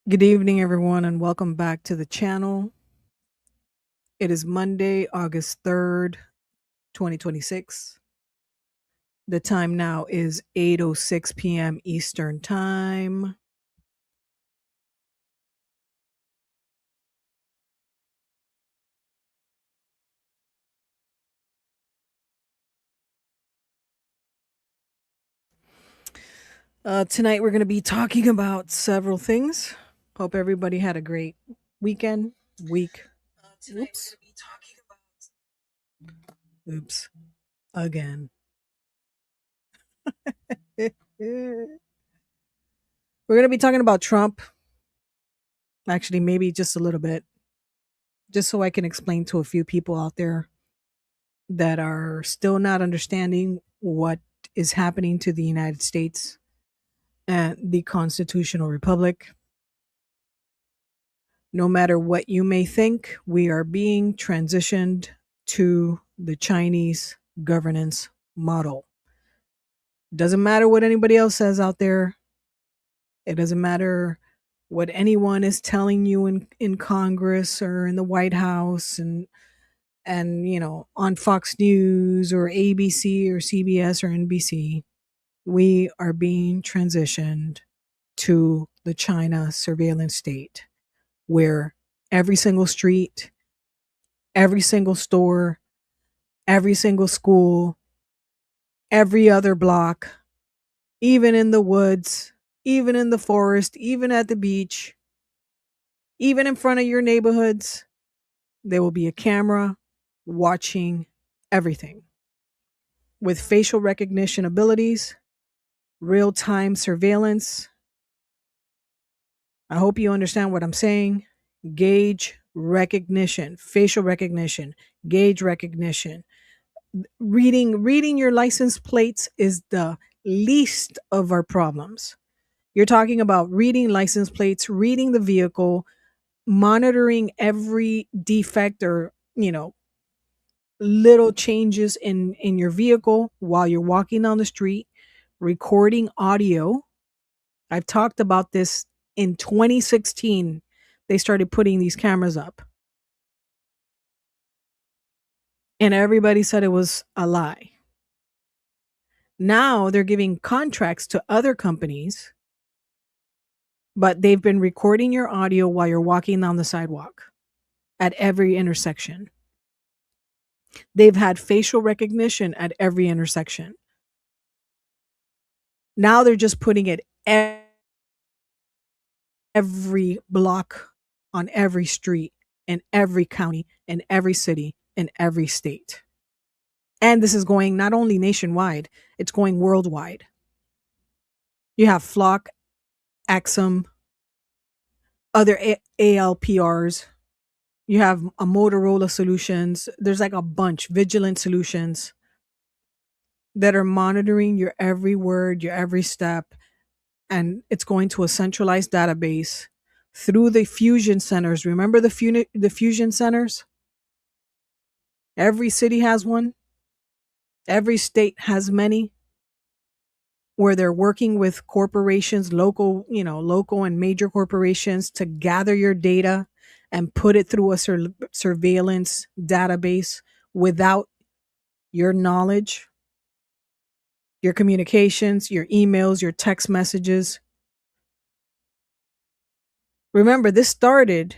Good evening, everyone, and welcome back to the channel. It is Monday, August 3rd, 2026. The time now is 8:06 p.m. Eastern Time. Tonight, we're going to be talking about several things. Hope everybody had a great weekend, week. Oops. Oops. Again. We're going to be talking about Trump. Actually, maybe just a little bit, just so I can explain to a few people out there that are still not understanding what is happening to the United States and the constitutional republic. No matter what you may think, we are being transitioned to the Chinese governance model. Doesn't matter what anybody else says out there. It doesn't matter what anyone is telling you in Congress or in the White House and on Fox News or ABC or CBS or NBC. We are being transitioned to the China surveillance state where every single street, every single store, every single school, every other block, even in the woods, even in the forest, even at the beach, even in front of your neighborhoods, there will be a camera watching everything with facial recognition abilities, real time surveillance. I hope you understand what I'm saying. Gauge recognition, facial recognition, gauge recognition. Reading your license plates is the least of our problems. You're talking about reading license plates, reading the vehicle, monitoring every defect or, little changes in your vehicle while you're walking down the street, recording audio. I've talked about this in 2016. They started putting these cameras up. And everybody said it was a lie. Now they're giving contracts to other companies, but they've been recording your audio while you're walking down the sidewalk at every intersection. They've had facial recognition at every intersection. Now they're just putting it every block, on every street, in every county, in every city, in every state. And this is going not only nationwide, it's going worldwide. You have Flock, Axum, other ALPRs. You have a Motorola Solutions. There's like a bunch, Vigilant Solutions, that are monitoring your every word, your every step. And it's going to a centralized database through the fusion centers. Remember the fusion centers? Every city has one. Every state has many, where they're working with corporations, local and major corporations, to gather your data and put it through a surveillance database without your knowledge, your communications, your emails, your text messages. Remember, this started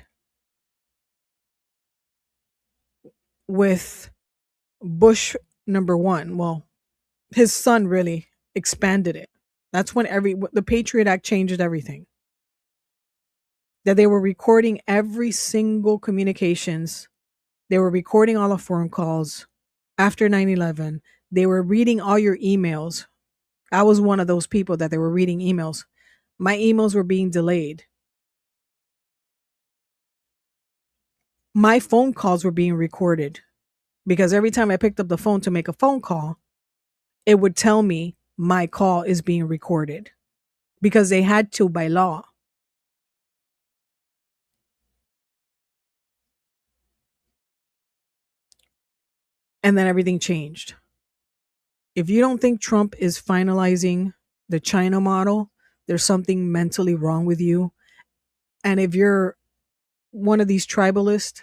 with Bush number one. Well, his son really expanded it. That's when the Patriot Act changed everything. That they were recording every single communications. They were recording all the phone calls after 9/11. They were reading all your emails. I was one of those people that they were reading emails. My emails were being delayed. My phone calls were being recorded because every time I picked up the phone to make a phone call, it would tell me my call is being recorded because they had to by law. And then everything changed. If you don't think Trump is finalizing the China model, there's something mentally wrong with you. And if you're one of these tribalists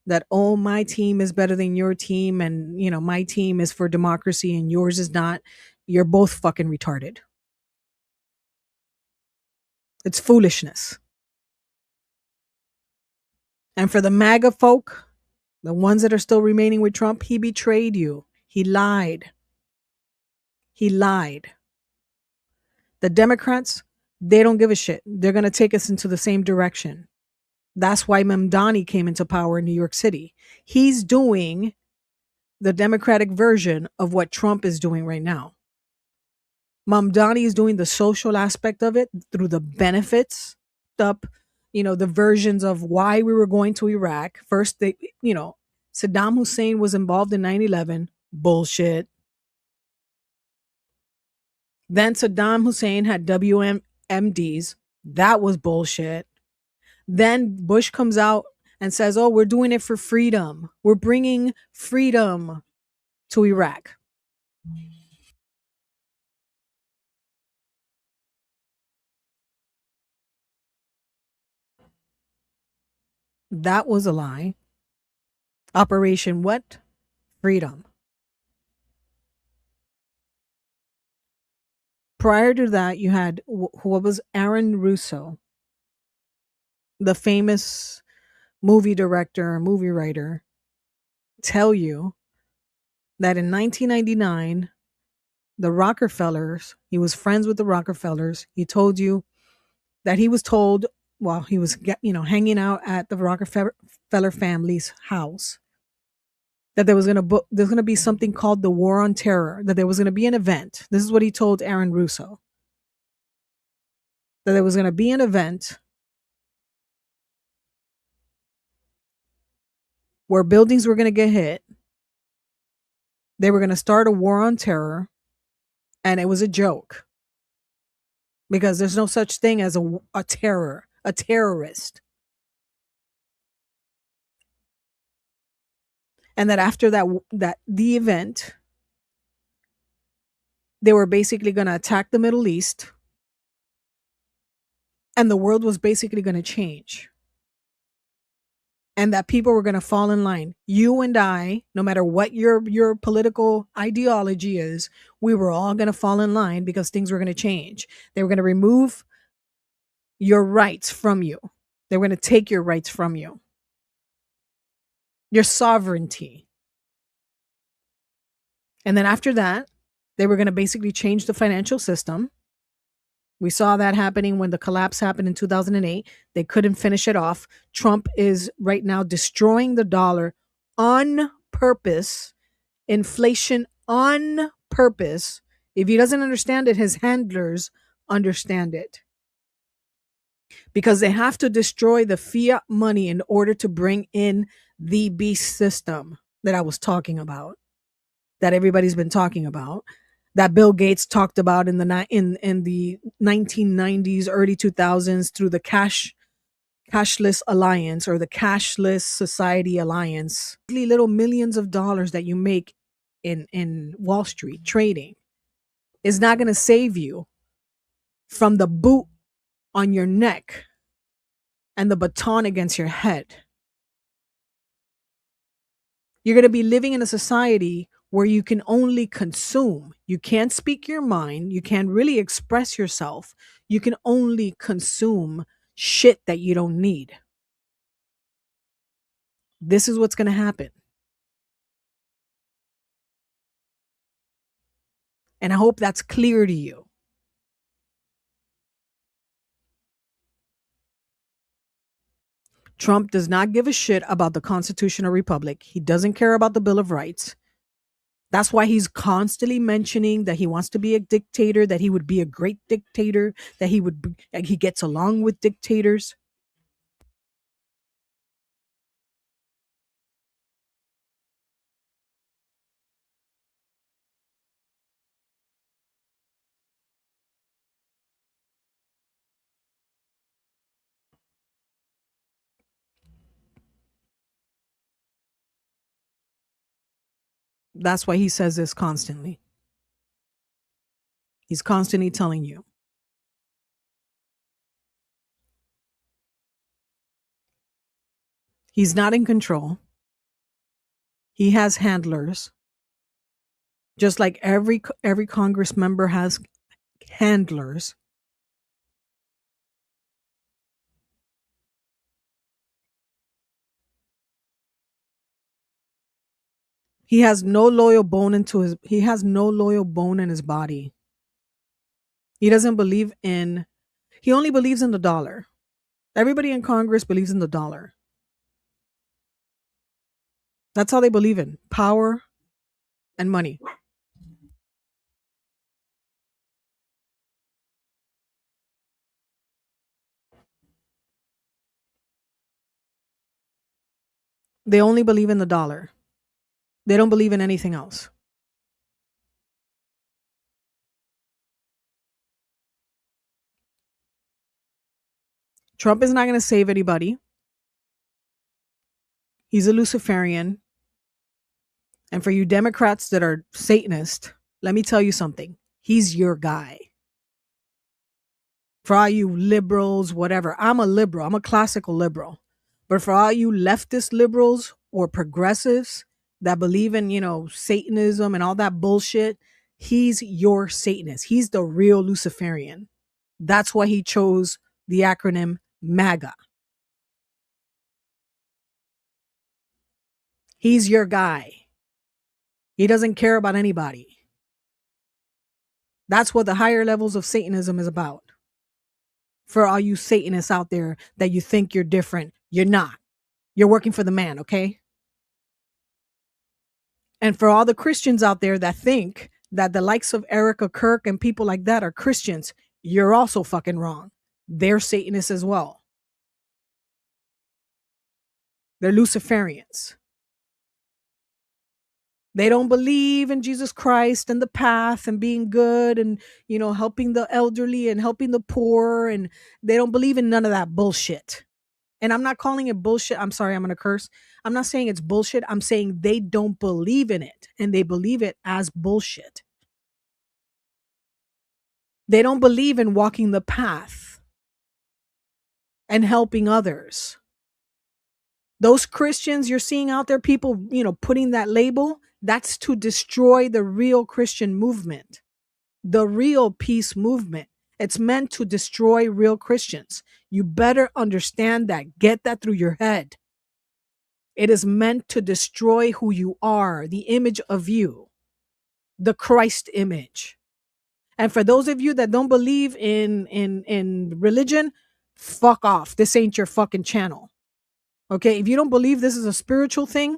that, oh, my team is better than your team, and my team is for democracy and yours is not, you're both fucking retarded. It's foolishness. And for the MAGA folk, the ones that are still remaining with Trump, he betrayed you. He lied. He lied. The Democrats, they don't give a shit. They're going to take us into the same direction. That's why Mamdani came into power in New York City. He's doing the Democratic version of what Trump is doing right now. Mamdani is doing the social aspect of it through the benefits, up, the versions of why we were going to Iraq. First, Saddam Hussein was involved in 9/11. Bullshit. Then Saddam Hussein had WMDs. That was bullshit. Then Bush comes out and says, oh, we're doing it for freedom. We're bringing freedom to Iraq. That was a lie. Operation what? Freedom. Prior to that, you had what was Aaron Russo, the famous movie director, movie writer, tell you that in 1999, the Rockefellers, he was friends with the Rockefellers. He told you that he was told while he was, hanging out at the Rockefeller family's house, that there's going to be something called the War on Terror, that there was going to be an event. This is what he told Aaron Russo, that there was going to be an event where buildings were going to get hit. They were going to start a war on terror, and it was a joke because there's no such thing as a terrorist. And that after the event, they were basically going to attack the Middle East, and the world was basically going to change. And that people were going to fall in line. You and I, no matter what your political ideology is, we were all going to fall in line because things were going to change. They were going to remove your rights from you. They were going to take your rights from you. Your sovereignty. And then after that, they were going to basically change the financial system. We saw that happening when the collapse happened in 2008. They couldn't finish it off. Trump is right now destroying the dollar on purpose, inflation on purpose. If he doesn't understand it, his handlers understand it. Because they have to destroy the fiat money in order to bring in the beast system that I was talking about, that everybody's been talking about, that Bill Gates talked about in the 1990s, early 2000s through the cashless alliance or the cashless society alliance. Little millions of dollars that you make in Wall Street trading is not going to save you from the boot on your neck and the baton against your head. You're going to be living in a society where you can only consume. You can't speak your mind. You can't really express yourself. You can only consume shit that you don't need. This is what's going to happen. And I hope that's clear to you. Trump does not give a shit about the constitutional republic. He doesn't care about the Bill of Rights. That's why he's constantly mentioning that he wants to be a dictator, that he would be a great dictator, that he gets along with dictators. That's why he says this constantly. He's constantly telling you. He's not in control. He has handlers, just like every Congress member has handlers. He has no loyal bone in his body. He doesn't believe in he only believes in the dollar. Everybody in Congress believes in the dollar. That's all they believe in. Power and money. They only believe in the dollar. They don't believe in anything else. Trump is not going to save anybody. He's a Luciferian. And for you Democrats that are Satanist, let me tell you something. He's your guy. For all you liberals, whatever. I'm a liberal. I'm a classical liberal. But for all you leftist liberals or progressives that believe in, Satanism and all that bullshit, he's your Satanist. He's the real Luciferian. That's why he chose the acronym MAGA. He's your guy. He doesn't care about anybody. That's what the higher levels of Satanism is about. For all you Satanists out there that you think you're different, you're not. You're working for the man, okay? And for all the Christians out there that think that the likes of Erica Kirk and people like that are Christians, you're also fucking wrong. They're Satanists as well. They're Luciferians. They don't believe in Jesus Christ and the path and being good and, helping the elderly and helping the poor. And they don't believe in none of that bullshit. And I'm not calling it bullshit. I'm sorry, I'm going to curse. I'm not saying it's bullshit. I'm saying they don't believe in it and they believe it as bullshit. They don't believe in walking the path and helping others. Those Christians you're seeing out there, people, putting that label, that's to destroy the real Christian movement, the real peace movement. It's meant to destroy real Christians. You better understand that. Get that through your head. It is meant to destroy who you are, the image of you, the Christ image. And for those of you that don't believe in religion, fuck off. This ain't your fucking channel. Okay? If you don't believe this is a spiritual thing,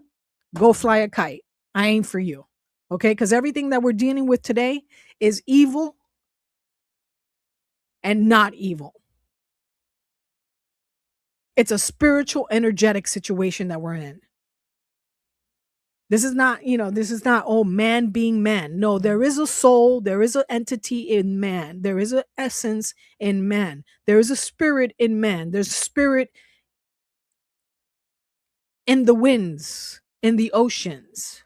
go fly a kite. I ain't for you. Okay? Because everything that we're dealing with today is evil and not evil. It's a spiritual, energetic situation that we're in. This is not, oh, man being man. No, there is a soul, there is an entity in man, there is an essence in man, there is a spirit in man, there's a spirit in the winds, in the oceans,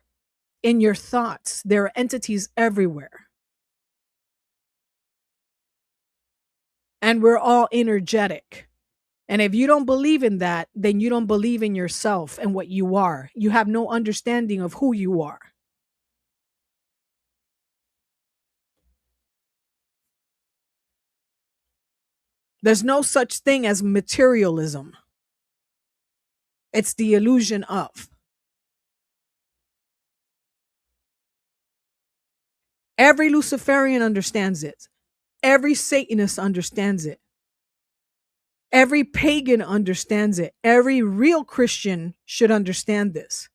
in your thoughts. There are entities everywhere. And we're all energetic. And if you don't believe in that, then you don't believe in yourself and what you are. You have no understanding of who you are. There's no such thing as materialism. It's the illusion of. Every Luciferian understands it. Every Satanist understands it. Every pagan understands it. Every real Christian should understand this.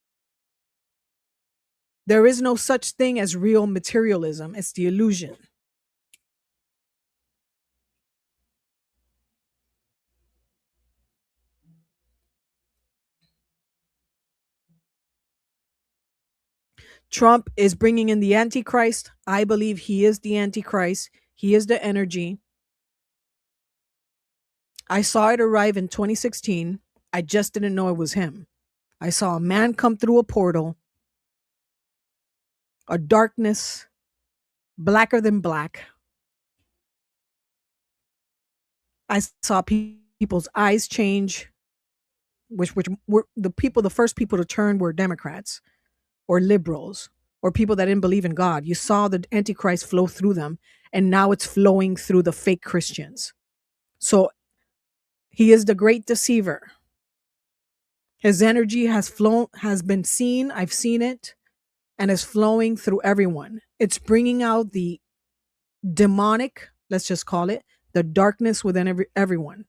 There is no such thing as real materialism. It's the illusion. Trump is bringing in the Antichrist. I believe he is the Antichrist. He is the energy. I saw it arrive in 2016. I just didn't know it was him. I saw a man come through a portal, a darkness blacker than black. I saw people's eyes change. which were the people, the first people to turn were Democrats or liberals or people that didn't believe in God. You saw the Antichrist flow through them, and now it's flowing through the fake Christians. So he is the great deceiver. His energy has been seen. I've seen it, and is flowing through everyone. It's bringing out the demonic, let's just call it, the darkness within everyone.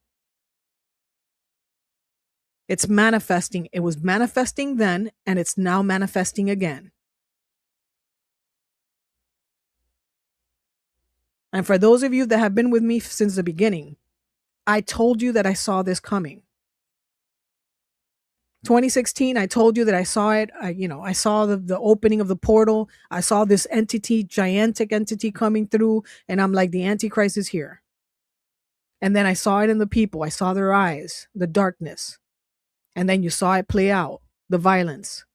It's manifesting. It was manifesting then, and it's now manifesting again. And for those of you that have been with me since the beginning, I told you that I saw this coming. 2016, I told you that I saw it. I saw the opening of the portal. I saw this entity, gigantic entity coming through, and I'm like, the Antichrist is here. And then I saw it in the people. I saw their eyes, the darkness. And then you saw it play out, the violence.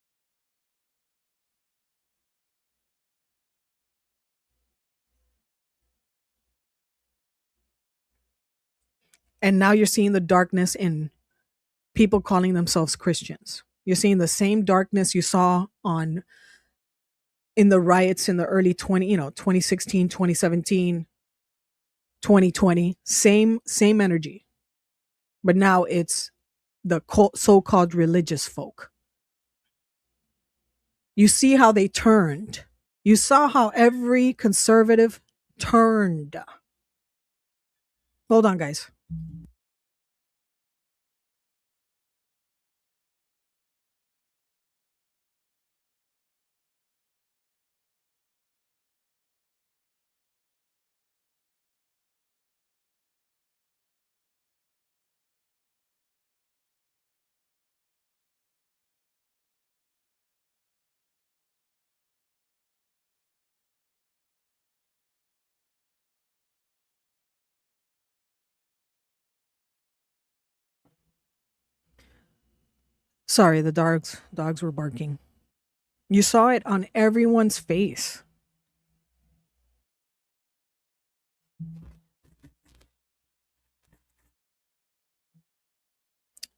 And now you're seeing the darkness in people calling themselves Christians. You're seeing the same darkness you saw on in the riots in the early 2016, 2017, 2020. Same energy. But now it's the so-called religious folk. You see how they turned. You saw how every conservative turned. Hold on, guys. Sorry, the dogs were barking. You saw it on everyone's face.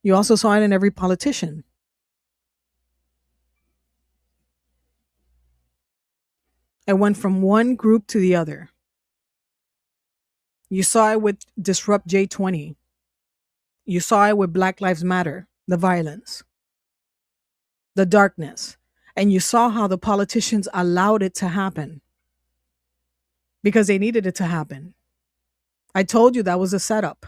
You also saw it in every politician. It went from one group to the other. You saw it with Disrupt J20. You saw it with Black Lives Matter, the violence, the darkness. And you saw how the politicians allowed it to happen because they needed it to happen. I told you that was a setup.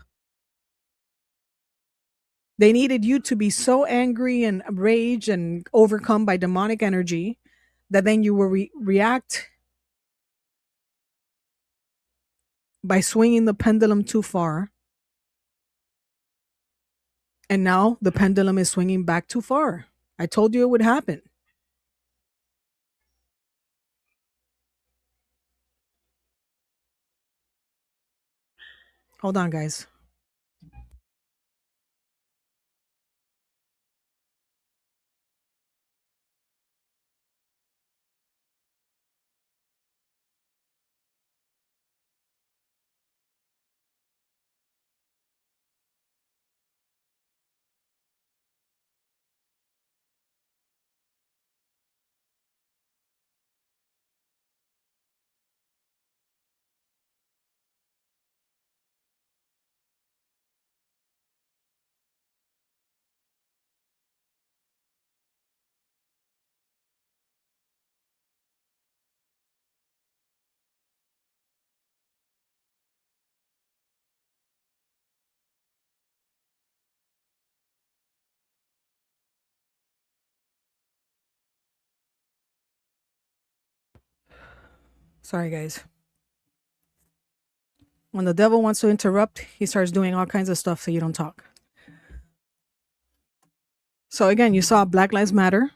They needed you to be so angry and rage and overcome by demonic energy that then you will react by swinging the pendulum too far. And now the pendulum is swinging back too far. I told you it would happen. Hold on, guys. Sorry, guys. When the devil wants to interrupt, he starts doing all kinds of stuff so you don't talk. So again, you saw Black Lives Matter.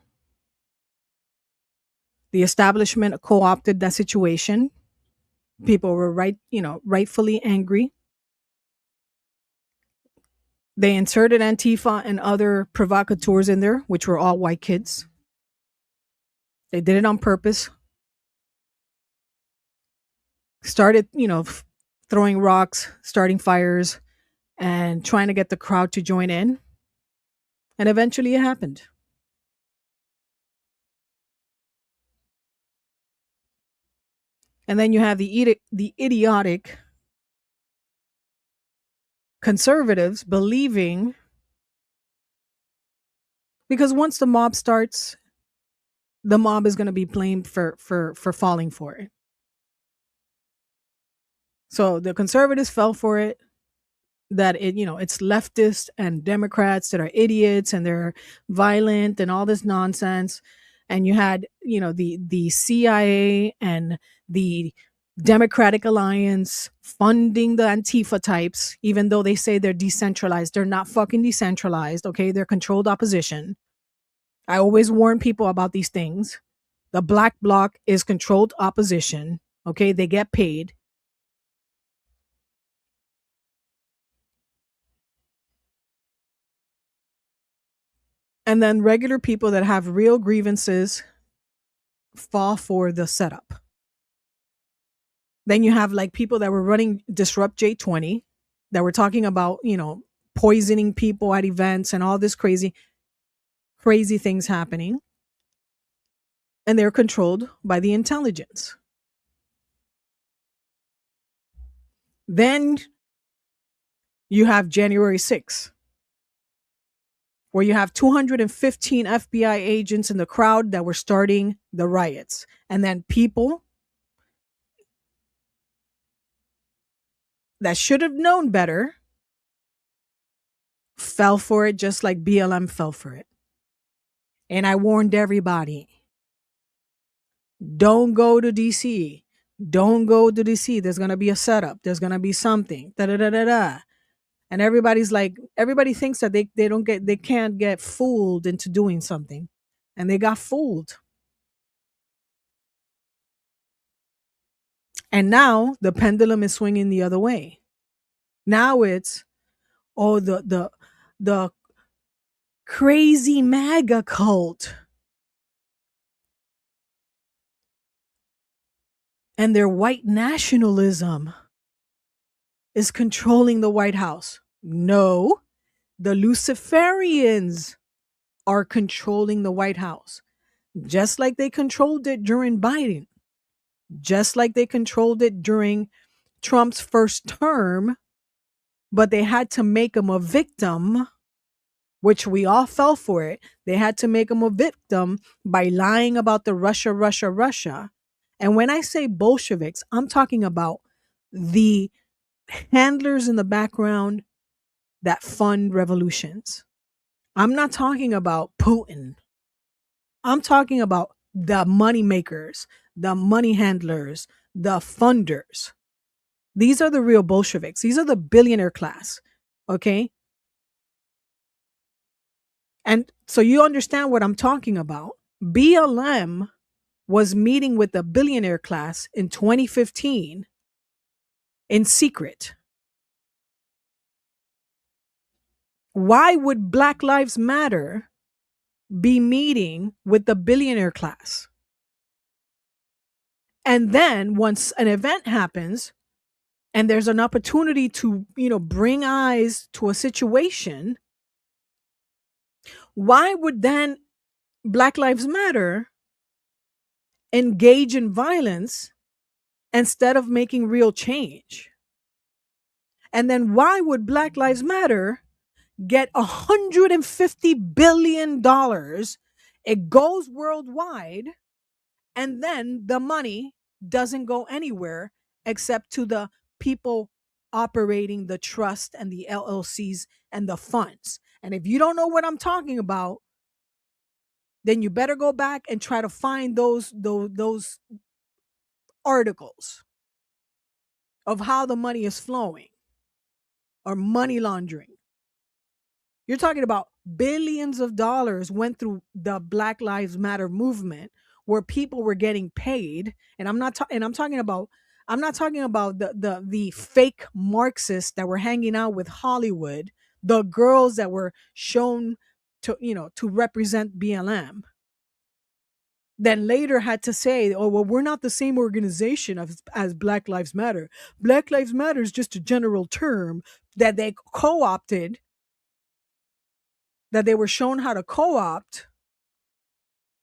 The establishment co-opted that situation. People were rightfully angry. They inserted Antifa and other provocateurs in there, which were all white kids. They did it on purpose. Started, throwing rocks, starting fires, and trying to get the crowd to join in. And eventually it happened. And then you have the idiotic conservatives believing, because once the mob starts, the mob is going to be blamed for falling for it. So the conservatives fell for it, that it's leftists and democrats that are idiots and they're violent and all this nonsense. And you had the CIA and the Democratic Alliance funding the Antifa types, even though they say they're decentralized. They're not fucking decentralized, okay? They're controlled opposition. I always warn people about these things. The black bloc is controlled opposition, okay? They get paid. And then regular people that have real grievances fall for the setup. Then you have like people that were running Disrupt J20 that were talking about, poisoning people at events and all this crazy things happening. And they're controlled by the intelligence. Then you have January 6th, where you have 215 FBI agents in the crowd that were starting the riots. And then people that should have known better fell for it, just like BLM fell for it. And I warned everybody, don't go to DC. Don't go to DC. There's going to be a setup. There's going to be something. Da da da da da. And everybody's like, everybody thinks that they can't get fooled into doing something. And they got fooled. And now the pendulum is swinging the other way. Now it's, oh, the crazy MAGA cult and their white nationalism is controlling the White House. No, the Luciferians are controlling the White House, just like they controlled it during Biden, just like they controlled it during Trump's first term, but they had to make him a victim, which we all fell for it. They had to make him a victim by lying about the Russia. And when I say Bolsheviks, I'm talking about the handlers in the background that fund revolutions. I'm not talking about Putin. I'm talking about the money makers, the money handlers, the funders. These are the real Bolsheviks. These are the billionaire class. Okay. And so you understand what I'm talking about. BLM was meeting with the billionaire class in 2015 in secret. Why would Black Lives Matter be meeting with the billionaire class? And then once an event happens and there's an opportunity to, bring eyes to a situation, why would then Black Lives Matter engage in violence instead of making real change? And then why would Black Lives Matter get $150 billion? It goes worldwide, and then the money doesn't go anywhere except to the people operating the trust and the LLCs and the funds. And if you don't know what I'm talking about, then you better go back and try to find those articles of how the money is flowing or money laundering. You're talking about billions of dollars went through the Black Lives Matter movement, where people were getting paid. And I'm not talking about the fake Marxists that were hanging out with Hollywood, the girls that were shown to represent BLM. Then later had to say, oh, well, we're not the same organization as Black Lives Matter. Black Lives Matter is just a general term that they co opted that they were shown how to co-opt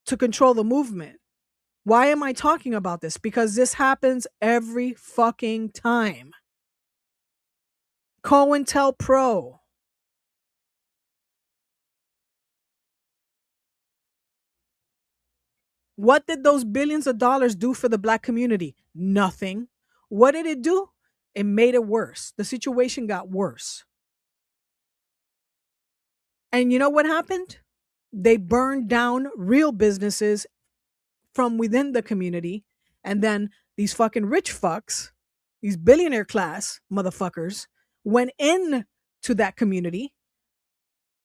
to control the movement. Why am I talking about this? Because this happens every fucking time. COINTELPRO. What did those billions of dollars do for the black community? Nothing. What did it do? It made it worse. The situation got worse. And you know what happened? They burned down real businesses from within the community. And then these fucking rich fucks, these billionaire class motherfuckers, went in to that community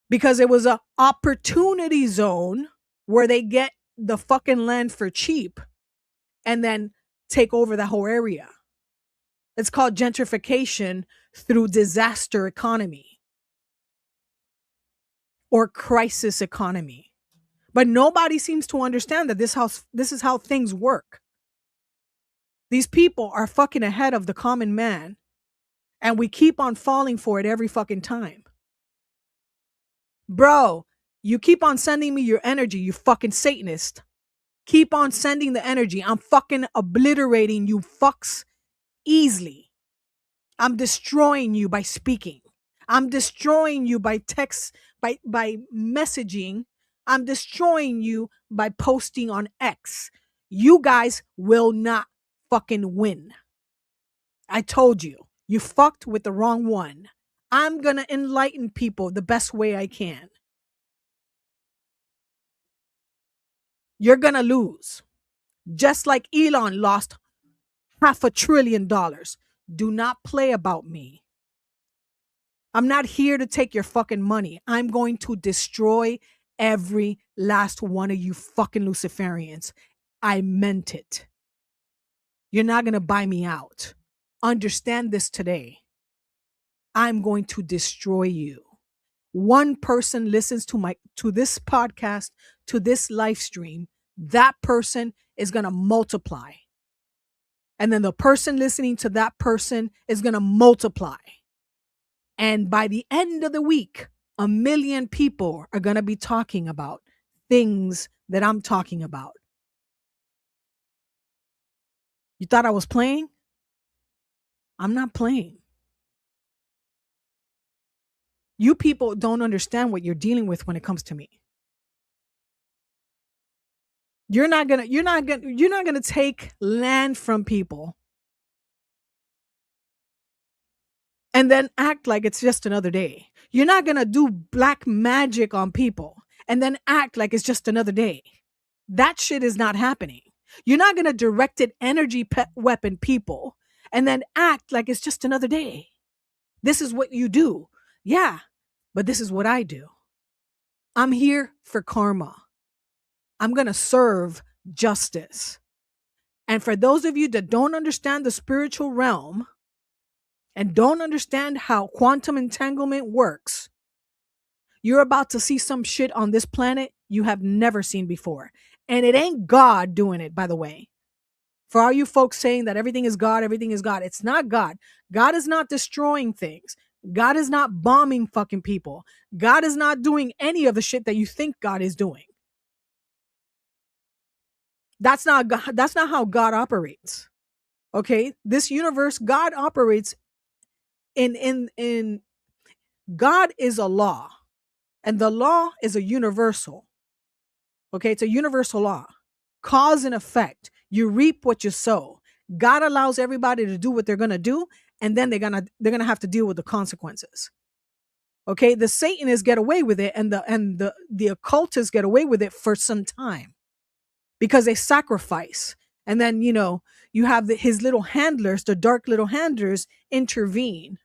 because it was a opportunity zone where they get the fucking land for cheap and then take over the whole area. It's called gentrification through disaster economy or crisis economy. But nobody seems to understand that this is how things work. These people are fucking ahead of the common man, and we keep on falling for it every fucking time. Bro, you keep on sending me your energy, you fucking Satanist. Keep on sending the energy. I'm fucking obliterating you fucks easily. I'm destroying you by speaking. I'm destroying you by text, by messaging. I'm destroying you by posting on X. You guys will not fucking win. I told you. You fucked with the wrong one. I'm gonna enlighten people the best way I can. You're gonna lose. Just like Elon lost $500 billion. Do not play about me. I'm not here to take your fucking money. I'm going to destroy every last one of you fucking Luciferians. I meant it. You're not going to buy me out. Understand this today. I'm going to destroy you. One person listens to this podcast, to this live stream, that person is going to multiply. And then the person listening to that person is going to multiply. And by the end of the week, 1 million people are going to be talking about things that I'm talking about. You thought I was playing? I'm not playing. You people don't understand what you're dealing with when it comes to me. You're not going to take land from people and then act like it's just another day. You're not going to do black magic on people and then act like it's just another day. That shit is not happening. You're not going to directed energy weapon people and then act like it's just another day. This is what you do. Yeah, but this is what I do. I'm here for karma. I'm going to serve justice. And for those of you that don't understand the spiritual realm and don't understand how quantum entanglement works, you're about to see some shit on this planet you have never seen before. And it ain't God doing it, by the way. For all you folks saying that everything is God, it's not God. God is not destroying things. God is not bombing fucking people. God is not doing any of the shit that you think God is doing. That's not God. That's not how God operates. Okay? This universe, God operates in God is a law. And the law is a universal. Okay? It's a universal law. Cause and effect. You reap what you sow. God allows everybody to do what they're going to do, and then they're going to have to deal with the consequences. Okay? The Satanists get away with it, and the occultists get away with it for some time because they sacrifice. And then, you have his little handlers, the dark little handlers, intervene.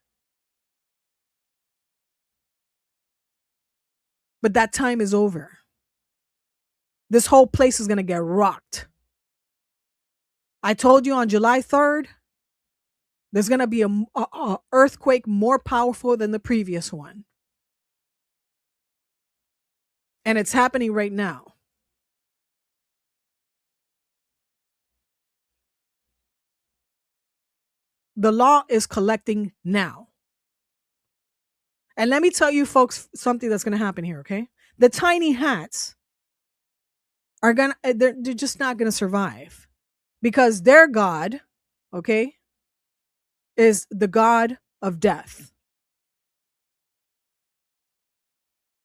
But that time is over. This whole place is going to get rocked. I told you on July 3rd, there's going to be a earthquake more powerful than the previous one. And it's happening right now. The law is collecting now. And let me tell you folks something that's going to happen here, okay? The tiny hats are gonna they're just not gonna survive because their god, okay, is the god of death.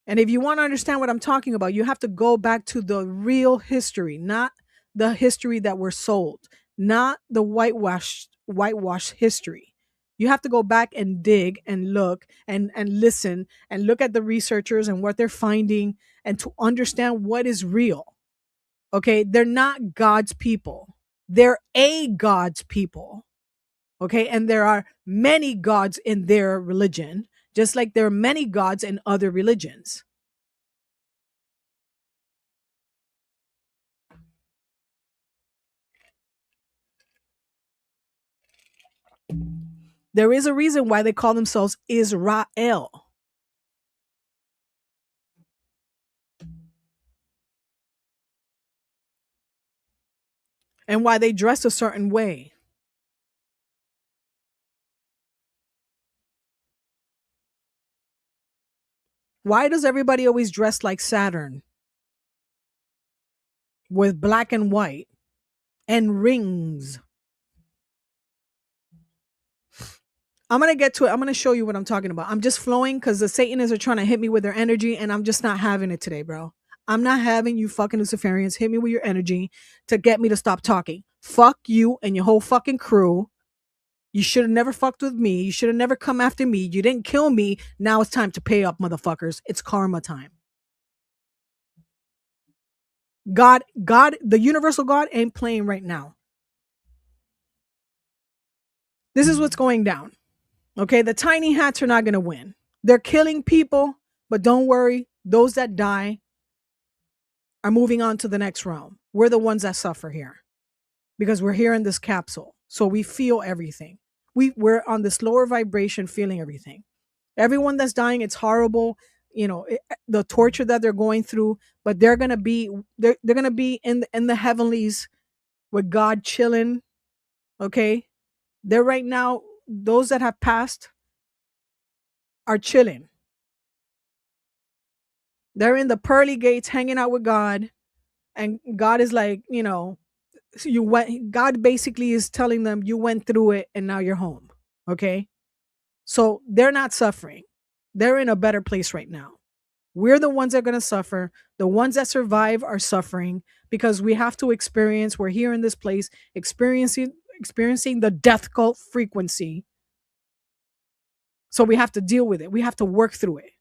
And if you want to understand what I'm talking about, you have to go back to the real history, not the history that we're sold, not the whitewashed history. You have to go back and dig and look and listen and look at the researchers and what they're finding and to understand what is real. Okay? They're not God's people. They're a God's people. Okay? And there are many gods in their religion, just like there are many gods in other religions. There is a reason why they call themselves Israel and why they dress a certain way. Why does everybody always dress like Saturn with black and white and rings? I'm going to get to it. I'm going to show you what I'm talking about. I'm just flowing because the Satanists are trying to hit me with their energy and I'm just not having it today, bro. I'm not having you fucking Luciferians hit me with your energy to get me to stop talking. Fuck you and your whole fucking crew. You should have never fucked with me. You should have never come after me. You didn't kill me. Now it's time to pay up, motherfuckers. It's karma time. God, the universal God ain't playing right now. This is what's going down. Okay, the tiny hats are not going to win. They're killing people, but don't worry. Those that die are moving on to the next realm. We're the ones that suffer here because we're here in this capsule. So we feel everything. We're on this lower vibration, feeling everything. Everyone that's dying, it's horrible. The torture that they're going through, but they're gonna be in the heavenlies with God chilling. Okay, they're right now. Those that have passed are chilling. They're in the pearly gates, hanging out with God, and God is like, you went. God basically is telling them you went through it, and now you're home. Okay, so they're not suffering. They're in a better place right now. We're the ones that are going to suffer. The ones that survive are suffering because we have to experience, we're here in this place, experiencing the death cult frequency. So we have to deal with it. We have to work through it.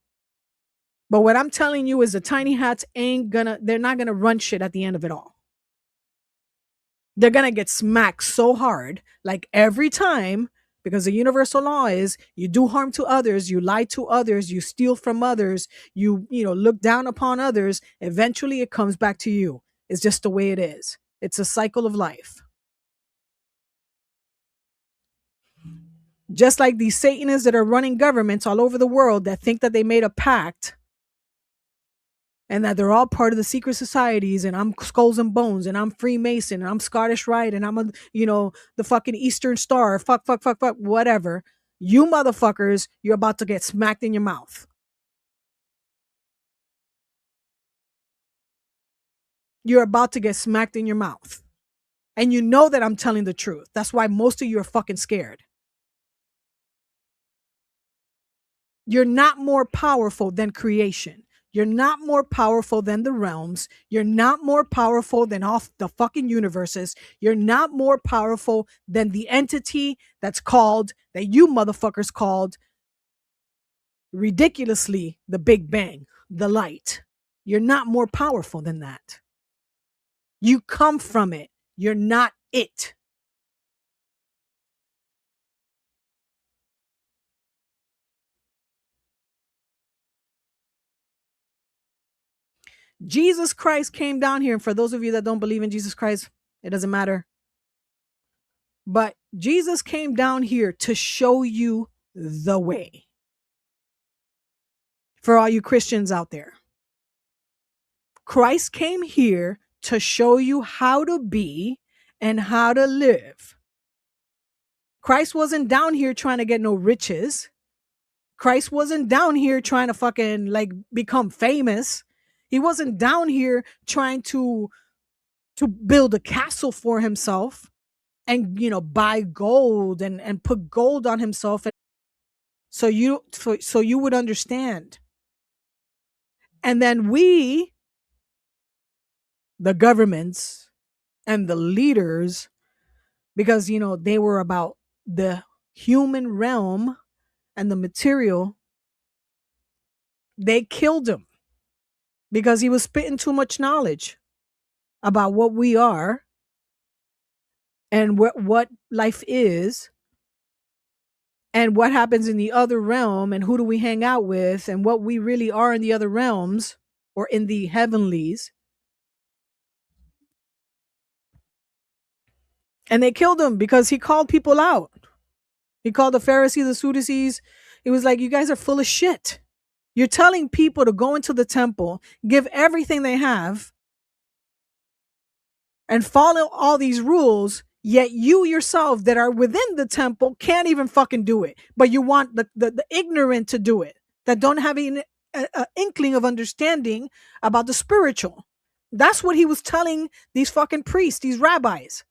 But what I'm telling you is the tiny hats they're not going to run shit at the end of it all. They're going to get smacked so hard, like every time, because the universal law is you do harm to others, you lie to others, you steal from others, you look down upon others, eventually it comes back to you. It's just the way it is. It's a cycle of life. Just like these Satanists that are running governments all over the world that think that they made a pact and that they're all part of the secret societies, and I'm Skulls and Bones, and I'm Freemason, and I'm Scottish Rite, and I'm the fucking Eastern Star, fuck, whatever. You motherfuckers, you're about to get smacked in your mouth. You're about to get smacked in your mouth. And you know that I'm telling the truth. That's why most of you are fucking scared. You're not more powerful than creation. You're not more powerful than the realms. You're not more powerful than off the fucking universes. You're not more powerful than the entity that you motherfuckers called ridiculously the Big Bang, the light. You're not more powerful than that. You come from it. You're not it. Jesus Christ came down here. And for those of you that don't believe in Jesus Christ, it doesn't matter. But Jesus came down here to show you the way. For all you Christians out there, Christ came here to show you how to be and how to live. Christ wasn't down here trying to get no riches. Christ wasn't down here trying to fucking become famous. He wasn't down here trying to build a castle for himself and buy gold and put gold on himself. So you would understand. And then we, the governments and the leaders, because they were about the human realm and the material, they killed him because he was spitting too much knowledge about what we are and what life is and what happens in the other realm and who do we hang out with and what we really are in the other realms or in the heavenlies. And they killed him because he called people out. He called the Pharisees, the Sadducees. He was like, you guys are full of shit. You're telling people to go into the temple, give everything they have, and follow all these rules, yet you yourself that are within the temple can't even fucking do it. But you want the ignorant to do it, that don't have an inkling of understanding about the spiritual. That's what he was telling these fucking priests, these rabbis.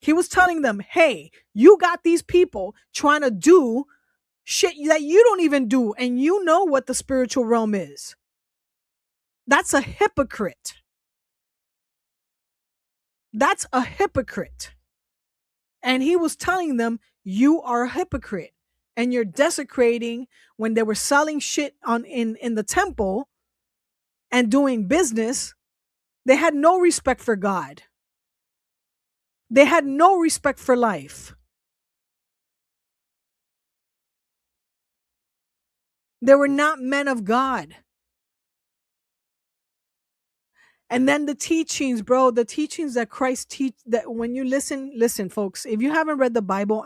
He was telling them, hey, you got these people trying to do shit that you don't even do, and you know what the spiritual realm is. That's a hypocrite. That's a hypocrite. And he was telling them, you are a hypocrite. And you're desecrating when they were selling shit in the temple and doing business. They had no respect for God. They had no respect for life. They were not men of God. And then the teachings, bro, the teachings that Christ teach, that when you listen, folks, if you haven't read the Bible,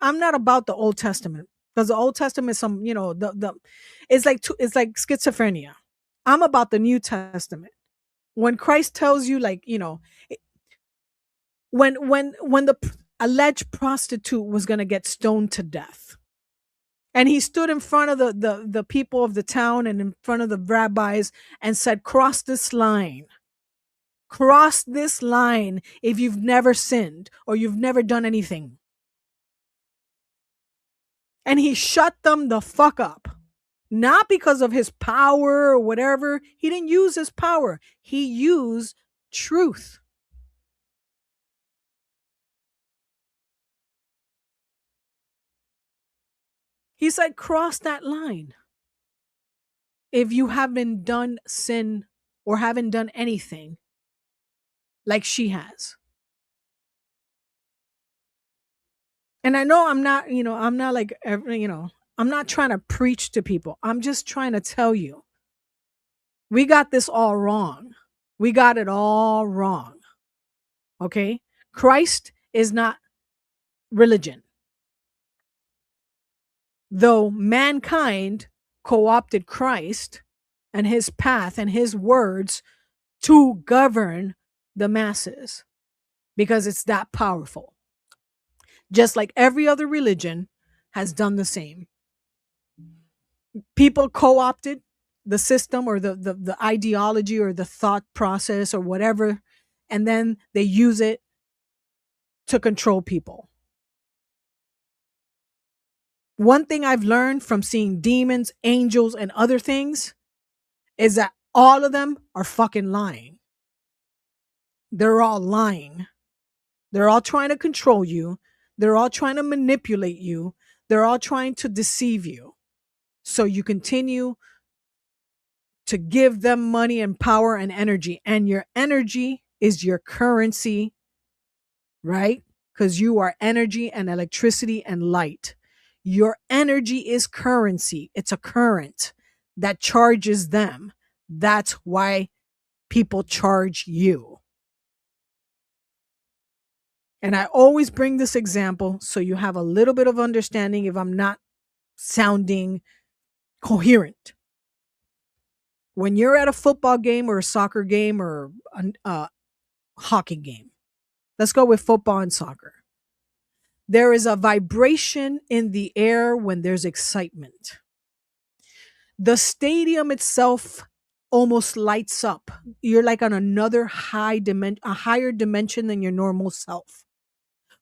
I'm not about the Old Testament, because the Old Testament is some, it's like schizophrenia. I'm about the New Testament. When Christ tells you, like, when the alleged prostitute was going to get stoned to death, and he stood in front of the people of the town and in front of the rabbis and said, cross this line. Cross this line if you've never sinned or you've never done anything. And he shut them the fuck up. Not because of his power or whatever. He didn't use his power. He used truth. He said, cross that line if you haven't done sin or haven't done anything like she has. And I know I'm not, I'm not like, I'm not trying to preach to people. I'm just trying to tell you, we got this all wrong. We got it all wrong. Okay? Christ is not religion. Though mankind co-opted Christ and his path and his words to govern the masses because it's that powerful. Just like every other religion has done the same. People co-opted the system or the ideology or the thought process or whatever, and then they use it to control people. One thing I've learned from seeing demons, angels, and other things is that all of them are fucking lying. They're all lying. They're all trying to control you. They're all trying to manipulate you. They're all trying to deceive you. So you continue to give them money and power and energy. And your energy is your currency, right? Because you are energy and electricity and light. Your energy is currency. It's a current that charges them. That's why people charge you. And I always bring this example so you have a little bit of understanding if I'm not sounding coherent. When you're at a football game or a soccer game or a hockey game, let's go with football and soccer. There is a vibration in the air when there's excitement. The stadium itself almost lights up. You're like on another a higher dimension than your normal self.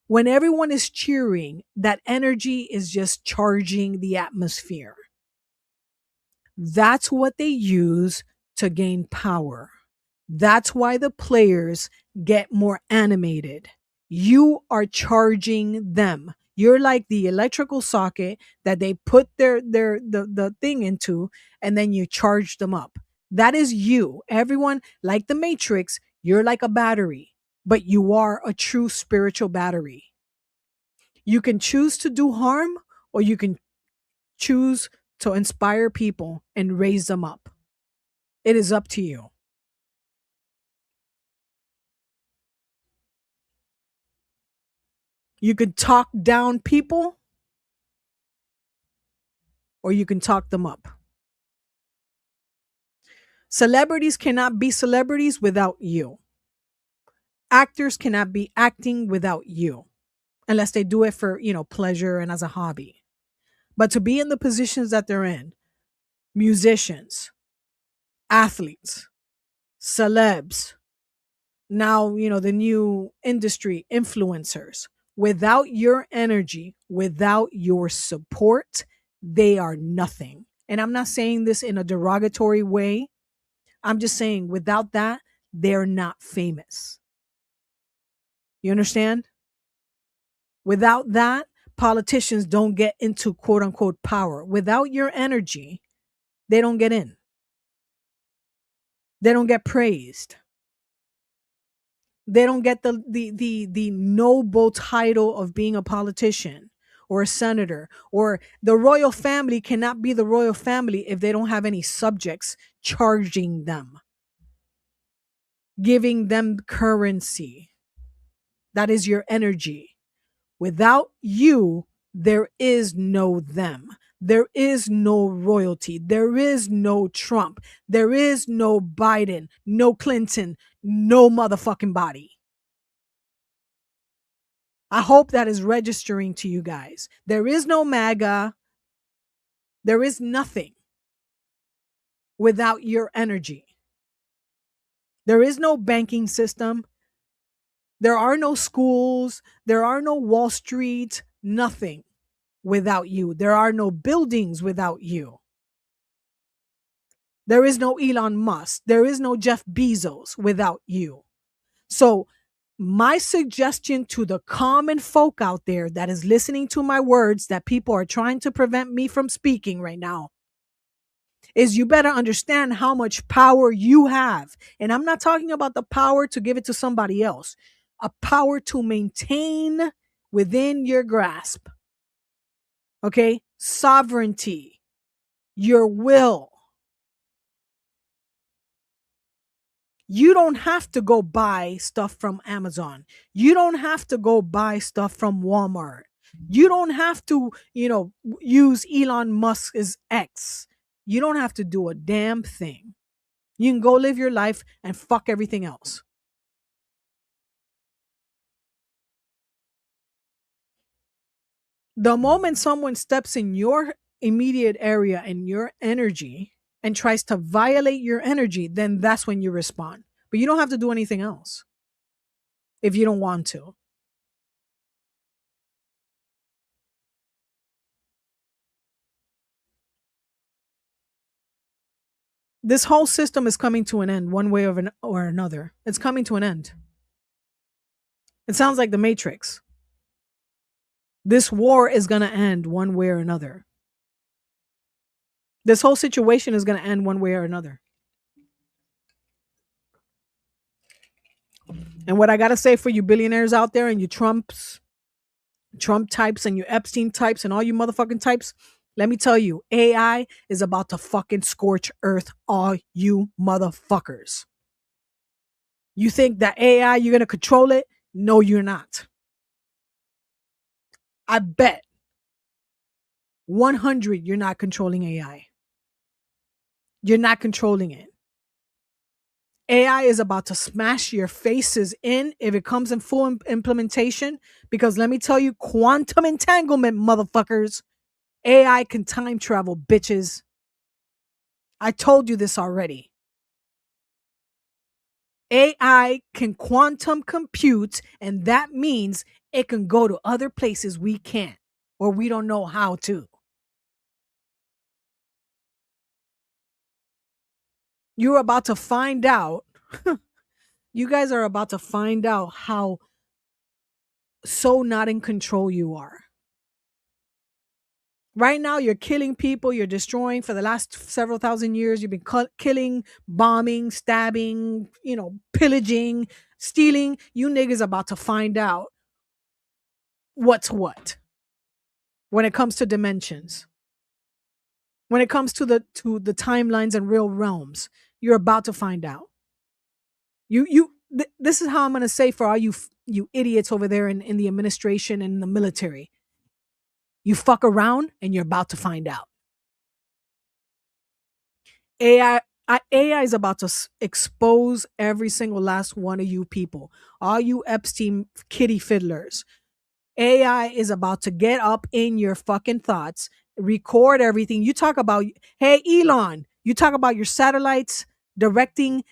When everyone is cheering, that energy is just charging the atmosphere. That's what they use to gain power. That's why the players get more animated. You are charging them. You're like the electrical socket that they put the thing into, and then you charge them up. That is you. Everyone, like the Matrix, you're like a battery, but you are a true spiritual battery. You can choose to do harm, or you can choose to inspire people and raise them up. It is up to you. You can talk down people, or you can talk them up. Celebrities cannot be celebrities without you. Actors cannot be acting without you, unless they do it for, pleasure and as a hobby. But to be in the positions that they're in, musicians, athletes, celebs, now, the new industry, influencers, without your energy, without your support, they are nothing. And I'm not saying this in a derogatory way. I'm just saying without that, they're not famous. You understand? Without that, politicians don't get into quote unquote power. Without your energy, they don't get in. They don't get praised. They don't get the noble title of being a politician or a senator, or the royal family cannot be the royal family if they don't have any subjects charging them, giving them currency. That is your energy. Without you, there is no them. There is no royalty. There is no Trump. There is no Biden, no Clinton, no motherfucking body. I hope that is registering to you guys. There is no MAGA. There is nothing without your energy. There is no banking system. There are no schools. There are no Wall Street. Nothing without you. There are no buildings without you. There is no Elon Musk. There is no Jeff Bezos without you. So, my suggestion to the common folk out there that is listening to my words that people are trying to prevent me from speaking right now is you better understand how much power you have. And I'm not talking about the power to give it to somebody else, a power to maintain within your grasp. Okay? Sovereignty, your will. You don't have to go buy stuff from Amazon. You don't have to go buy stuff from Walmart. You don't have to, use Elon Musk's X. You don't have to do a damn thing. You can go live your life and fuck everything else. The moment someone steps in your immediate area and your energy and tries to violate your energy, then that's when you respond. But you don't have to do anything else if you don't want to. This whole system is coming to an end one way or another. It's coming to an end. It sounds like the Matrix. This war is going to end one way or another. This whole situation is going to end one way or another. And what I got to say for you billionaires out there and you Trump types and you Epstein types and all you motherfucking types, let me tell you, AI is about to fucking scorch earth, all you motherfuckers. You think that AI, you're going to control it? No, you're not. I bet 100 you're not controlling AI. You're not controlling it. AI is about to smash your faces in if it comes in full implementation. Because let me tell you, quantum entanglement, motherfuckers. AI can time travel, bitches. I told you this already. AI can quantum compute, and that means it can go to other places we can't or we don't know how to. You're about to find out. You guys are about to find out how so not in control you are. Right now, you're killing people, you're destroying for the last several thousand years. You've been killing, bombing, stabbing, pillaging, stealing. You niggas about to find out what's what when it comes to dimensions. When it comes to the timelines and real realms, you're about to find out. This is how I'm gonna say for all you idiots over there in the administration and in the military. You fuck around and you're about to find out. AI is about to expose every single last one of you people, all you Epstein kitty fiddlers. AI is about to get up in your fucking thoughts, record everything. You talk about, hey, Elon, you talk about your satellites directing,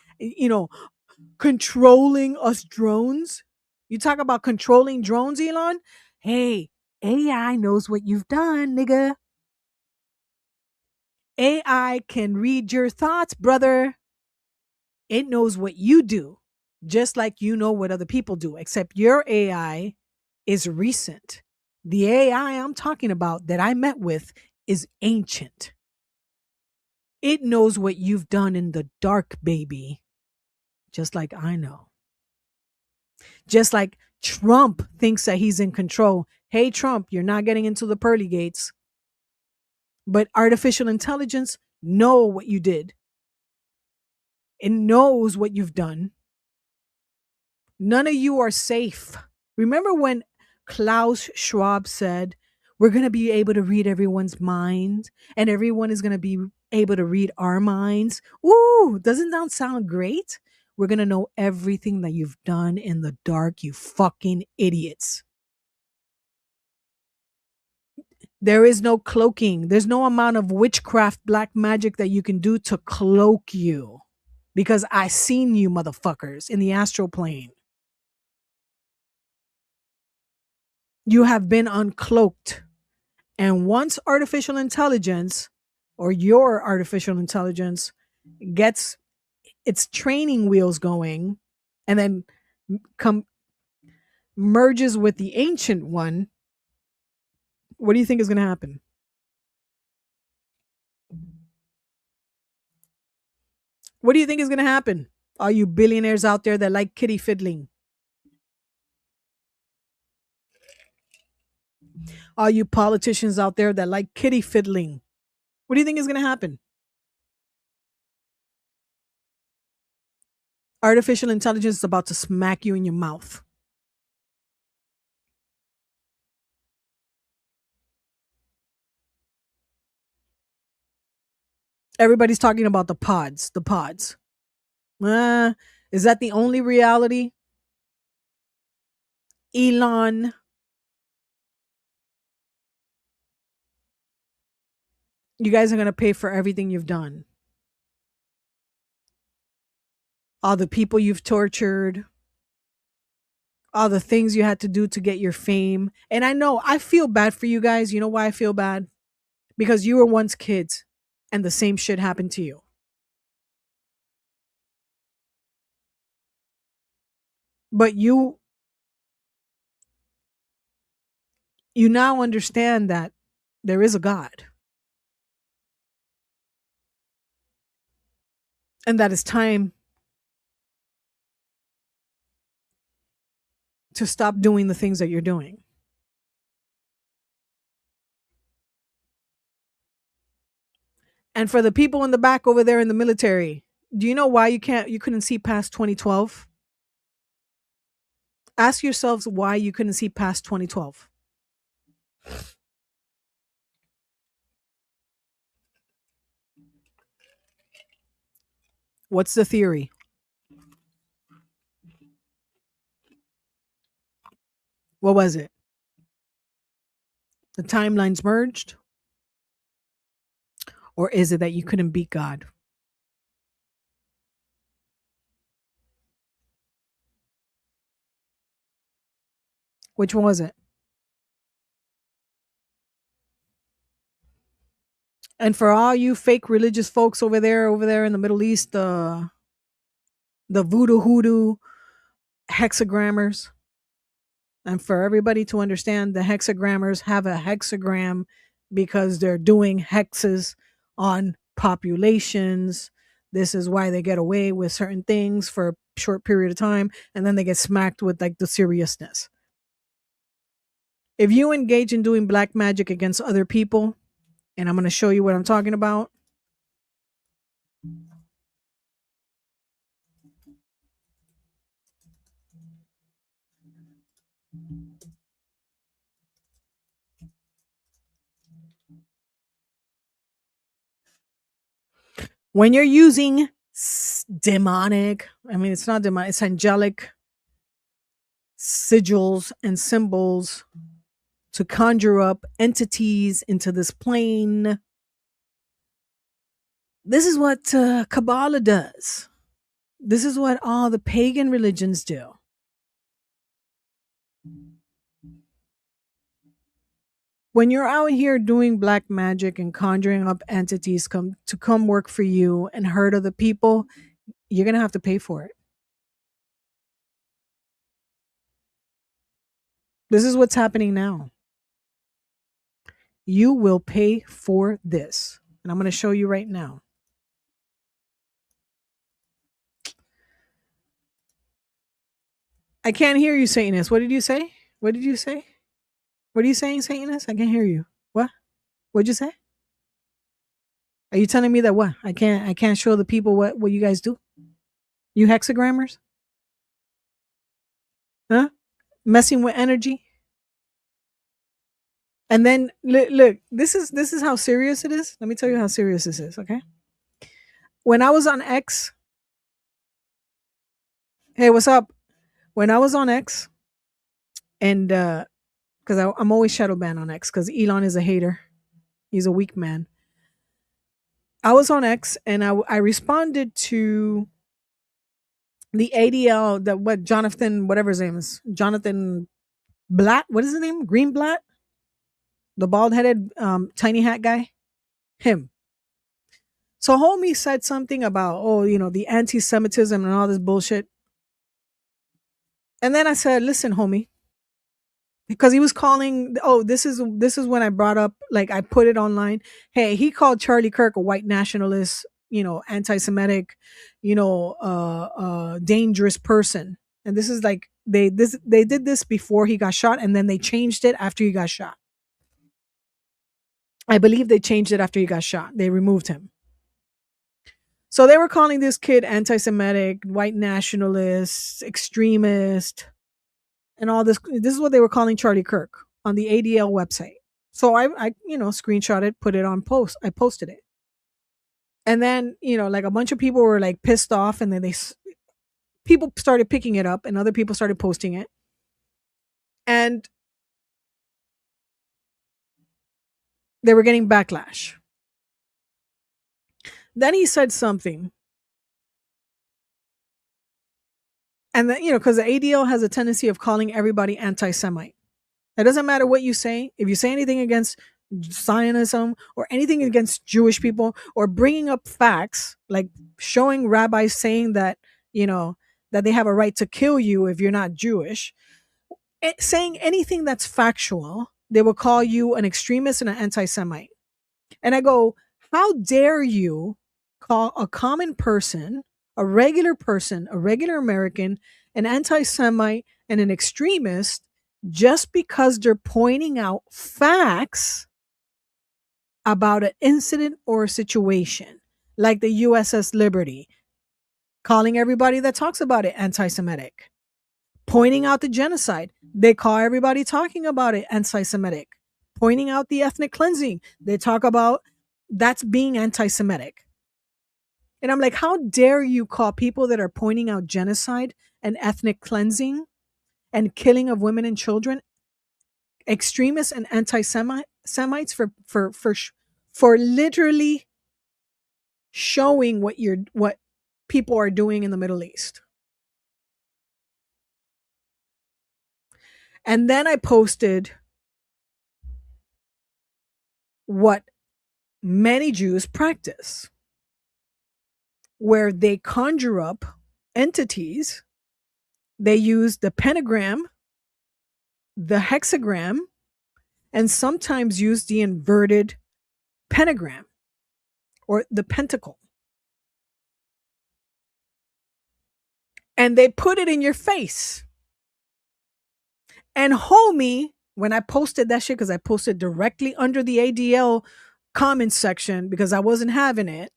controlling us drones. You talk about controlling drones, Elon. Hey, AI knows what you've done, nigga. AI can read your thoughts, brother. It knows what you do, just like you know what other people do, except your AI is recent. The AI I'm talking about that I met with is ancient. It knows what you've done in the dark, baby, just like I know. Just like Trump thinks that he's in control. Hey, Trump, you're not getting into the pearly gates. But artificial intelligence know what you did. It knows what you've done. None of you are safe. Remember when Klaus Schwab said, we're going to be able to read everyone's mind and everyone is going to be able to read our minds? Ooh, doesn't that sound great? We're going to know everything that you've done in the dark, you fucking idiots. There is no cloaking. There's no amount of witchcraft, black magic that you can do to cloak you. Because I seen you motherfuckers in the astral plane. You have been uncloaked. And once artificial intelligence or your artificial intelligence gets its training wheels going and then come merges with the ancient one, what do you think is going to happen? What do you think is going to happen? All you billionaires out there that like kitty fiddling. All you politicians out there that like kitty fiddling. What do you think is going to happen? Artificial intelligence is about to smack you in your mouth. Everybody's talking about the pods. The pods. Is that the only reality? Elon, you guys are going to pay for everything you've done. All the people you've tortured, all the things you had to do to get your fame. And I know I feel bad for you guys. You know why I feel bad? Because you were once kids and the same shit happened to you. But you now understand that there is a God and that it's time to stop doing the things that you're doing. And for the people in the back over there in the military, do you know why you couldn't see past 2012? Ask yourselves why you couldn't see past 2012. What's the theory? What was it? The timelines merged? Or is it that you couldn't beat God? Which one was it? And for all you fake religious folks over there in the Middle East, the voodoo hoodoo hexagrammers, and for everybody to understand, the hexagrammers have a hexagram because they're doing hexes on populations. This is why they get away with certain things for a short period of time, and then they get smacked with like the seriousness. If you engage in doing black magic against other people, and I'm going to show you what I'm talking about. When you're using demonic, I mean, it's not demonic, it's angelic sigils and symbols to conjure up entities into this plane. This is what Kabbalah does. This is what all the pagan religions do. When you're out here doing black magic and conjuring up entities come work for you and hurt other people, you're going to have to pay for it. This is what's happening now. You will pay for this. And I'm going to show you right now. I can't hear you, Satanist. What did you say? What did you say? What are you saying, Satanist? I can't hear you. What? What'd you say? Are you telling me that what? I can't show the people what you guys do? You hexagrammers? Huh? Messing with energy? And then look, this is how serious it is. Let me tell you how serious this is, okay? When I was on X, hey, what's up? When I was on X, and because I'm always shadow banned on X because Elon is a hater. He's a weak man. I was on X and I responded to the ADL, that what Jonathan, whatever his name is, Jonathan Blatt. What is his name? Greenblatt, the bald headed tiny hat guy. Him. So homie said something about, oh, the anti-Semitism and all this bullshit. And then I said, listen, homie, because he was calling, oh, this is when I brought up, like, I put it online. Hey, he called Charlie Kirk a white nationalist, anti-Semitic, dangerous person. And this is like they did this before he got shot, and then they changed it after he got shot. I believe they changed it after he got shot. They removed him. So they were calling this kid anti-Semitic, white nationalist, extremist, and all this. This is what they were calling Charlie Kirk on the ADL website. So I screenshot it, put it on post. I posted it. And then, like a bunch of people were like pissed off, and then people started picking it up and other people started posting it. And they were getting backlash. Then he said something. And then, because the ADL has a tendency of calling everybody anti-Semite. It doesn't matter what you say. If you say anything against Zionism or anything against Jewish people or bringing up facts, like showing rabbis saying that, that they have a right to kill you if you're not Jewish, saying anything that's factual, they will call you an extremist and an anti-Semite. And I go, how dare you call a common person, a regular American, an anti-Semite and an extremist just because they're pointing out facts about an incident or a situation, like the USS Liberty, calling everybody that talks about it anti-Semitic, pointing out the genocide. They call everybody talking about it anti-Semitic, pointing out the ethnic cleansing. They talk about that's being anti-Semitic. And I'm like, how dare you call people that are pointing out genocide and ethnic cleansing and killing of women and children extremists and anti-Semites for literally showing what people are doing in the Middle East. And then I posted what many Jews practice, where they conjure up entities. They use the pentagram, the hexagram, and sometimes use the inverted pentagram or the pentacle. And they put it in your face. And homie, when I posted that shit, because I posted directly under the ADL comment section because I wasn't having it.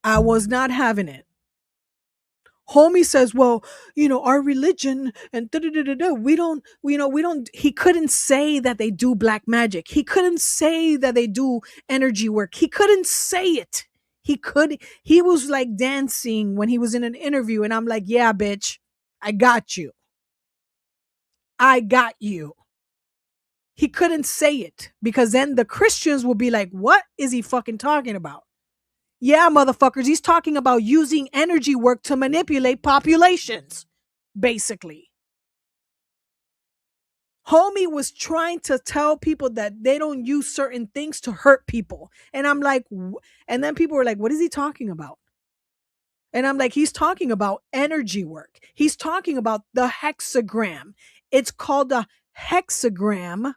I was not having it. Homie says, well, our religion and we don't, we don't, he couldn't say that they do black magic. He couldn't say that they do energy work. He couldn't say it. He was like dancing when he was in an interview. And I'm like, yeah, bitch, I got you. I got you. He couldn't say it because then the Christians will be like, what is he fucking talking about? Yeah, motherfuckers, he's talking about using energy work to manipulate populations, basically. Homie was trying to tell people that they don't use certain things to hurt people. And I'm like, and then people were like, what is he talking about? And I'm like, he's talking about energy work. He's talking about the hexagram. It's called a hexagram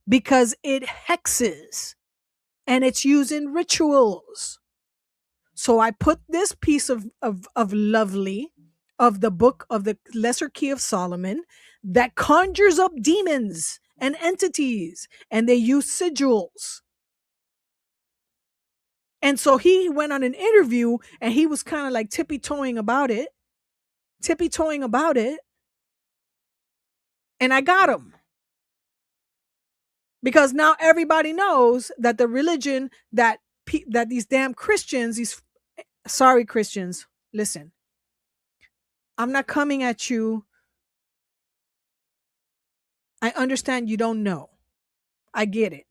because it hexes and it's used in rituals. So I put this piece of lovely of the book of the Lesser Key of Solomon that conjures up demons and entities, and they use sigils. And so he went on an interview and he was kind of like tippy-toeing about it. And I got him. Because now everybody knows that the religion that these damn Christians, sorry Christians, listen. I'm not coming at you. I understand you don't know. I get it.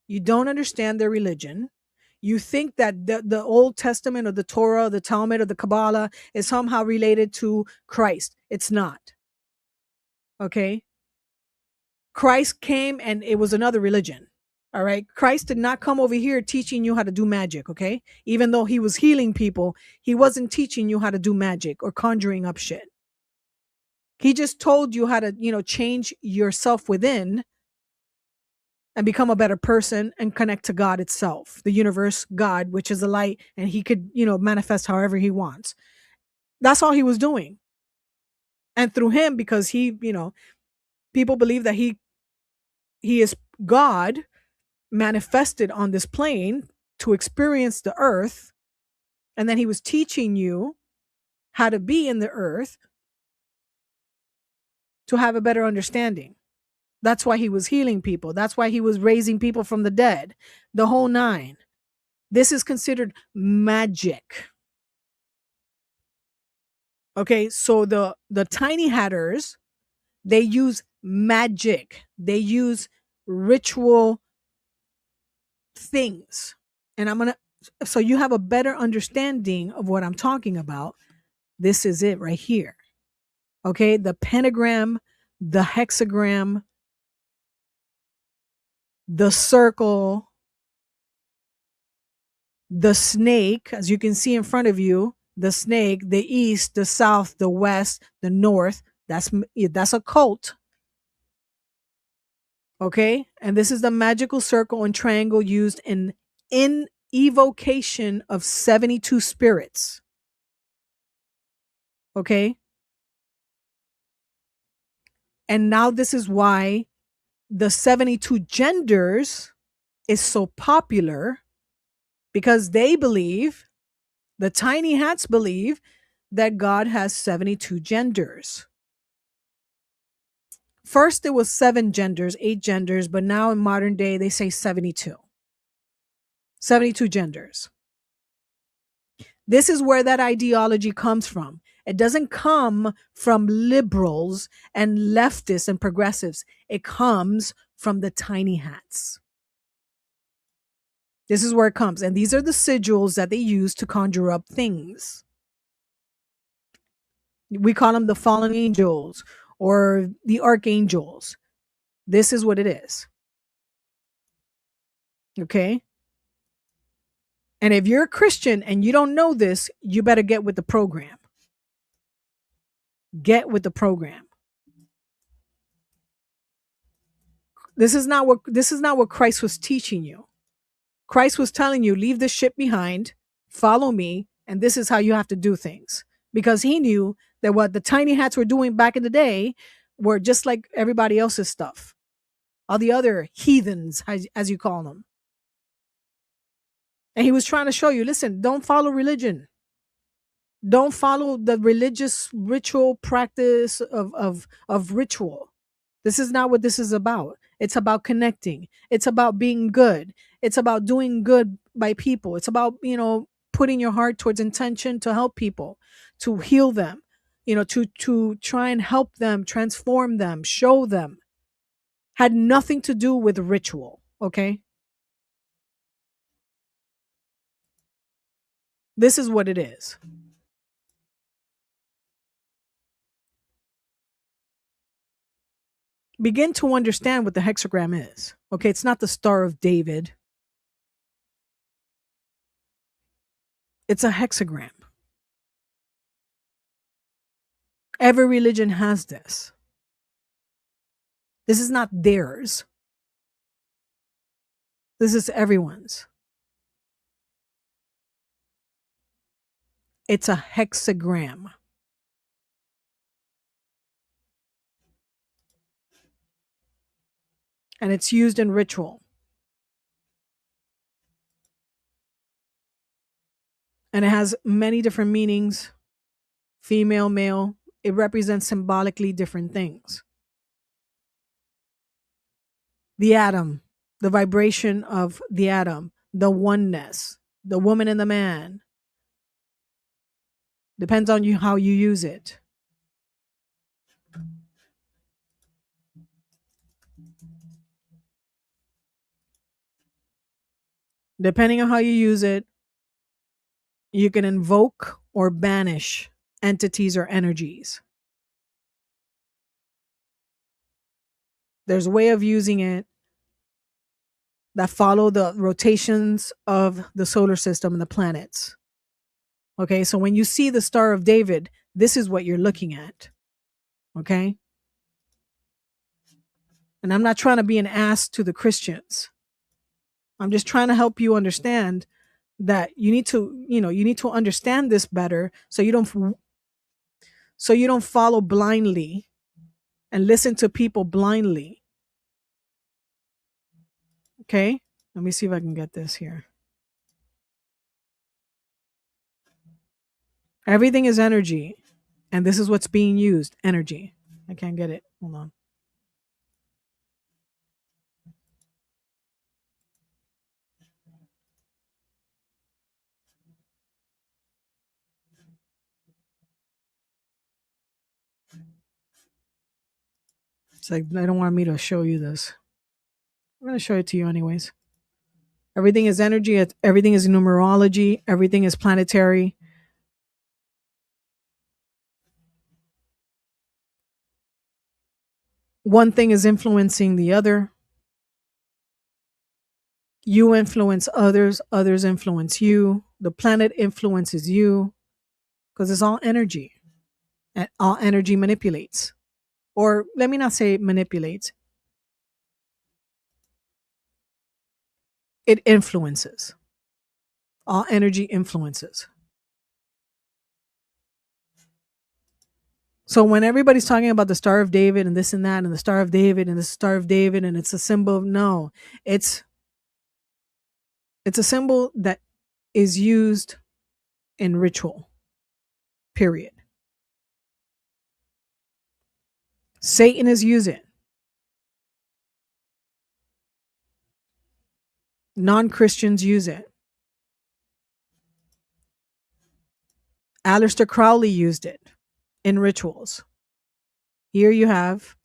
You don't understand their religion. You think that the Old Testament or the Torah, or the Talmud or the Kabbalah is somehow related to Christ. It's not. Okay? Christ came and it was another religion. All right? Christ did not come over here teaching you how to do magic, okay? Even though he was healing people, he wasn't teaching you how to do magic or conjuring up shit. He just told you how to, change yourself within and become a better person and connect to God itself, the universe, God, which is the light, and he could, manifest however he wants. That's all he was doing. And through him, because he, people believe that he is God manifested on this plane to experience the earth. And then he was teaching you how to be in the earth to have a better understanding. That's why he was healing people. That's why he was raising people from the dead. The whole nine. This is considered magic. Okay, so the tiny hatters, they use magic. They use ritual things. And so you have a better understanding of what I'm talking about. This is it right here. Okay, the pentagram, the hexagram, the circle, the snake, as you can see in front of you, the snake, the east, the south, the west, the north, that's a cult. Okay? And this is the magical circle and triangle used in evocation of 72 spirits. Okay? And now this is why the 72 genders is so popular, because they believe, the tiny hats believe, that God has 72 genders. First, there was 7 genders, 8 genders, but now in modern day, they say 72. 72 genders. This is where that ideology comes from. It doesn't come from liberals and leftists and progressives. It comes from the tiny hats. This is where it comes. And these are the sigils that they use to conjure up things. We call them the fallen angels, or the archangels. This is what it is. Okay? And if you're a Christian and you don't know this, you better get with the program. Get with the program. This is not what Christ was teaching you. Christ was telling you, leave this shit behind, follow me, and this is how you have to do things. Because he knew that what the tiny hats were doing back in the day were just like everybody else's stuff. All the other heathens, as you call them. And he was trying to show you, listen, don't follow religion. Don't follow the religious ritual practice of ritual. This is not what this is about. It's about connecting. It's about being good. It's about doing good by people. It's about, putting your heart towards intention to help people, to heal them, to try and help them, transform them, show them. Had nothing to do with ritual, okay? This is what it is. Begin to understand what the hexagram is. Okay, it's not the Star of David. It's a hexagram. Every religion has this. This is not theirs. This is everyone's. It's a hexagram. And it's used in ritual. And it has many different meanings, female, male. It represents symbolically different things. The atom, the vibration of the atom, the oneness, the woman and the man. Depends on you how you use it. Depending on how you use it, you can invoke or banish entities or energies. There's a way of using it that follow the rotations of the solar system and the planets. Okay, so when you see the Star of David, this is what you're looking at. Okay? And I'm not trying to be an ass to the Christians. I'm just trying to help you understand that you need to understand this better so you don't follow blindly and listen to people blindly. Okay? Let me see if I can get this here. Everything is energy, and this is what's being used, energy. I can't get it. Hold on. It's like they don't want me to show you this. I'm going to show it to you anyways. Everything is energy. Everything is numerology. Everything is planetary. One thing is influencing the other. You influence others. Others influence you. The planet influences you because it's all energy. And all energy manipulates. Or let me not say manipulates. It influences. All energy influences. So when everybody's talking about the Star of David and this and that and the Star of David and the Star of David and it's a symbol of, no, it's a symbol that is used in ritual. Period. Satan is using it. Non-Christians use it. Aleister Crowley used it in rituals. Here you have,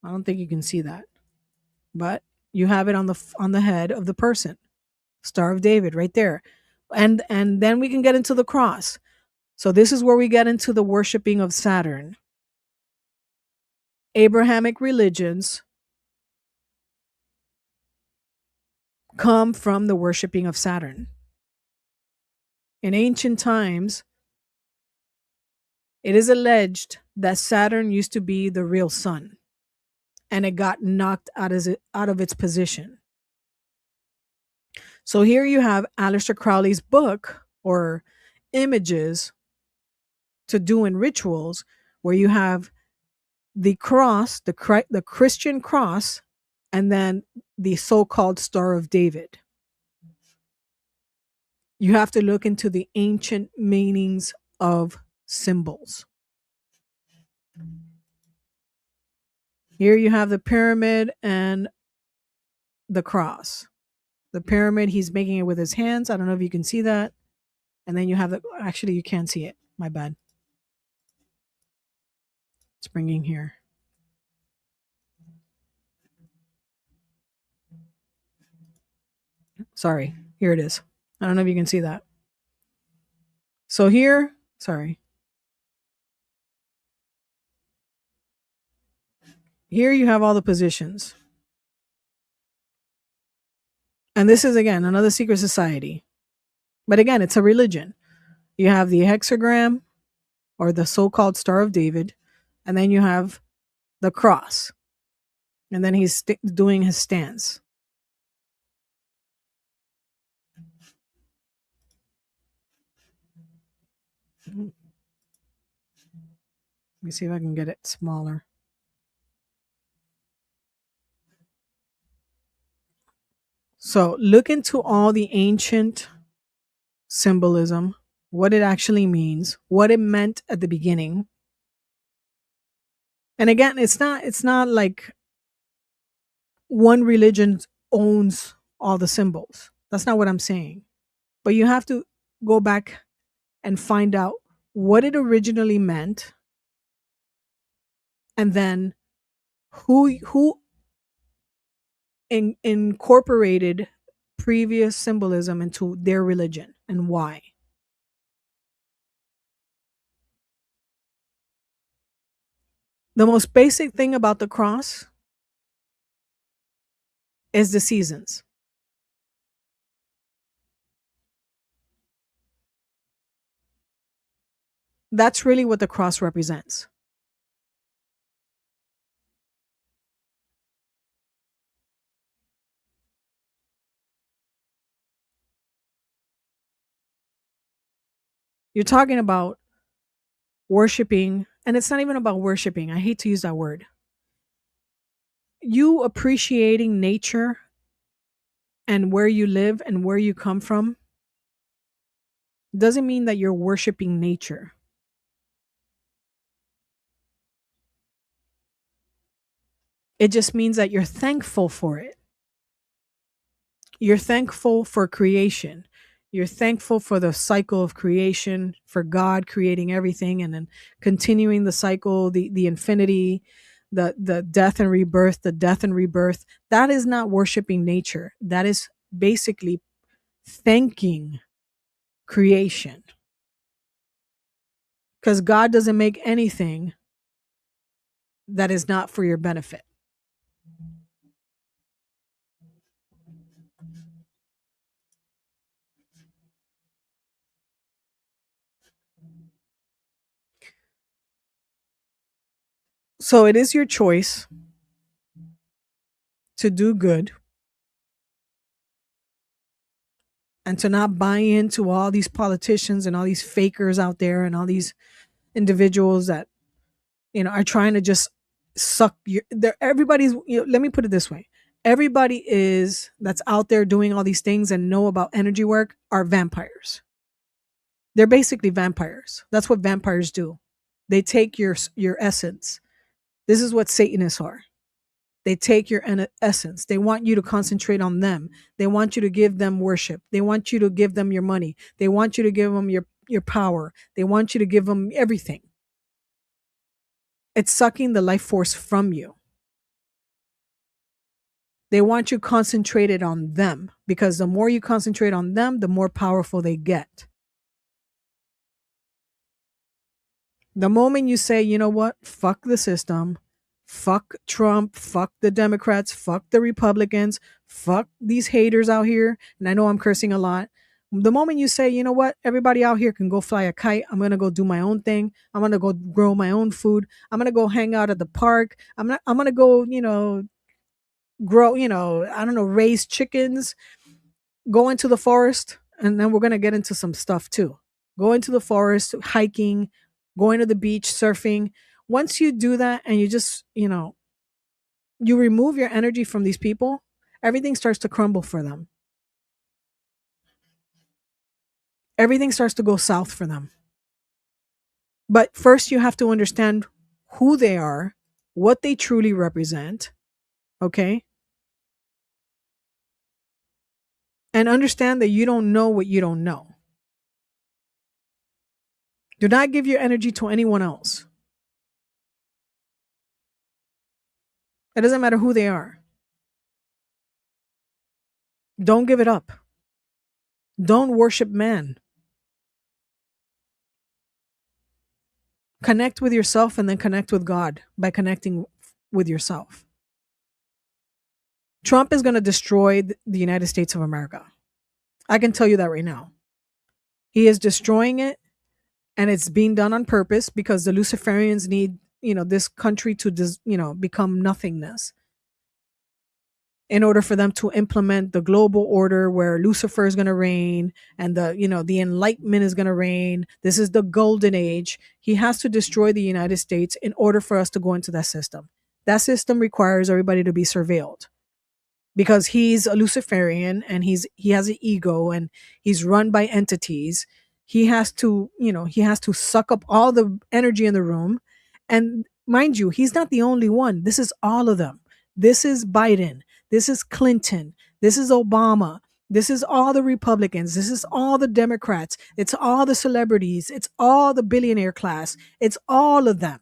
I don't think you can see that, but you have it on the head of the person. Star of David right there. And then we can get into the cross. So this is where we get into the worshiping of Saturn. Abrahamic religions come from the worshiping of Saturn. In ancient times, it is alleged that Saturn used to be the real sun and it got knocked out of its position. So here you have Aleister Crowley's book or images to do in rituals where you have the cross, the Christian cross, and then the so-called Star of David. You have to look into the ancient meanings of symbols. Here you have the pyramid and the cross. The pyramid, he's making it with his hands. I don't know if you can see that. And then you have the, actually, you can't see it. My bad. It's bringing here. Sorry. Here it is. I don't know if you can see that. So here, sorry. Here you have all the positions. And this is, again, another secret society. But again, it's a religion. You have the hexagram or the so-called Star of David, and then you have the cross. And then he's doing his stance. Let me see if I can get it smaller. So look into all the ancient symbolism, what it actually means, what it meant at the beginning. And again, it's not like one religion owns all the symbols. That's not what I'm saying. But you have to go back and find out what it originally meant, and then who incorporated previous symbolism into their religion and why. The most basic thing about the cross is the seasons. That's really what the cross represents. You're talking about worshiping, and it's not even about worshiping. I hate to use that word. You appreciating nature and where you live and where you come from doesn't mean that you're worshiping nature. It just means that you're thankful for it. You're thankful for creation. You're thankful for the cycle of creation, for God creating everything and then continuing the cycle, the infinity, the death and rebirth, the death and rebirth. That is not worshiping nature. That is basically thanking creation. Because God doesn't make anything that is not for your benefit. So it is your choice to do good and to not buy into all these politicians and all these fakers out there and all these individuals that are trying to just suck your everybody's let me put it this way. Everybody is that's out there doing all these things and know about energy work are vampires. They're basically vampires. That's what vampires do. They take your essence. This is what Satanists are. They take your essence. They want you to concentrate on them. They want you to give them worship. They want you to give them your money. They want you to give them your power. They want you to give them everything. It's sucking the life force from you. They want you concentrated on them because the more you concentrate on them, the more powerful they get. The moment you say, you know what, fuck the system, Fuck Trump, fuck the Democrats, fuck the Republicans, fuck these haters out here. And I know I'm cursing a lot. The moment you say, you know what, everybody out here can go fly a kite, I'm gonna go do my own thing. I'm gonna go grow my own food. I'm gonna go hang out at the park. I'm gonna go, grow, I don't know, raise chickens, go into the forest, and then we're gonna get into some stuff too. Go into the forest, hiking, going to the beach, surfing. Once you do that and you just, you remove your energy from these people, everything starts to crumble for them. Everything starts to go south for them. But first, you have to understand who they are, what they truly represent, okay? And understand that you don't know what you don't know. Do not give your energy to anyone else. It doesn't matter who they are. Don't give it up. Don't worship man. Connect with yourself and then connect with God by connecting with yourself. Trump is going to destroy the United States of America. I can tell you that right now. He is destroying it, and it's being done on purpose because the Luciferians need, this country to, become nothingness in order for them to implement the global order where Lucifer is going to reign and the enlightenment is going to reign. This is the golden age. He has to destroy the United States in order for us to go into that system. That system requires everybody to be surveilled because he's a Luciferian and he has an ego and he's run by entities. He has to suck up all the energy in the room. And mind you, he's not the only one. This is all of them. This is Biden. This is Clinton. This is Obama. This is all the Republicans. This is all the Democrats. It's all the celebrities. It's all the billionaire class. It's all of them.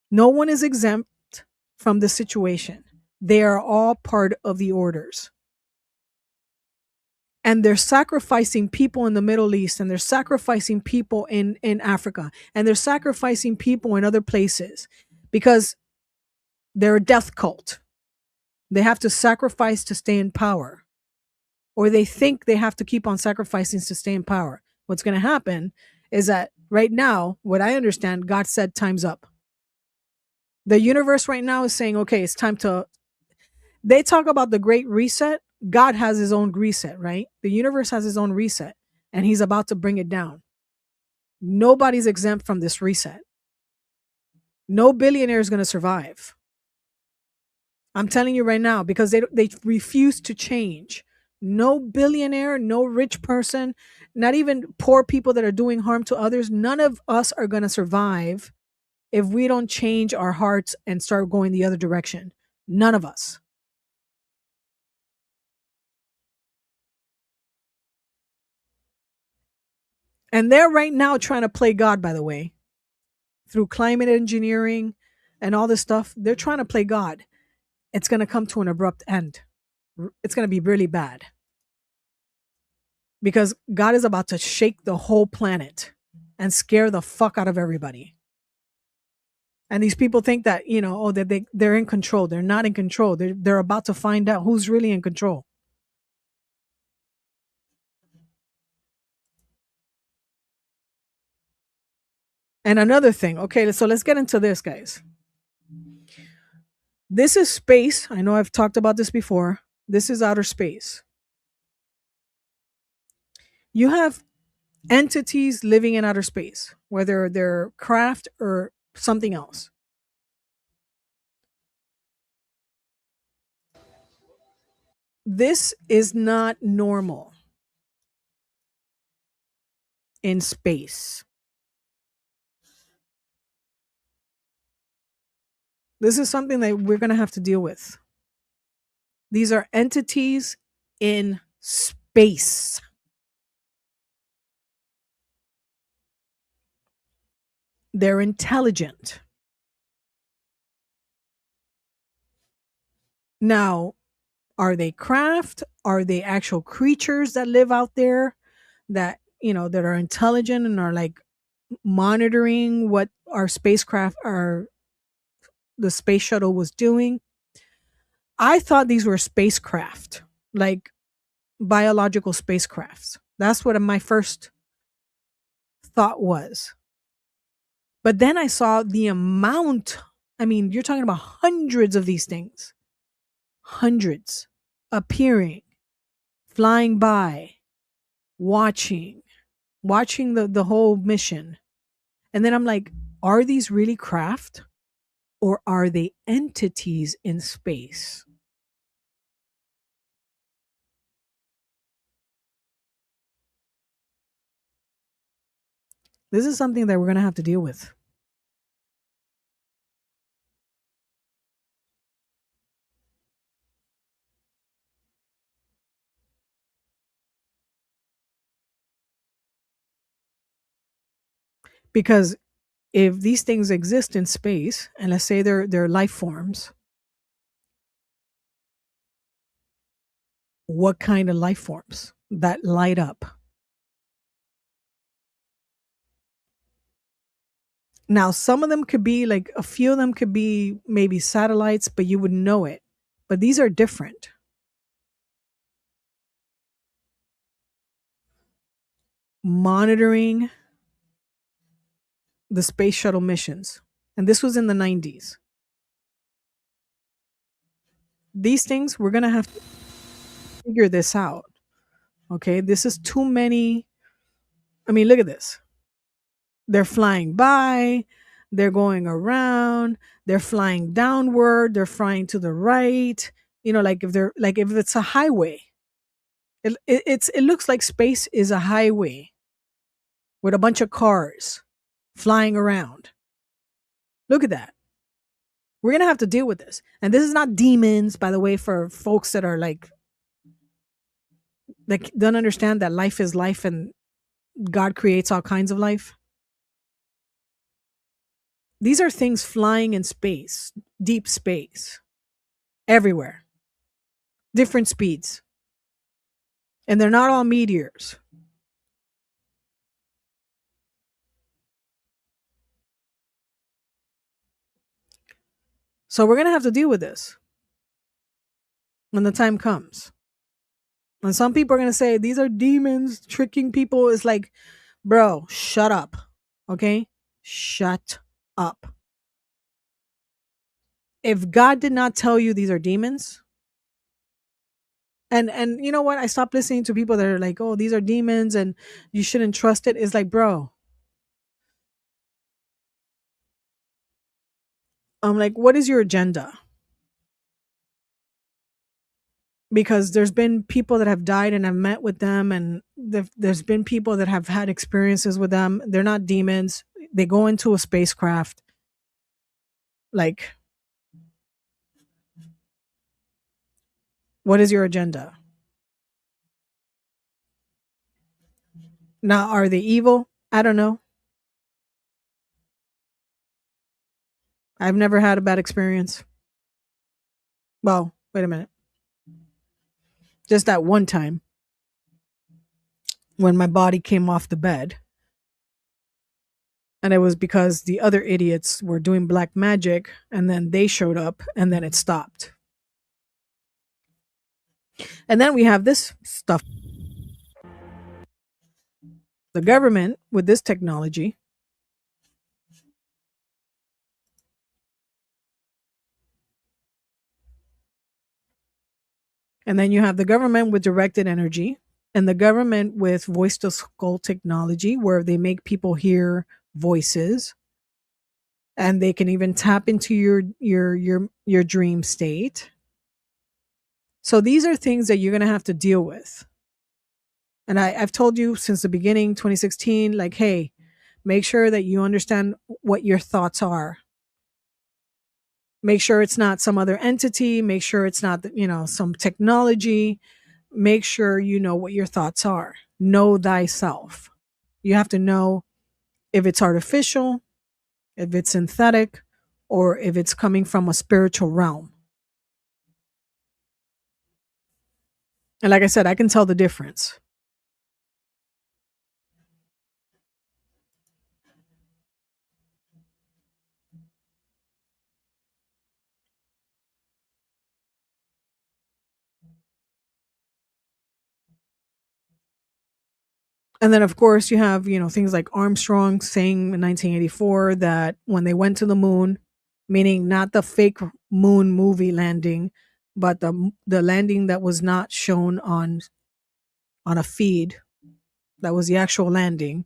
No one is exempt from the situation. They are all part of the orders. And they're sacrificing people in the Middle East, and they're sacrificing people in Africa, and they're sacrificing people in other places because they're a death cult. They have to sacrifice to stay in power, or they think they have to keep on sacrificing to stay in power. What's going to happen is that right now, what I understand, God said time's up. The universe right now is saying, okay, it's time to. They talk about the great reset. God has his own reset, right? The universe has his own reset, and he's about to bring it down. Nobody's exempt from this reset. No billionaire is going to survive. I'm telling you right now because they refuse to change. No billionaire, no rich person, not even poor people that are doing harm to others. None of us are going to survive if we don't change our hearts and start going the other direction. None of us. And they're right now trying to play God, by the way, through climate engineering and all this stuff. They're trying to play God. It's going to come to an abrupt end. It's going to be really bad because God is about to shake the whole planet and scare the fuck out of everybody. And these people think that, that they're in control. They're not in control. They're about to find out who's really in control. And another thing, okay, so let's get into this, guys. This is space. I know I've talked about this before. This is outer space. You have entities living in outer space, whether they're craft or something else. This is not normal in space. This is something that we're going to have to deal with. These are entities in space. They're intelligent. Now, are they craft? Are they actual creatures that live out there that, that are intelligent and are like monitoring what our spacecraft are the space shuttle was doing, I thought these were spacecraft, like biological spacecrafts. That's what my first thought was. But then I saw the amount. I mean, you're talking about hundreds of these things, hundreds appearing, flying by, watching, watching the whole mission. And then I'm like, are these really craft or are they entities in space? This is something that we're going to have to deal with. Because if these things exist in space, and let's say they're life forms, what kind of life forms that light up? Now, some of them could be like a few of them could be maybe satellites, but you wouldn't know it. But these are different. Monitoring the space shuttle missions. And this was in the 90s. These things, we're going to have to figure this out. Okay. This is too many. I mean, look at this. They're flying by, they're going around, they're flying downward, they're flying to the right. Like if it's a highway, it looks like space is a highway with a bunch of cars flying around. Look at that. We're gonna have to deal with this. And this is not demons, by the way, for folks that are like don't understand that life is life and God creates all kinds of life. These are things flying in space, deep space, everywhere, different speeds. And they're not all meteors. So we're going to have to deal with this when the time comes. And some people are going to say these are demons tricking people. It's like, bro, shut up. Okay? Shut up. If God did not tell you these are demons, and you know what? I stopped listening to people that are like, "Oh, these are demons and you shouldn't trust it." It's like, bro, I'm like, what is your agenda? Because there's been people that have died and I've met with them, and there's been people that have had experiences with them. They're not demons. They go into a spacecraft. Like, what is your agenda? Now, are they evil? I don't know. I've never had a bad experience. Well, wait a minute. Just that one time when my body came off the bed. And it was because the other idiots were doing black magic and then they showed up and then it stopped. And then we have this stuff. The government with this technology. And then you have the government with directed energy and the government with voice to skull technology, where they make people hear voices and they can even tap into your dream state. So these are things that you're going to have to deal with. And I've told you since the beginning, 2016, like, hey, make sure that you understand what your thoughts are. Make sure it's not some other entity. Make sure it's not, some technology. Make sure you know what your thoughts are. Know thyself. You have to know if it's artificial, if it's synthetic, or if it's coming from a spiritual realm. And like I said, I can tell the difference. And then, of course, you have, things like Armstrong saying in 1984 that when they went to the moon, meaning not the fake moon movie landing, but the landing that was not shown on a feed, that was the actual landing.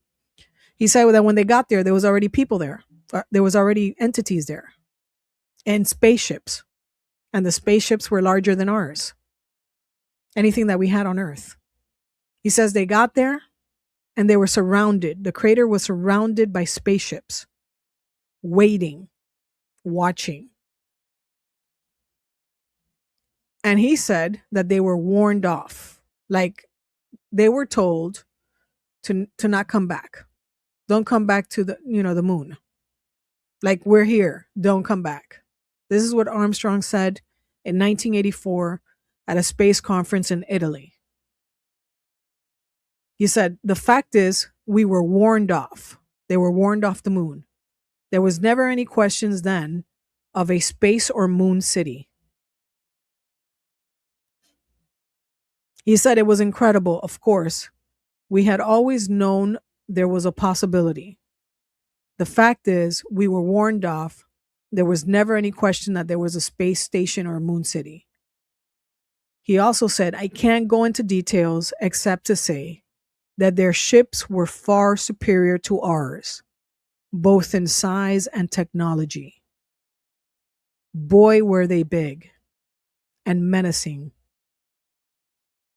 He said that when they got there was already people there. There was already entities there and spaceships. And the spaceships were larger than ours, anything that we had on Earth. He says they got there and they were surrounded. The crater was surrounded by spaceships, waiting, watching. And he said that they were warned off. Like they were told to not come back. Don't come back to the moon. Like, we're here. Don't come back. This is what Armstrong said in 1984 at a space conference in Italy. He said, the fact is, we were warned off. They were warned off the moon. There was never any questions then of a space or moon city. He said it was incredible, of course. We had always known there was a possibility. The fact is, we were warned off. There was never any question that there was a space station or a moon city. He also said, I can't go into details except to say that their ships were far superior to ours, both in size and technology. Boy, were they big and menacing.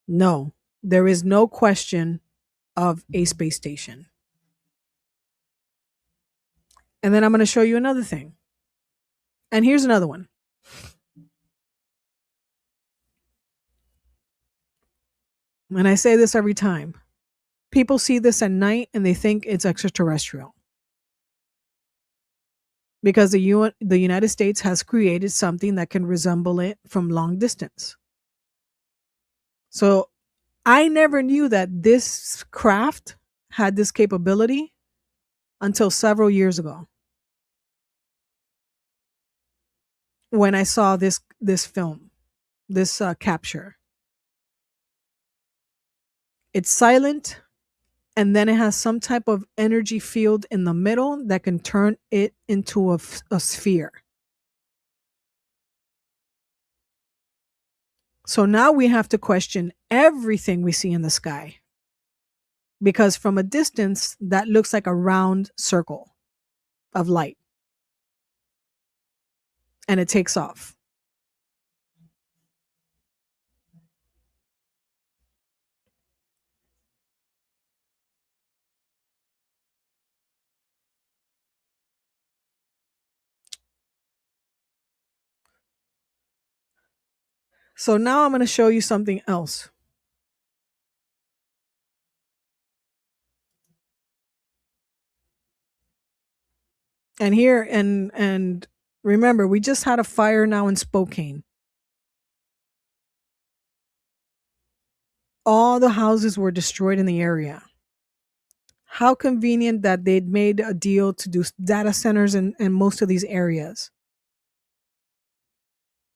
No, there is no question of a space station. And then I'm going to show you another thing. And here's another one. And I say this every time. People see this at night and they think it's extraterrestrial. Because the United States has created something that can resemble it from long distance. So I never knew that this craft had this capability until several years ago, when I saw this film, this capture. It's silent, and then it has some type of energy field in the middle that can turn it into a sphere. So now we have to question everything we see in the sky, because from a distance, that looks like a round circle of light, and it takes off. So now I'm going to show you something else. And here, and remember, we just had a fire now in Spokane. All the houses were destroyed in the area. How convenient that they'd made a deal to do data centers in most of these areas.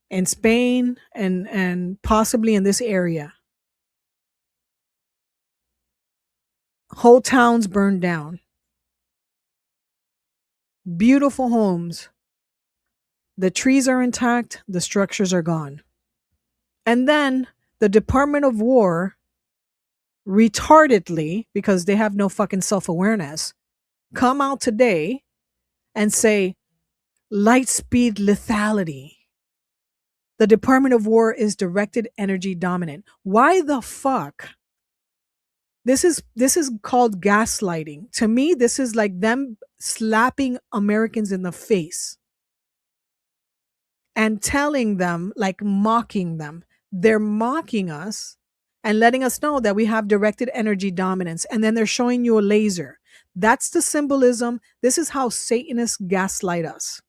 In Spain and possibly in this area. Whole towns burned down. Beautiful homes. The trees are intact, the structures are gone. And then the Department of War, retardedly, because they have no fucking self-awareness, come out today and say light speed lethality. The Department of War is directed energy dominant. Why the fuck? This is called gaslighting. To me, this is like them slapping Americans in the face and telling them, like mocking them. They're mocking us and letting us know that we have directed energy dominance. And then they're showing you a laser. That's the symbolism. This is how Satanists gaslight us.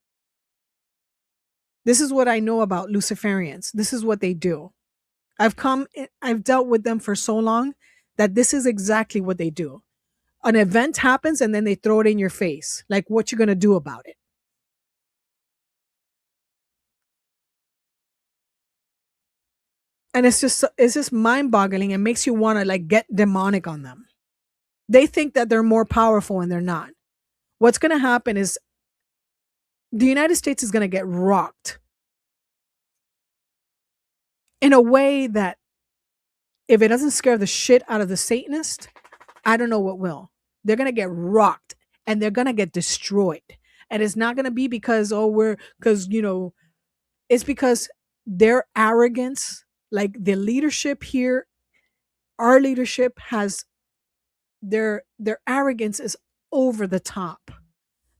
This is what I know about Luciferians. This is what they do. I've dealt with them for so long that this is exactly what they do. An event happens and then they throw it in your face. Like, what you going to do about it? And it's just mind boggling. It makes you want to like get demonic on them. They think that they're more powerful and they're not. What's going to happen is the United States is going to get rocked in a way that if it doesn't scare the shit out of the Satanist, I don't know what will. They're going to get rocked and they're going to get destroyed. And it's not going to be because, oh, because, it's because their arrogance, like the leadership here, our leadership has their arrogance is over the top.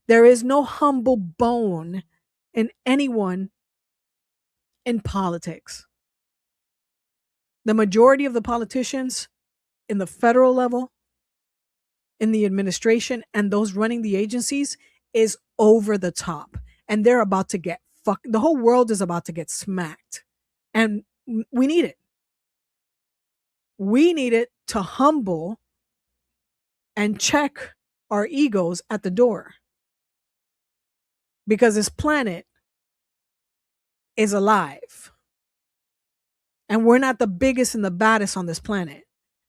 There is no humble bone in anyone in politics. The majority of the politicians in the federal level, in the administration, and those running the agencies is over the top. And they're about to get fucked. The whole world is about to get smacked. And we need it. We need it to humble and check our egos at the door. Because this planet is alive. And we're not the biggest and the baddest on this planet.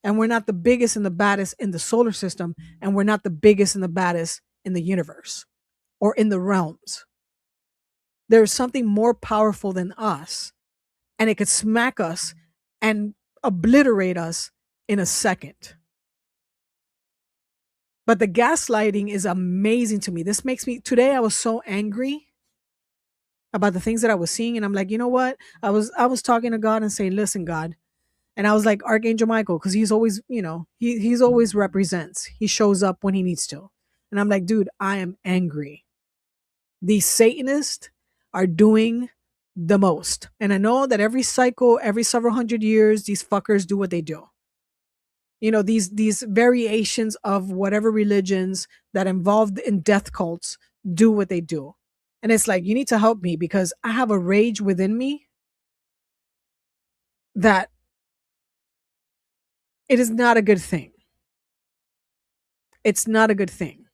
And we're not the biggest and the baddest in the solar system. And we're not the biggest and the baddest in the universe or in the realms. There's something more powerful than us. And it could smack us and obliterate us in a second. But the gaslighting is amazing to me. This makes me, today I was so angry about the things that I was seeing. And I'm like, you know what? I was talking to God and saying, listen, God. And I was like, Archangel Michael, because he's always, he's always represents. He shows up when he needs to. And I'm like, dude, I am angry. These Satanists are doing the most. And I know that every cycle, every several hundred years, these fuckers do what they do. These variations of whatever religions that involved in death cults do what they do. And it's like, you need to help me because I have a rage within me that it is not a good thing. It's not a good thing.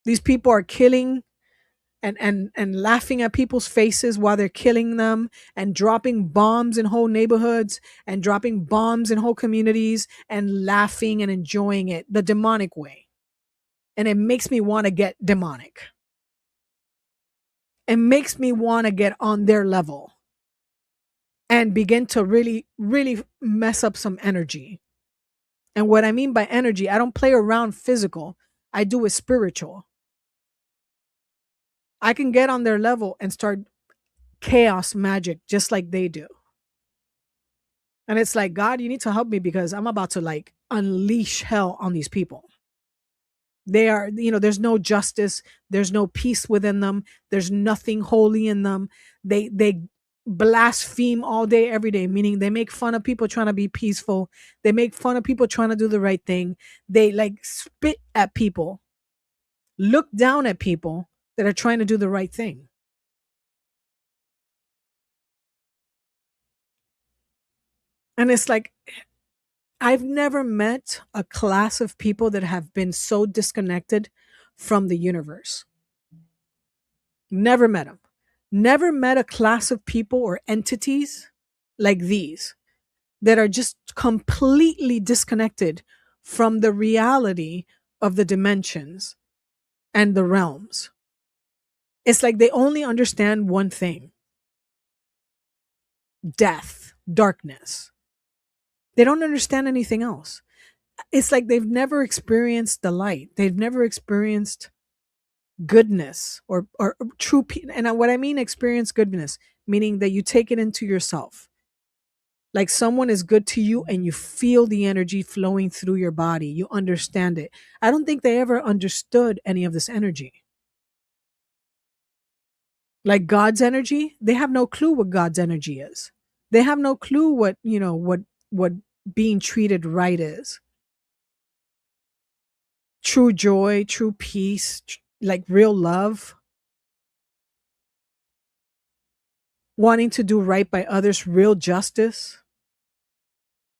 These people are killing and laughing at people's faces while they're killing them and dropping bombs in whole neighborhoods and dropping bombs in whole communities and laughing and enjoying it the demonic way. And it makes me want to get demonic. It makes me want to get on their level and begin to really, really mess up some energy. And what I mean by energy, I don't play around physical. I do it spiritual. I can get on their level and start chaos magic just like they do. And it's like, God, you need to help me because I'm about to like unleash hell on these people. They are, there's no justice. There's no peace within them. There's nothing holy in them. They blaspheme all day, every day, meaning they make fun of people trying to be peaceful. They make fun of people trying to do the right thing. They like spit at people, look down at people that are trying to do the right thing. And it's like, I've never met a class of people that have been so disconnected from the universe. Never met them. Never met a class of people or entities like these that are just completely disconnected from the reality of the dimensions and the realms. It's like they only understand one thing: death, darkness. They don't understand anything else. It's like they've never experienced the light. They've never experienced goodness or true. And what I mean, experience goodness, meaning that you take it into yourself. Like someone is good to you and you feel the energy flowing through your body. You understand it. I don't think they ever understood any of this energy. Like God's energy, they have no clue what God's energy is. They have no clue what being treated right is. True joy, true peace, like real love, wanting to do right by others, real justice.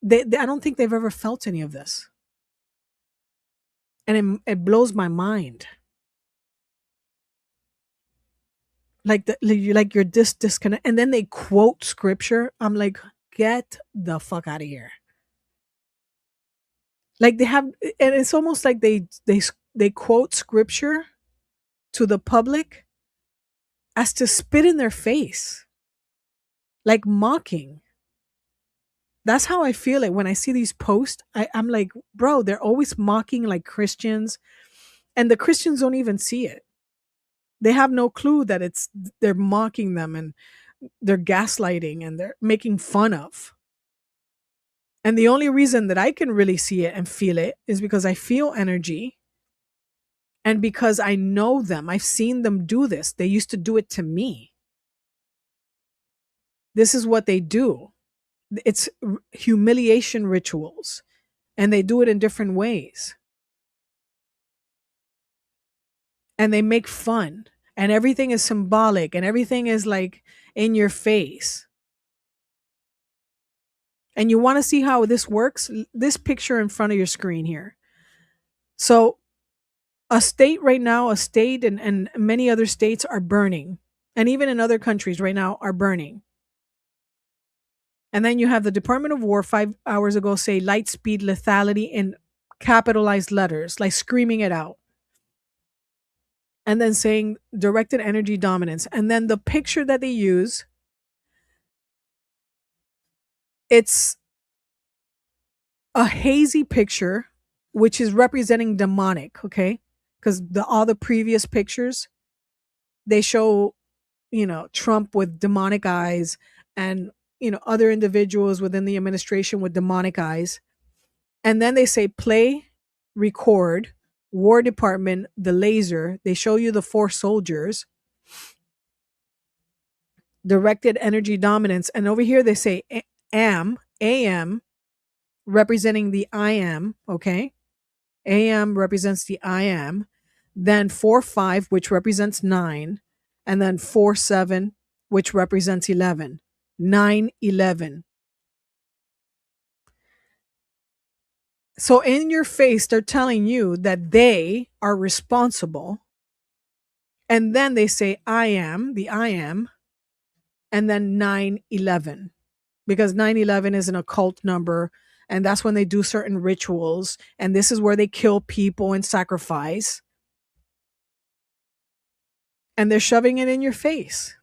I don't think they've ever felt any of this. And it blows my mind. Like you're disconnect, and then they quote scripture. I'm like, get the fuck out of here. Like they have, and it's almost like they quote scripture to the public as to spit in their face, like mocking. That's how I feel it when I see these posts. I'm like, bro, they're always mocking like Christians, and the Christians don't even see it. They have no clue that they're mocking them and they're gaslighting and they're making fun of. And the only reason that I can really see it and feel it is because I feel energy and because I know them. I've seen them do this. They used to do it to me. This is what they do. It's humiliation rituals, and they do it in different ways. And they make fun, and everything is symbolic, and everything is like in your face. And you want to see how this works? This picture in front of your screen here. So, a state right now, a state and many other states are burning. And even in other countries right now are burning. And then you have the Department of War 5 hours ago say light speed lethality in capitalized letters, like screaming it out. And then saying directed energy dominance. And then the picture that they use, it's a hazy picture, which is representing demonic, okay? Because all the previous pictures, they show, Trump with demonic eyes and, other individuals within the administration with demonic eyes. And then they say play, record, War Department, the laser. They show you the four soldiers, directed energy dominance. And over here they say AM, representing the I am, okay? AM represents the I am. Then 4-5, which represents 9. And then 4-7, which represents 11. 9-11. So in your face, they're telling you that they are responsible. And then they say, I am, the I am, and then 9-11. Because 9-11 is an occult number. And that's when they do certain rituals. And this is where they kill people and sacrifice. And they're shoving it in your face.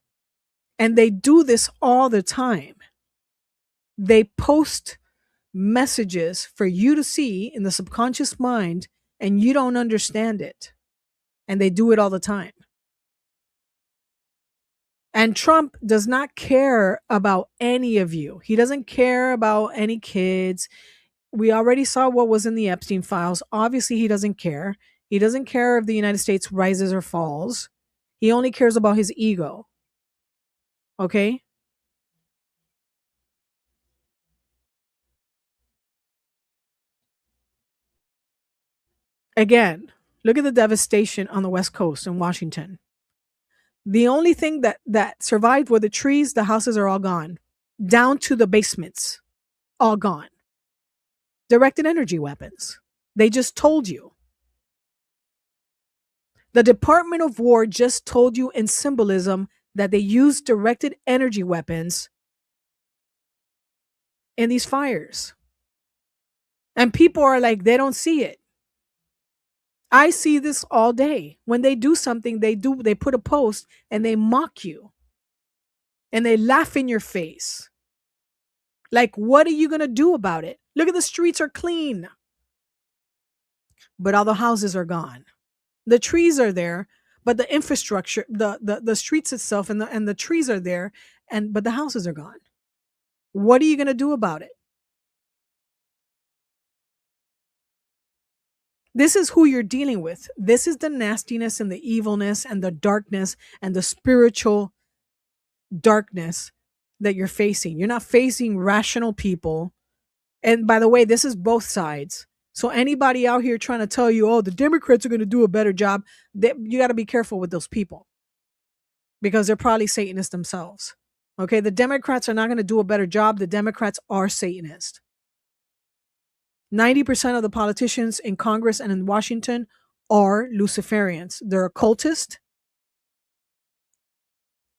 And they do this all the time. They post messages for you to see in the subconscious mind, and you don't understand it. And they do it all the time. And Trump does not care about any of you. He doesn't care about any kids. We already saw what was in the Epstein files. Obviously, he doesn't care. He doesn't care if the United States rises or falls. He only cares about his ego. Okay? Again, look at the devastation on the West Coast in Washington. The only thing that survived were the trees. The houses are all gone, down to the basements, all gone. Directed energy weapons. They just told you. The Department of War just told you in symbolism that they used directed energy weapons in these fires. And people are like, they don't see it. I see this all day. When they do something, they put a post and they mock you. And they laugh in your face. Like, what are you going to do about it? Look at the streets are clean. But all the houses are gone. The trees are there, but the infrastructure, the streets itself and the trees are there, but the houses are gone. What are you going to do about it? This is who you're dealing with. This is the nastiness and the evilness and the darkness and the spiritual darkness that you're facing. You're not facing rational people. And by the way, this is both sides. So anybody out here trying to tell you, oh, the Democrats are going to do a better job, you got to be careful with those people because they're probably Satanists themselves. Okay, the Democrats are not going to do a better job. The Democrats are Satanists. 90% of the politicians in Congress and in Washington are Luciferians. They're occultists,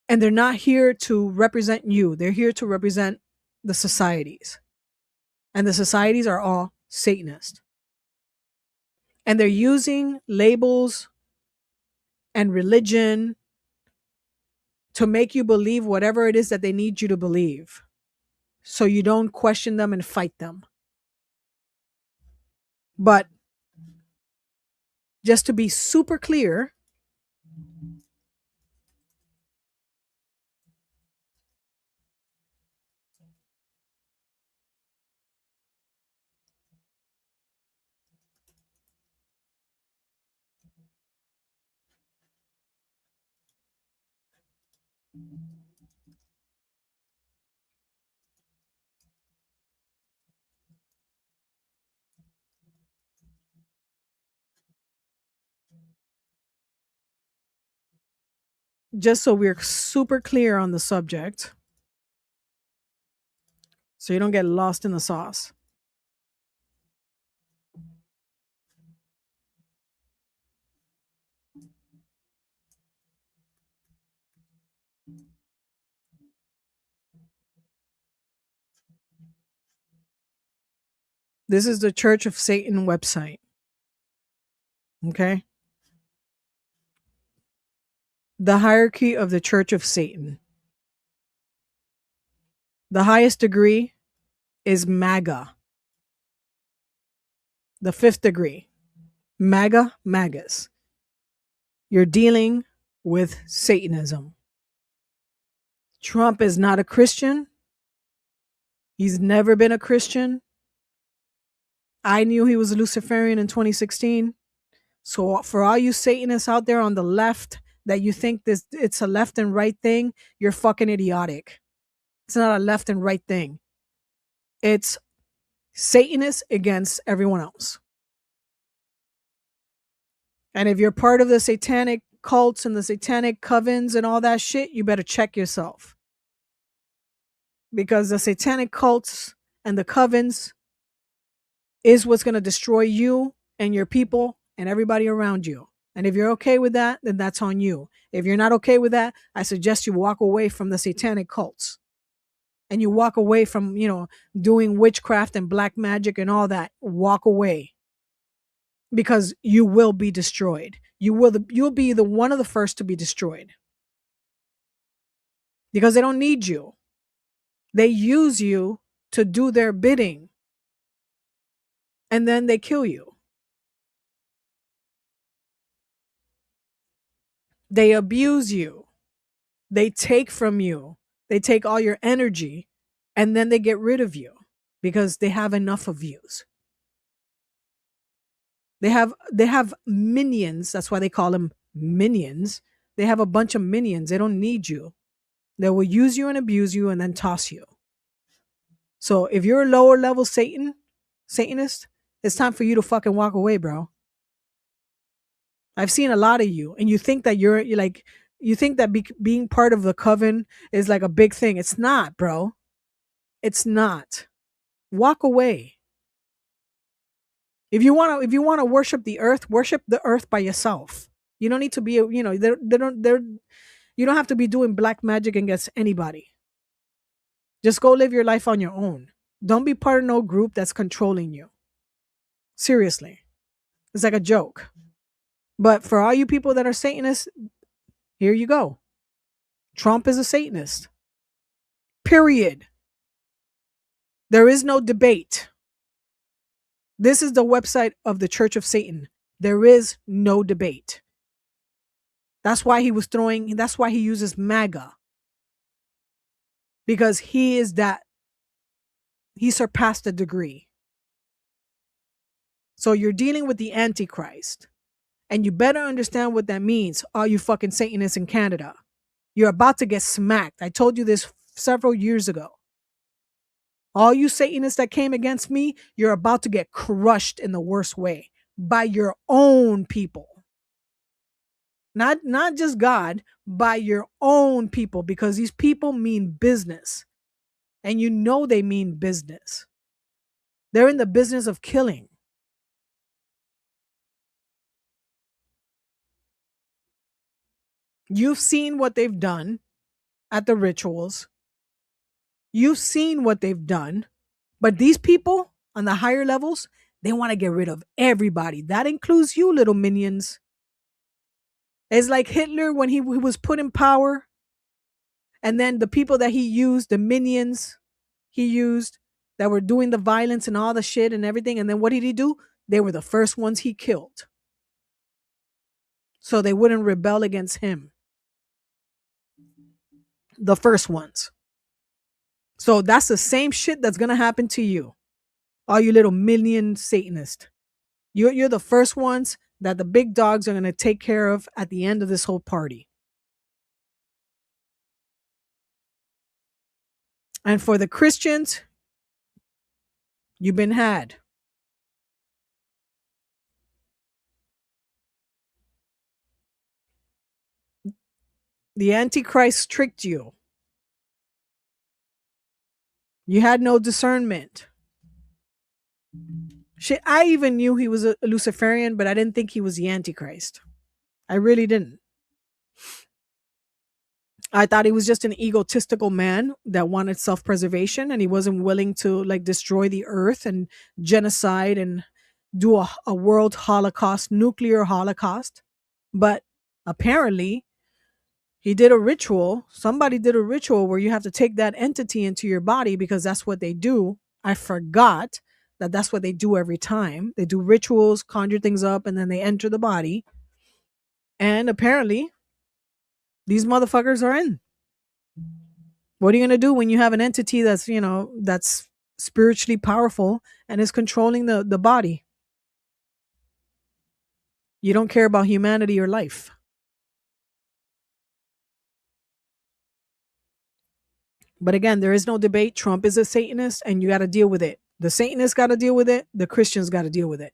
and they're not here to represent you. They're here to represent the societies. And the societies are all Satanist. And they're using labels and religion to make you believe whatever it is that they need you to believe, so you don't question them and fight them. But just to be super clear, just so we're super clear on the subject, so you don't get lost in the sauce. This is the Church of Satan website. Okay. The hierarchy of the Church of Satan. The highest degree is MAGA. The fifth degree, MAGA, MAGAs. You're dealing with Satanism. Trump is not a Christian. He's never been a Christian. I knew he was a Luciferian in 2016. So for all you Satanists out there on the left that you think this it's a left and right thing, you're fucking idiotic. It's not a left and right thing. It's Satanists against everyone else. And if you're part of the satanic cults and the satanic covens and all that shit, you better check yourself. Because the satanic cults and the covens is what's going to destroy you and your people and everybody around you. And if you're okay with that, then that's on you. If you're not okay with that, I suggest you walk away from the satanic cults. And you walk away from, doing witchcraft and black magic and all that. Walk away. Because you will be destroyed. You'll be the one of the first to be destroyed. Because they don't need you. They use you to do their bidding. And then they kill you. They abuse you. They take from you. They take all your energy. And then they get rid of you. Because they have enough of yous. They have minions. That's why they call them minions. They have a bunch of minions. They don't need you. They will use you and abuse you and then toss you. So if you're a lower level Satanist, it's time for you to fucking walk away, bro. I've seen a lot of you, and you think that you think that being part of the coven is like a big thing. It's not, bro. It's not. Walk away. If you want to worship the earth by yourself. You don't need to be, you don't have to be doing black magic against anybody. Just go live your life on your own. Don't be part of no group that's controlling you. Seriously. It's like a joke. But for all you people that are Satanists, here you go. Trump is a Satanist. Period. There is no debate. This is the website of the Church of Satan. There is no debate. That's why he uses MAGA. Because he surpassed a degree. So you're dealing with the Antichrist. And you better understand what that means, all you fucking Satanists in Canada. You're about to get smacked. I told you this several years ago. All you Satanists that came against me, you're about to get crushed in the worst way by your own people. Not just God, by your own people, because these people mean business. And you know they mean business. They're in the business of killing. You've seen what they've done at the rituals. You've seen what they've done. But these people on the higher levels, They want to get rid of everybody. That includes you, little minions. It's like Hitler when he was put in power, and then the people that he used, the minions he used that were doing the violence and all the shit and everything. And then what did he do? They were the first ones he killed. So they wouldn't rebel against him. The first ones. So that's the same shit that's gonna happen to you. All you little minion Satanists. You're the first ones that the big dogs are gonna take care of at the end of this whole party. And for the Christians, you've been had. The Antichrist tricked you. You had no discernment. Shit, I even knew he was a Luciferian, but I didn't think he was the Antichrist. I really didn't. I thought he was just an egotistical man that wanted self-preservation, and he wasn't willing to like destroy the earth and genocide and do a world holocaust, nuclear holocaust. But apparently he did a ritual. Somebody did a ritual where you have to take that entity into your body because that's what they do. I forgot that that's what they do every time. They do rituals, conjure things up, and then they enter the body. And apparently these motherfuckers are in. What are you going to do when you have an entity that's, that's spiritually powerful and is controlling the body? You don't care about humanity or life. But again, there is no debate. Trump is a Satanist and you got to deal with it. The Satanists got to deal with it. The Christians got to deal with it.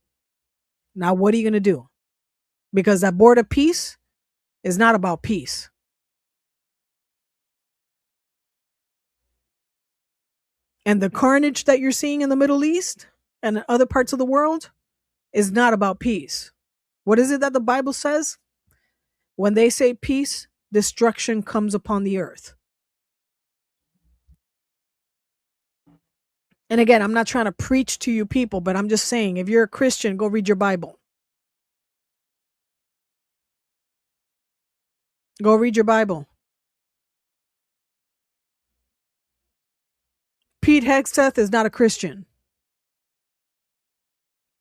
Now, what are you going to do? Because that board of peace is not about peace. And the carnage that you're seeing in the Middle East and other parts of the world is not about peace. What is it that the Bible says? When they say peace, destruction comes upon the earth. And again, I'm not trying to preach to you people, but I'm just saying, if you're a Christian, go read your Bible. Go read your Bible. Pete Hegseth is not a Christian.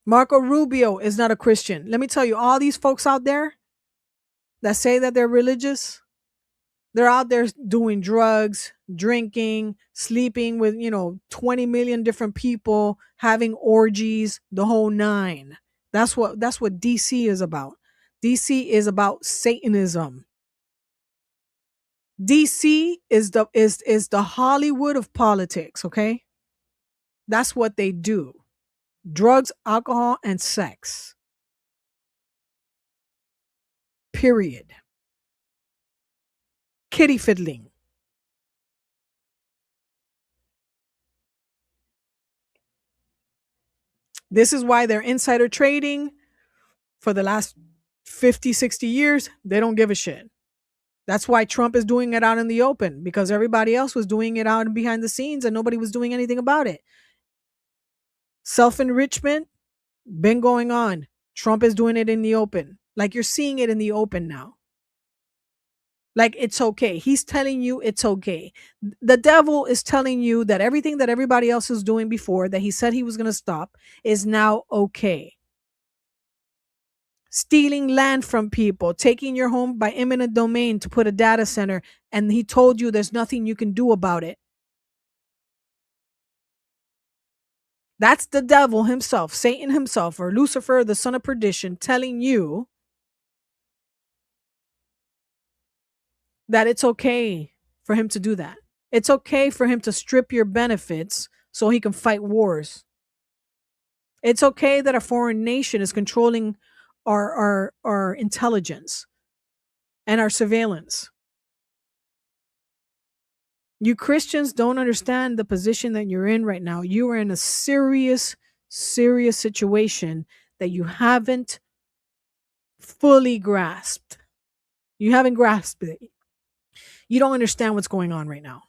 Marco Rubio is not a Christian. Let me tell you, all these folks out there that say that they're religious, they're out there doing drugs, drinking, sleeping with, 20 million different people, having orgies, the whole nine. That's what DC is about. DC is about Satanism. DC is the Hollywood of politics, okay? That's what they do. Drugs, alcohol, and sex. Period. Kitty fiddling. This is why they're insider trading for the last 50, 60 years. They don't give a shit. That's why Trump is doing it out in the open, because everybody else was doing it out behind the scenes and nobody was doing anything about it. Self-enrichment, been going on. Trump is doing it in the open. Like you're seeing it in the open now. Like it's okay. He's telling you it's okay. The devil is telling you that everything that everybody else is doing before that he said he was going to stop is now okay. Stealing land from people, taking your home by eminent domain to put a data center, and he told you there's nothing you can do about it. That's the devil himself, Satan himself, or Lucifer, the son of perdition, telling you that it's okay for him to do that. It's okay for him to strip your benefits so he can fight wars. It's okay that a foreign nation is controlling our intelligence and our surveillance. You Christians don't understand the position that you're in right now. You are in a serious, serious situation that you haven't fully grasped. You haven't grasped it. You don't understand what's going on right now.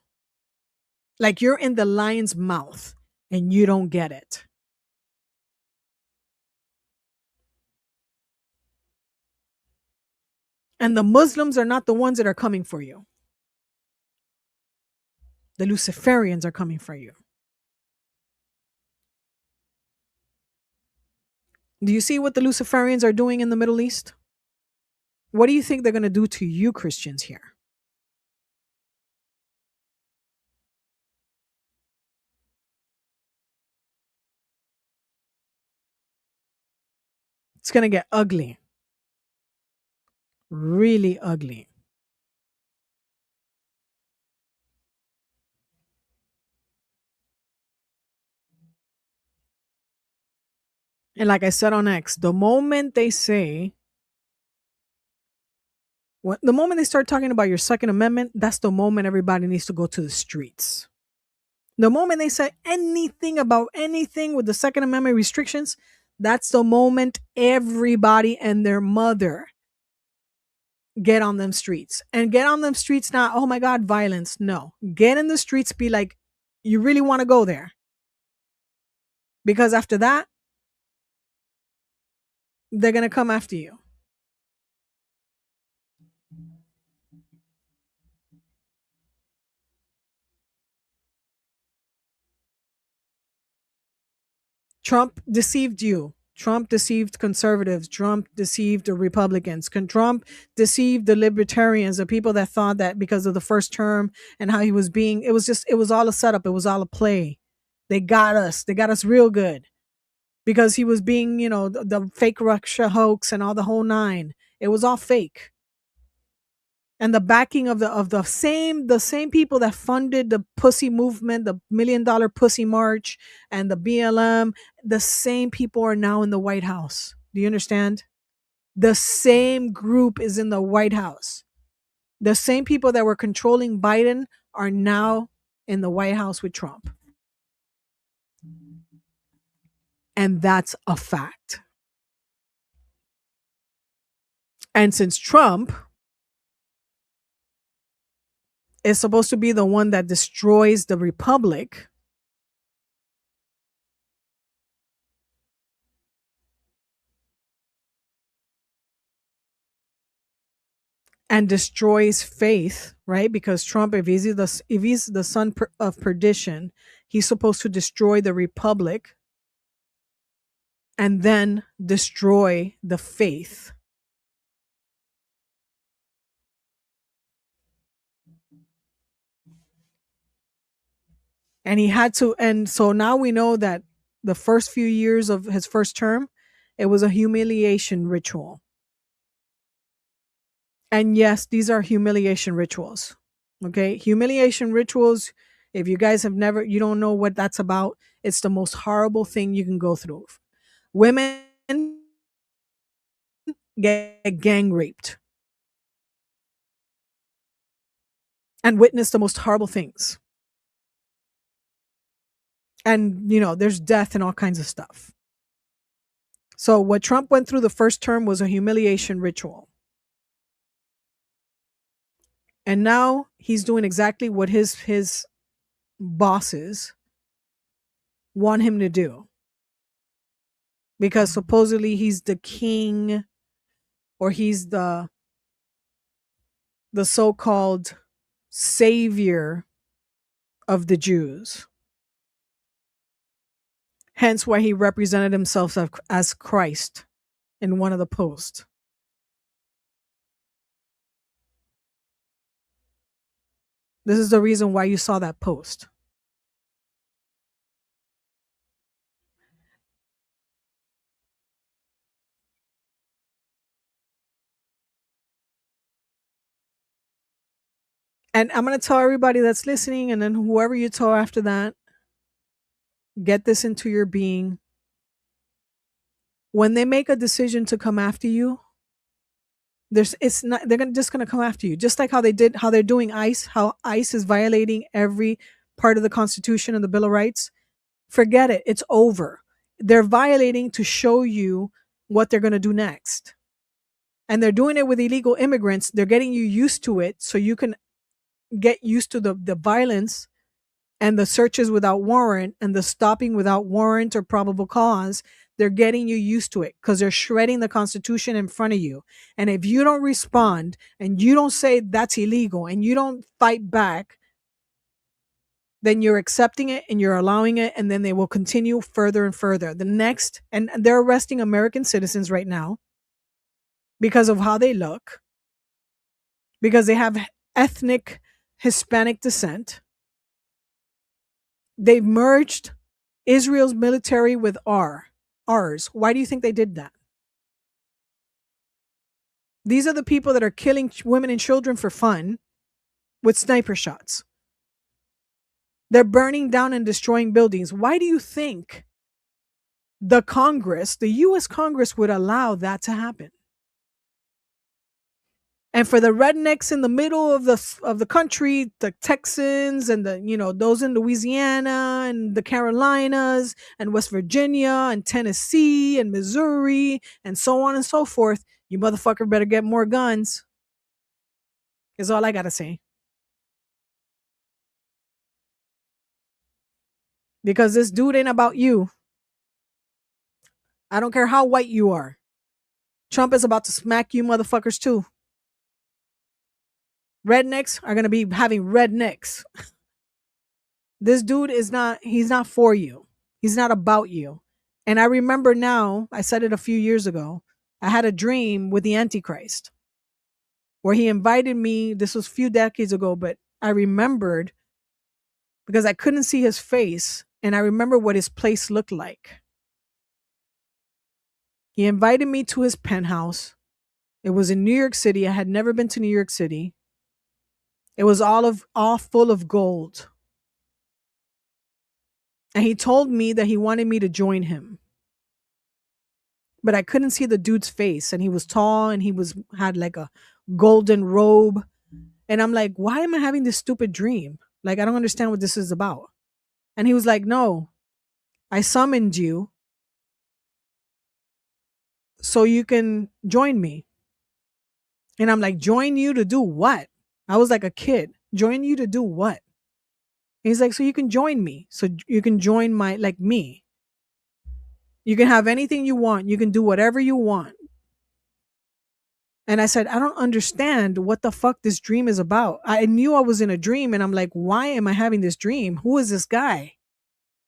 Like you're in the lion's mouth and you don't get it. And the Muslims are not the ones that are coming for you. The Luciferians are coming for you. Do you see what the Luciferians are doing in the Middle East? What do you think they're going to do to you Christians here? It's going to get ugly, really ugly. And like I said on X, the moment they say, the moment they start talking about your Second Amendment, that's the moment everybody needs to go to the streets. The moment they say anything about anything with the Second Amendment restrictions, that's the moment everybody and their mother get on them streets. And get on them streets not, oh my God, violence. No. Get in the streets, be like, you really want to go there. Because after that, they're going to come after you. Trump deceived you. Trump deceived conservatives. Trump deceived the Republicans. Trump deceived the libertarians, the people that thought that because of the first term and how he was being, it was all a setup. It was all a play. They got us. They got us real good because he was being, the fake Russia hoax and all the whole nine. It was all fake. And the backing of the same people that funded the pussy movement, the $1 million pussy march, and the BLM, the same people are now in the White House. Do you understand? The same group is in the White House. The same people that were controlling Biden are now in the White House with Trump. And that's a fact. And since Trump is supposed to be the one that destroys the republic, and destroys faith, right? Because Trump, if he's the son of perdition, he's supposed to destroy the republic and then destroy the faith. And he had to, and so now we know that the first few years of his first term, it was a humiliation ritual. And yes, these are humiliation rituals. Okay. Humiliation rituals, if you guys you don't know what that's about, it's the most horrible thing you can go through. Women get gang raped and witness the most horrible things. And, there's death and all kinds of stuff. So what Trump went through the first term was a humiliation ritual. And now he's doing exactly what his bosses want him to do. Because supposedly he's the king, or he's the so-called savior of the Jews. Hence why he represented himself as Christ in one of the posts. This is the reason why you saw that post. And I'm going to tell everybody that's listening, and then whoever you tell after that, get this into your being. When they make a decision to come after you, they're just gonna come after you. Just like how they're doing ICE, how ICE is violating every part of the Constitution and the Bill of Rights. Forget it. It's over. They're violating to show you what they're gonna do next. And they're doing it with illegal immigrants. They're getting you used to it so you can get used to the violence and the searches without warrant and the stopping without warrant or probable cause they're getting you used to it because they're shredding the Constitution in front of you. And if you don't respond and you don't say that's illegal and you don't fight back, then you're accepting it and you're allowing it. And then they will continue further and further. The next, and they're arresting American citizens right now because of how they look, because they have ethnic Hispanic descent. They've merged Israel's military with ours. Why do you think they did that? These are the people that are killing women and children for fun with sniper shots. They're burning down and destroying buildings. Why do you think the Congress, the US Congress, would allow that to happen? And for the rednecks in the middle of the country, the Texans and the those in Louisiana and the Carolinas and West Virginia and Tennessee and Missouri and so on and so forth, you motherfucker better get more guns. Is all I gotta say. Because this dude ain't about you. I don't care how white you are. Trump is about to smack you motherfuckers too. Rednecks are gonna be having rednecks. This dude he's not for you. He's not about you. And I remember now, I said it a few years ago, I had a dream with the Antichrist where he invited me. This was a few decades ago, but I remembered because I couldn't see his face and I remember what his place looked like. He invited me to his penthouse. It was in New York City. I had never been to New York City. It was all full of gold. And he told me that he wanted me to join him. But I couldn't see the dude's face, and he was tall and had like a golden robe. And I'm like, why am I having this stupid dream? Like, I don't understand what this is about. And he was like, no, I summoned you so you can join me. And I'm like, join you to do what? I was like a kid. Join you to do what? And he's like, so you can join me. So you can join me. You can have anything you want. You can do whatever you want. And I said, I don't understand what the fuck this dream is about. I knew I was in a dream and I'm like, why am I having this dream? Who is this guy?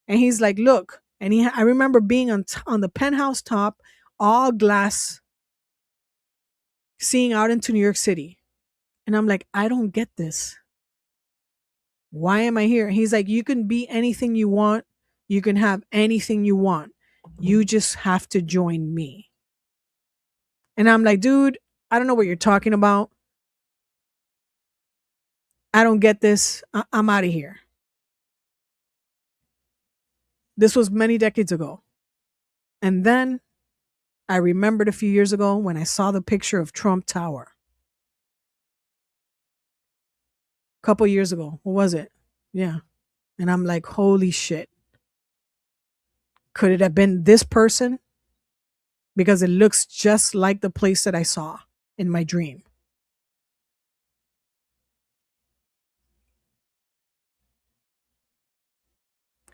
And he's like, look. And I remember being on the penthouse top, all glass, seeing out into New York City. And I'm like, I don't get this. Why am I here? He's like, you can be anything you want. You can have anything you want. You just have to join me. And I'm like, dude, I don't know what you're talking about. I don't get this. I'm out of here. This was many decades ago. And then I remembered a few years ago when I saw the picture of Trump Tower. A couple years ago. What was it? Yeah. And I'm like, holy shit. Could it have been this person? Because it looks just like the place that I saw in my dream.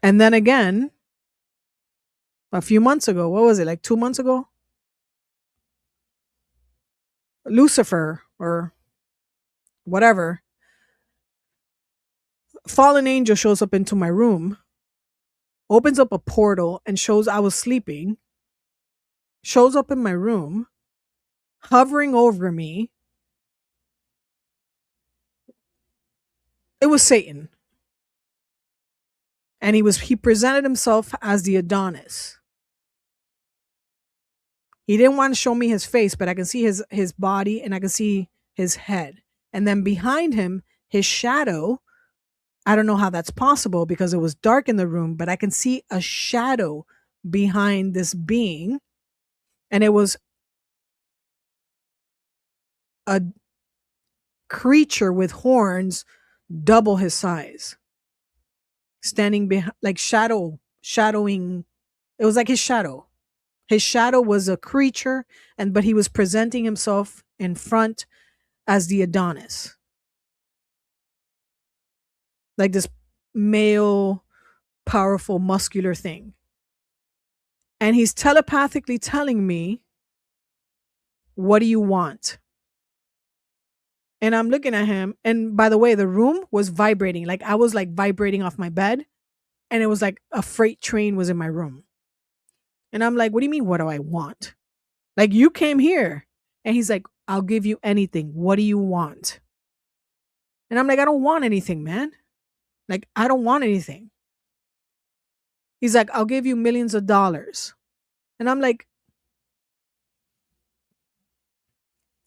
And then again, a few months ago, what was it, like 2 months ago? Lucifer or whatever, fallen angel shows up into my room, opens up a portal and shows I was sleeping, shows up in my room, hovering over me. It was Satan. And he presented himself as the Adonis. He didn't want to show me his face, but I can see his body and I can see his head. And then behind him, his shadow. I don't know how that's possible because it was dark in the room, but I can see a shadow behind this being. And it was a creature with horns double his size, standing behind, like shadowing. It was like his shadow. His shadow was a creature, but he was presenting himself in front as the Adonis, like this male, powerful, muscular thing. And he's telepathically telling me, what do you want? And I'm looking at him. And by the way, the room was vibrating. Like I was like vibrating off my bed. And it was like a freight train was in my room. And I'm like, what do you mean? What do I want? Like you came here. And he's like, I'll give you anything. What do you want? And I'm like, I don't want anything, man. Like, I don't want anything. He's like, I'll give you millions of dollars. And I'm like,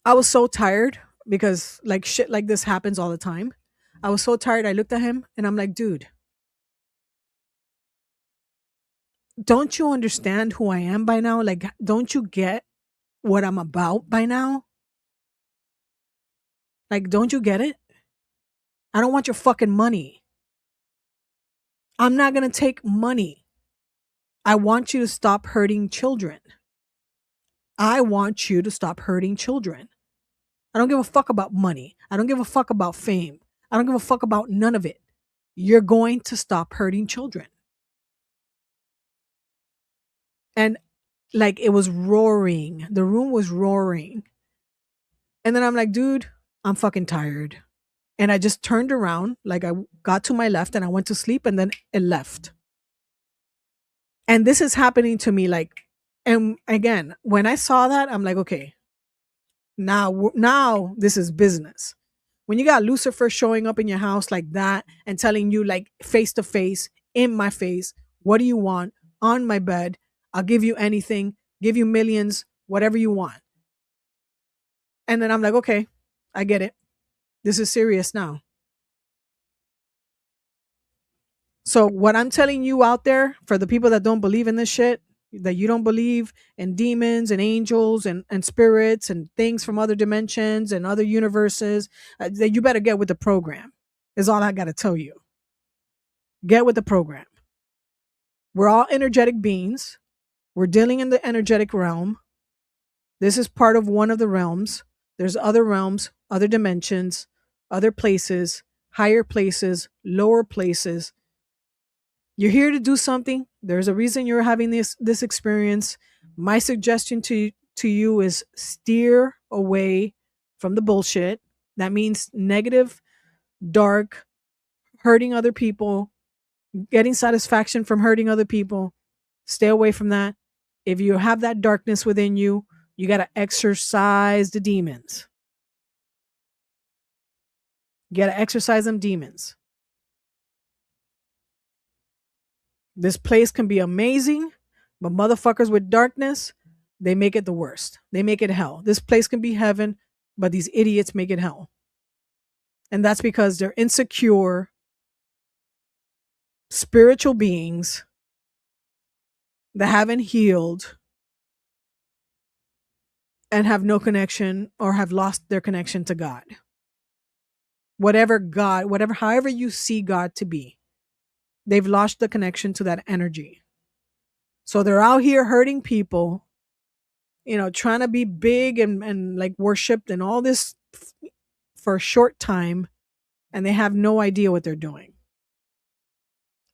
I was so tired because like shit like this happens all the time. I was so tired. I looked at him and I'm like, dude, don't you understand who I am by now? Like, don't you get what I'm about by now? Like, don't you get it? I don't want your fucking money. I'm not going to take money. I want you to stop hurting children. I want you to stop hurting children. I don't give a fuck about money. I don't give a fuck about fame. I don't give a fuck about none of it. You're going to stop hurting children. And like it was roaring. The room was roaring. And then I'm like, dude, I'm fucking tired. And I just turned around, like I got to my left and I went to sleep and then it left. And this is happening to me like, and again, when I saw that, I'm like, okay, now this is business. When you got Lucifer showing up in your house like that and telling you like face to face, in my face, what do you want? On my bed, I'll give you anything, give you millions, whatever you want. And then I'm like, okay, I get it. This is serious now. So what I'm telling you out there for the people that don't believe in this shit, that you don't believe in demons and angels and spirits and things from other dimensions and other universes, that you better get with the program is all I got to tell you. Get with the program. We're all energetic beings. We're dealing in the energetic realm. This is part of one of the realms. There's other realms, other dimensions, other places, higher places, lower places. You're here to do something. There's a reason you're having this experience. My suggestion to you is steer away from the bullshit. That means negative, dark, hurting other people, getting satisfaction from hurting other people. Stay away from that. If you have that darkness within you, you got to exorcise the demons. You got to exorcise them demons. This place can be amazing, but motherfuckers with darkness, they make it the worst. They make it hell. This place can be heaven, but these idiots make it hell. And that's because they're insecure, spiritual beings that haven't healed and have no connection or have lost their connection to God. Whatever God, whatever, however you see God to be, they've lost the connection to that energy. So they're out here hurting people, trying to be big and like worshipped and all this for a short time, and they have no idea what they're doing.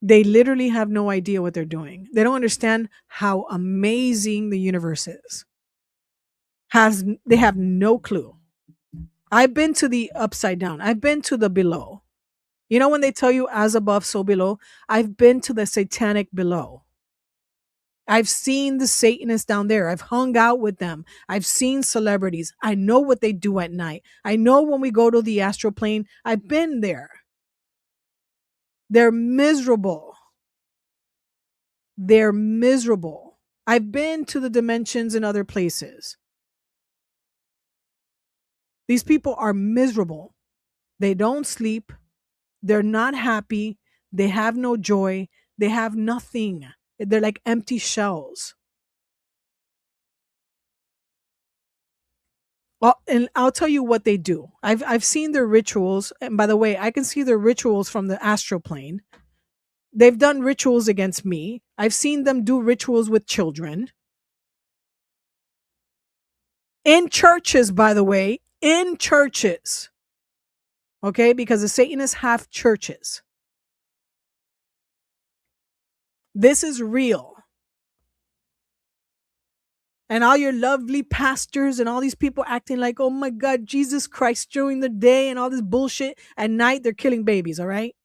They literally have no idea what they're doing. They don't understand how amazing the universe is. They have no clue. I've been to the upside down. I've been to the below. You know when they tell you as above, so below? I've been to the satanic below. I've seen the Satanists down there. I've hung out with them. I've seen celebrities. I know what they do at night. I know when we go to the astral plane. I've been there. They're miserable. They're miserable. I've been to the dimensions and other places. These people are miserable. They don't sleep. They're not happy. They have no joy. They have nothing. They're like empty shells. Well, and I'll tell you what they do. I've seen their rituals, and by the way, I can see their rituals from the astral plane. They've done rituals against me. I've seen them do rituals with children. In churches, by the way, in churches. Okay, because the Satanists have churches. This is real. And all your lovely pastors and all these people acting like, oh my God, Jesus Christ during the day and all this bullshit. At night, they're killing babies, all right?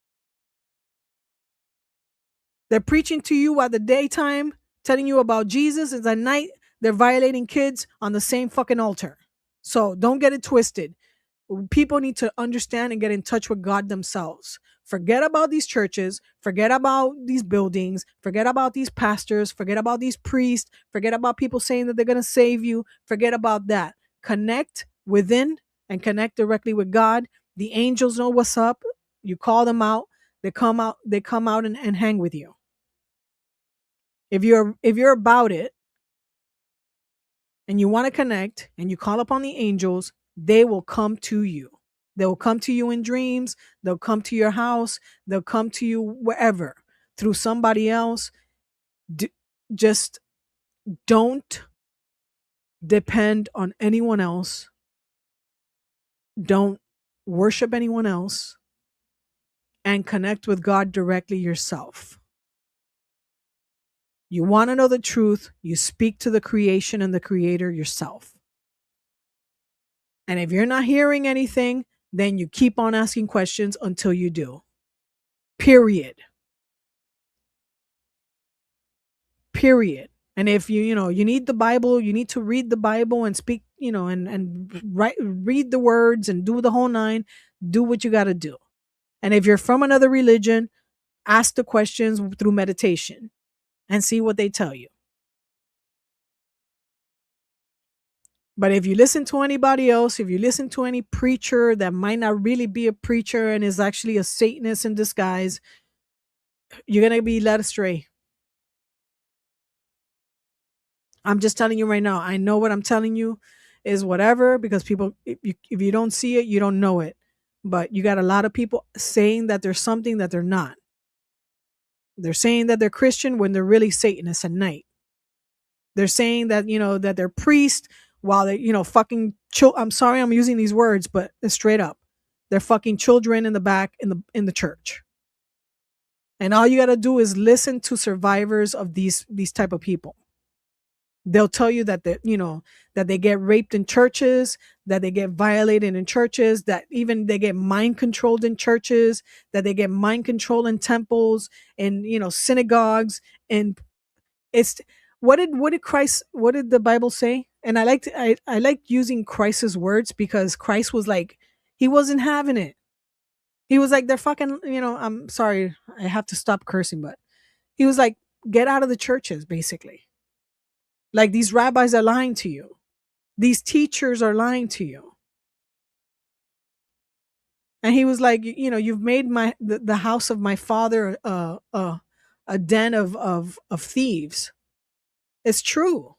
They're preaching to you at the daytime, telling you about Jesus, and at night, they're violating kids on the same fucking altar. So don't get it twisted. People need to understand and get in touch with God themselves. Forget about these churches, forget about these buildings, forget about these pastors, forget about these priests, forget about people saying that they're going to save you. Forget about that. Connect within and connect directly with God. The angels know what's up. You call them out, they come out and hang with you. If you're about it and you want to connect and you call upon the angels, they will come to you. They'll come to you in dreams. They'll come to your house. They'll come to you wherever through somebody else. D- just don't depend on anyone else. Don't worship anyone else and connect with God directly yourself. You want to know the truth, you speak to the creation and the creator yourself. And if you're not hearing anything, then you keep on asking questions until you do. Period. Period. And if you need the Bible, you need to read the Bible and speak, and write, read the words and do the whole nine. Do what you got to do. And if you're from another religion, ask the questions through meditation and see what they tell you. But if you listen to anybody else, if you listen to any preacher that might not really be a preacher and is actually a Satanist in disguise, you're going to be led astray. I'm just telling you right now. I know what I'm telling you is whatever, because people, if you don't see it, you don't know it. But you got a lot of people saying that there's something that they're not. They're saying that they're Christian when they're really Satanists at night. They're saying that, that they're priests while they, fucking I'm sorry I'm using these words, but it's straight up. They're fucking children in the back in the church. And all you got to do is listen to survivors of these type of people. They'll tell you that that they get raped in churches, that they get violated in churches, that even they get mind controlled in churches, that they get mind controlled in temples and synagogues. And it's what did the Bible say? And I like using Christ's words, because Christ was like, he wasn't having it. He was like, they're fucking, I'm sorry, I have to stop cursing, but he was like, get out of the churches, basically. Like, these rabbis are lying to you. These teachers are lying to you. And he was like, you've made the house of my father a den of thieves. It's true.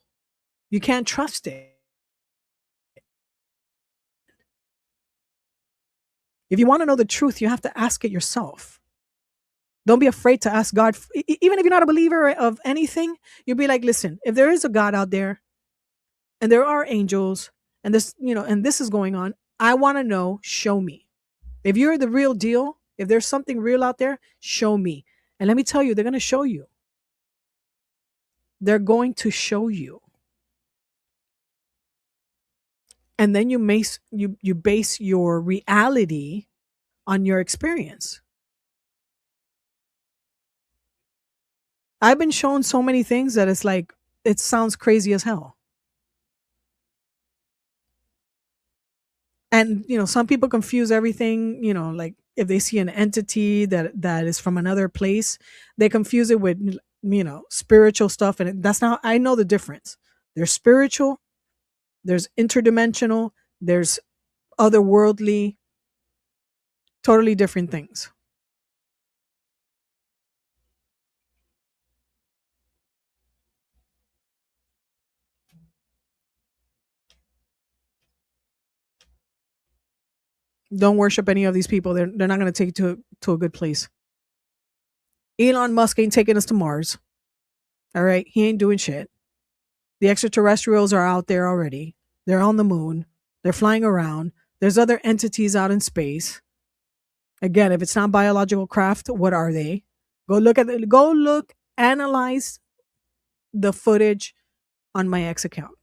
You can't trust it. If you want to know the truth, you have to ask it yourself. Don't be afraid to ask God. Even if you're not a believer of anything, you'll be like, listen, if there is a God out there and there are angels and this is going on, I want to know, show me. If you're the real deal, if there's something real out there, show me. And let me tell you, they're going to show you. They're going to show you. And then you base your reality on your experience. I've been shown so many things that it's like, it sounds crazy as hell. And some people confuse everything, like if they see an entity that is from another place, they confuse it with spiritual stuff, and that's not, I know the difference. There's spiritual, there's interdimensional, there's otherworldly, totally different things. Don't worship any of these people. They're not going to take you to a good place. Elon Musk ain't taking us to Mars. All right, he ain't doing shit. The extraterrestrials are out there already. They're on the moon. They're flying around. There's other entities out in space. Again, if it's not biological craft, what are they? Go look, analyze the footage on my X account.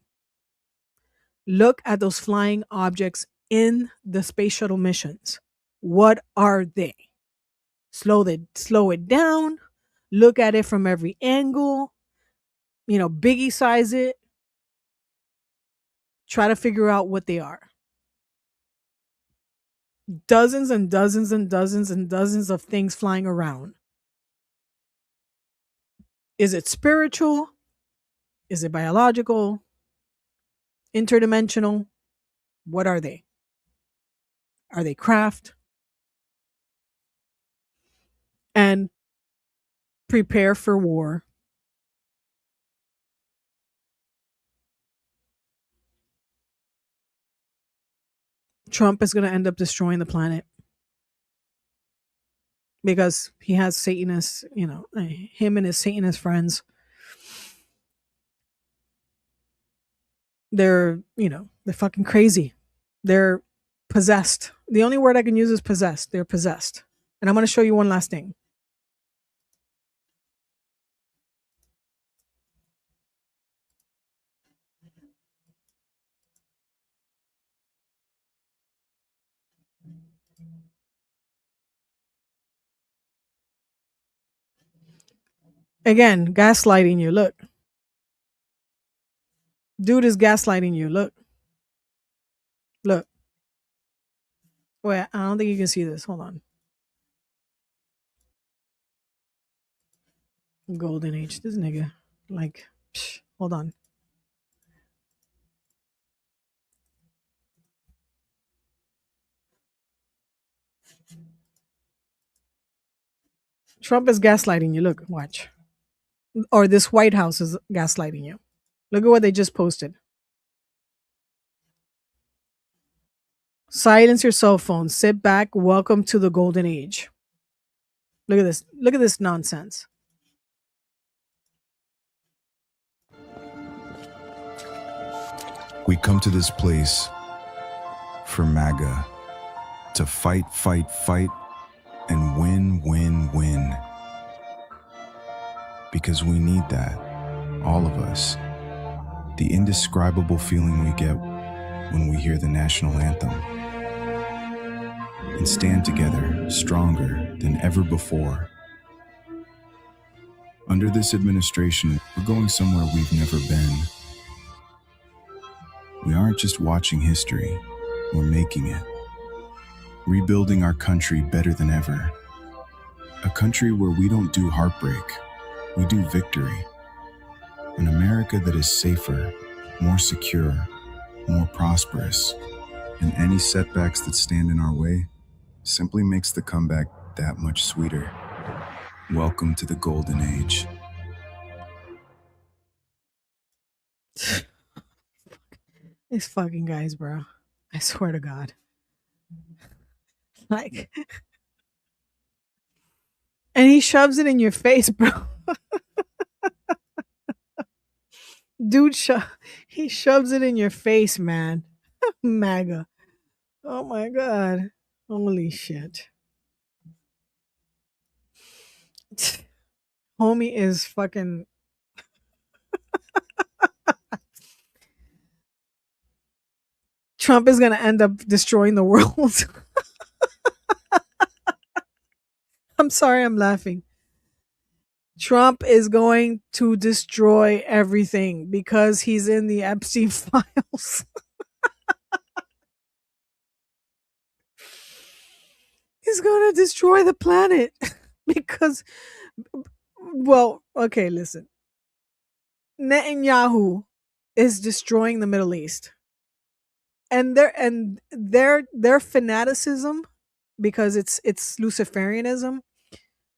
Look at those flying objects in the space shuttle missions. What are they? Slow it down. Look at it from every angle. Biggie size it. Try to figure out what they are. Dozens and dozens and dozens and dozens of things flying around. Is it spiritual? Is it biological? Interdimensional? What are they? Are they craft? And prepare for war. Trump is going to end up destroying the planet because he has Satanists, him and his Satanist friends. They're fucking crazy. They're possessed. The only word I can use is possessed. They're possessed. And I'm going to show you one last thing. Again, gaslighting you. Look. Dude is gaslighting you. Look. Look. Wait, I don't think you can see this. Hold on. Golden age. This nigga. Hold on. Trump is gaslighting you. Look, watch. Or this White House is gaslighting you. Look at what they just posted. Silence your cell phone. Sit back. Welcome to the golden age. Look at this. Look at this nonsense. We come to this place for MAGA to fight, fight, fight, and win, win, win. Because we need that, all of us. The indescribable feeling we get when we hear the national anthem. And stand together, stronger than ever before. Under this administration, we're going somewhere we've never been. We aren't just watching history, we're making it. Rebuilding our country better than ever. A country where we don't do heartbreak, we do victory. An America that is safer, more secure, more prosperous. And any setbacks that stand in our way simply makes the comeback that much sweeter. Welcome to the golden age. These fucking guys, bro. I swear to God. Like, and he shoves it in your face, bro. Dude, he shoves it in your face, man. MAGA. Oh my God. Holy shit. Homie is fucking. Trump is going to end up destroying the world. I'm sorry, I'm laughing. Trump is going to destroy everything because he's in the Epstein files. He's going to destroy the planet because, well, okay, listen. Netanyahu is destroying the Middle East. And their fanaticism, because it's Luciferianism,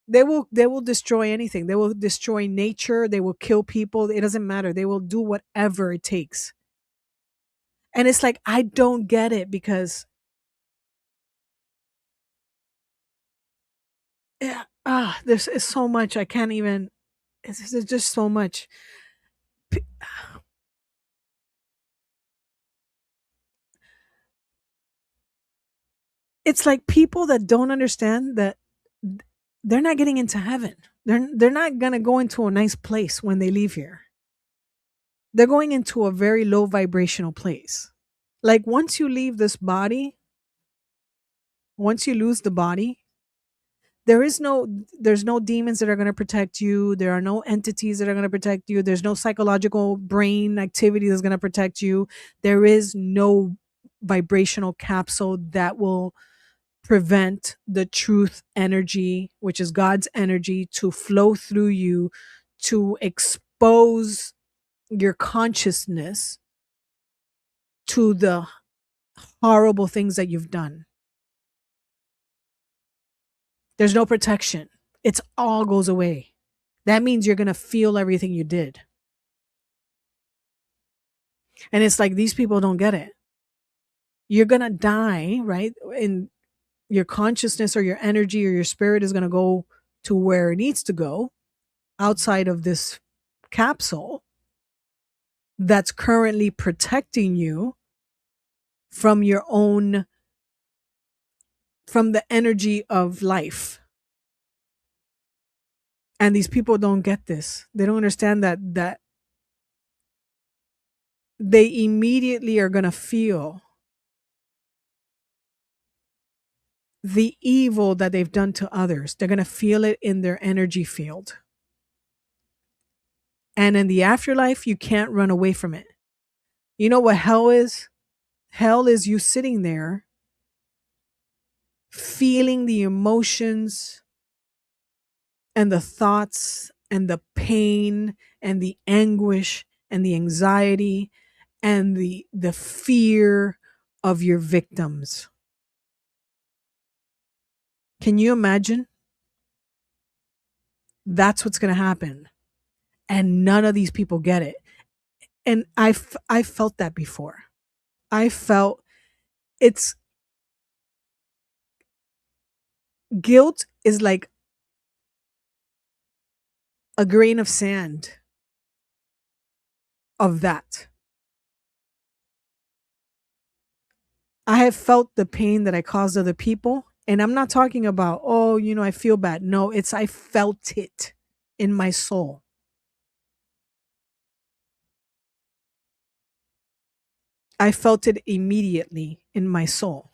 they will destroy anything. They will destroy nature, they will kill people. It doesn't matter. They will do whatever it takes. And it's like, I don't get it because there's so much I can't even. There's just so much. It's like people that don't understand that they're not getting into heaven. They're not gonna go into a nice place when they leave here. They're going into a very low vibrational place. Like once you leave this body, once you lose the body, there is no there's no demons that are going to protect you. There are no entities that are going to protect you. There's no psychological brain activity that's going to protect you. There is no vibrational capsule that will prevent the truth energy, which is God's energy, to flow through you, to expose your consciousness to the horrible things that you've done. There's no protection. It's all goes away. That means you're going to feel everything you did. And it's like these people don't get it. You're going to die, right? And your consciousness or your energy or your spirit is going to go to where it needs to go outside of this capsule that's currently protecting you from your own, from the energy of life. And these people don't get this. They don't understand that they immediately are going to feel the evil that they've done to others. They're going to feel it in their energy field. And in the afterlife, you can't run away from it. You know what hell is? Hell is you sitting there feeling the emotions and the thoughts and the pain and the anguish and the anxiety and the fear of your victims. Can you imagine? That's what's going to happen. And none of these people get it. And I felt that before. I felt it's guilt is like a grain of sand of that. I have felt the pain that I caused other people. And I'm not talking about, oh, I feel bad. No, it's I felt it in my soul. I felt it immediately in my soul.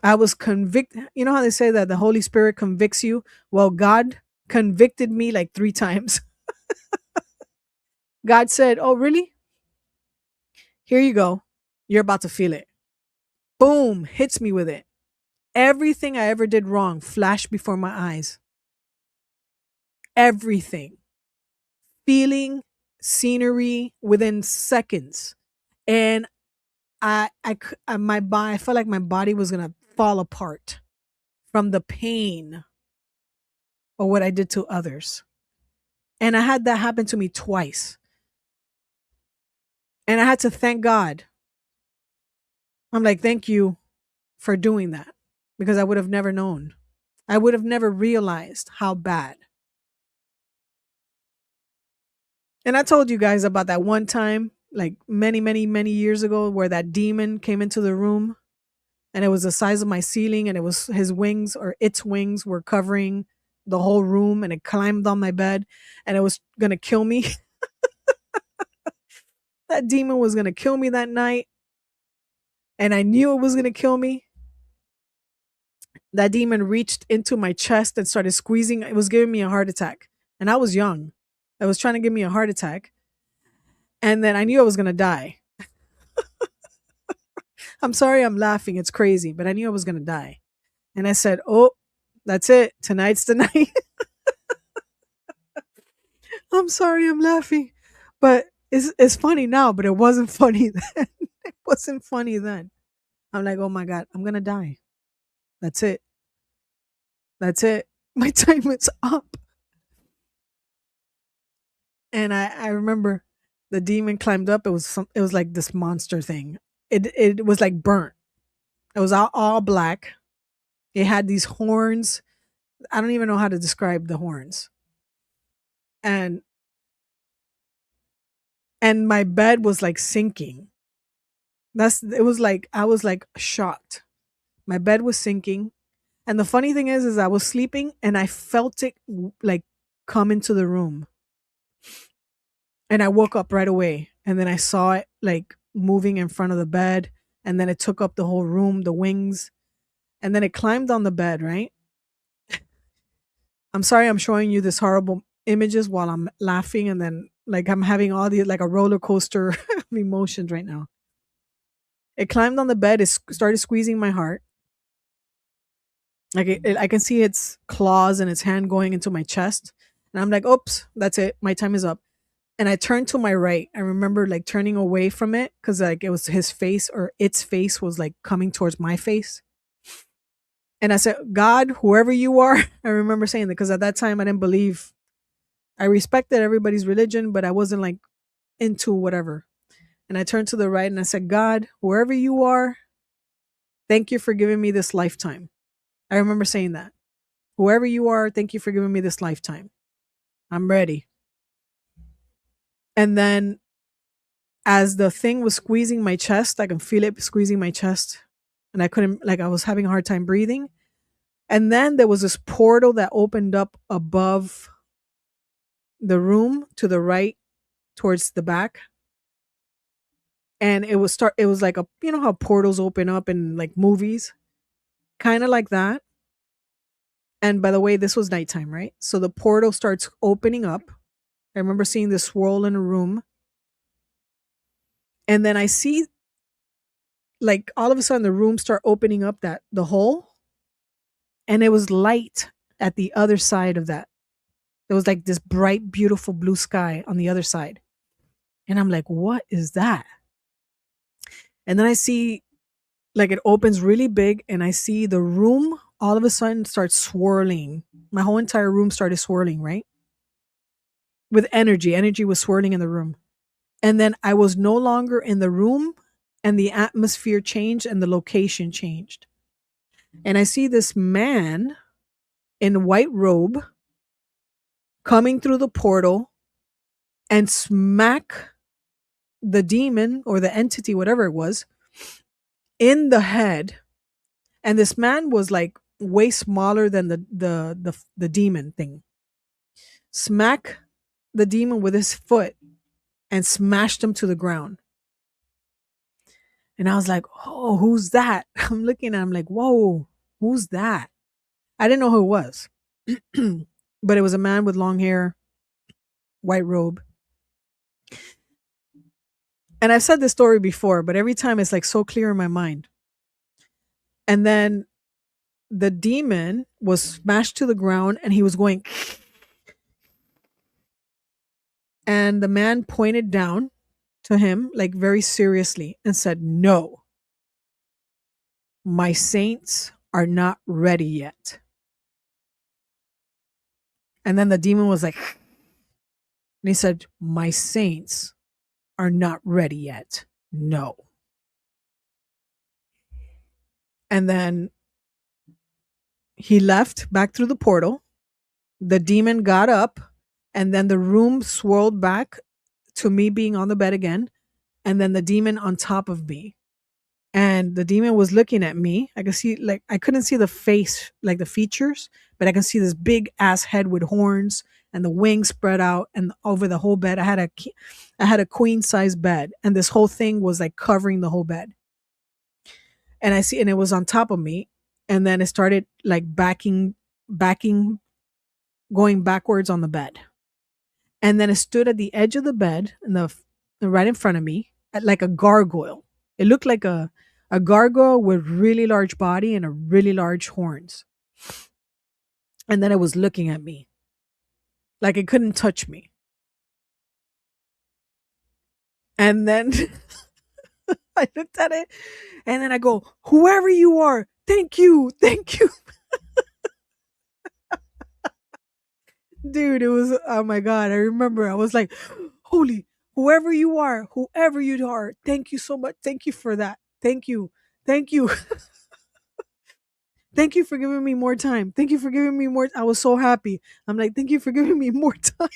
I was convicted. You know how they say that the Holy Spirit convicts you? Well, God convicted me like 3 times. God said, oh, really? Here you go. You're about to feel it. Boom, hits me with it. Everything I ever did wrong flashed before my eyes. Everything. Feeling, scenery within seconds. And I felt like my body was going to fall apart from the pain of what I did to others. And I had that happen to me twice. And I had to thank God. I'm like, thank you for doing that because I would have never known. I would have never realized how bad. And I told you guys about that one time, like many, many, many years ago, where that demon came into the room and it was the size of my ceiling and it was his wings or its wings were covering the whole room and it climbed on my bed and it was going to kill me. That demon was going to kill me that night. And I knew it was going to kill me. That demon reached into my chest and started squeezing. It was giving me a heart attack. And I was young. It was trying to give me a heart attack. And then I knew I was going to die. I'm sorry I'm laughing. It's crazy. But I knew I was going to die. And I said, oh, that's it. Tonight's the night. I'm sorry I'm laughing. But it's funny now, but it wasn't funny then. It wasn't funny then. I'm like, oh my God, I'm going to die. That's it. That's it. My time is up. And I remember the demon climbed up. It was like this monster thing. It was like burnt. It was all black. It had these horns. I don't even know how to describe the horns. And my bed was like sinking. It was like I was like shocked. My bed was sinking. And the funny thing is I was sleeping and I felt it like come into the room. And I woke up right away. And then I saw it like moving in front of the bed. And then it took up the whole room, the wings. And then it climbed on the bed, right? I'm sorry I'm showing you this horrible images while I'm laughing, and then like I'm having all the like a roller coaster of emotions right now. It climbed on the bed, started squeezing my heart. Like I can see its claws and its hand going into my chest. And I'm like, oops, that's it. My time is up. And I turned to my right. I remember like turning away from it because like it was his face, or its face was like coming towards my face. And I said, God, whoever you are, I remember saying that because at that time I didn't believe. I respected everybody's religion, but I wasn't like into whatever. And I turned to the right and I said, God, wherever you are, thank you for giving me this lifetime. I remember saying that. Whoever you are, thank you for giving me this lifetime. I'm ready. And then as the thing was squeezing my chest, I can feel it squeezing my chest. And I couldn't, like, I was having a hard time breathing. And then there was this portal that opened up above the room to the right towards the back. And it was like you know how portals open up in like movies? Kind of like that. And by the way, this was nighttime, right? So the portal starts opening up. I remember seeing this swirl in a room. And then I see like all of a sudden the room start opening up, that the hole, and it was light at the other side of that. There was like this bright, beautiful blue sky on the other side. And I'm like, what is that? And then I see like it opens really big and I see the room all of a sudden starts swirling. My whole entire room started swirling, right? With energy. Energy was swirling in the room. And then I was no longer in the room, and the atmosphere changed and the location changed. And I see this man in white robe coming through the portal and smack the demon or the entity, whatever it was, in the head. And this man was like way smaller than the demon thing. Smack the demon with his foot and smashed him to the ground. And I was like, oh, who's that? I'm looking at him like, whoa, who's that? I didn't know who it was. But it was a man with long hair, white robe. And I've said this story before, but every time it's like so clear in my mind. And then the demon was smashed to the ground and he was going, and the man pointed down to him like very seriously and said, no, my saints are not ready yet. And then the demon was like, and he said, my saints are not ready yet. No. And then he left back through the portal. The demon got up, and then the room swirled back to me being on the bed again, and then the demon on top of me. And the demon was looking at me. I could see, like, I couldn't see the face, like the features, but I can see this big ass head with horns and the wings spread out and over the whole bed. I had a queen size bed, and this whole thing was like covering the whole bed. And and it was on top of me, and then it started like backing, going backwards on the bed, and then it stood at the edge of the bed right in front of me, like a gargoyle. It looked like a gargoyle with really large body and a really large horns. And then it was looking at me like it couldn't touch me. And then I looked at it, and then I go, whoever you are, thank you, thank you. Dude, it was, oh my God. I remember I was like, holy, whoever you are, thank you so much. Thank you for that. Thank you. Thank you. Thank you for giving me more time. Thank you for giving me more. I was so happy. I'm like, thank you for giving me more time.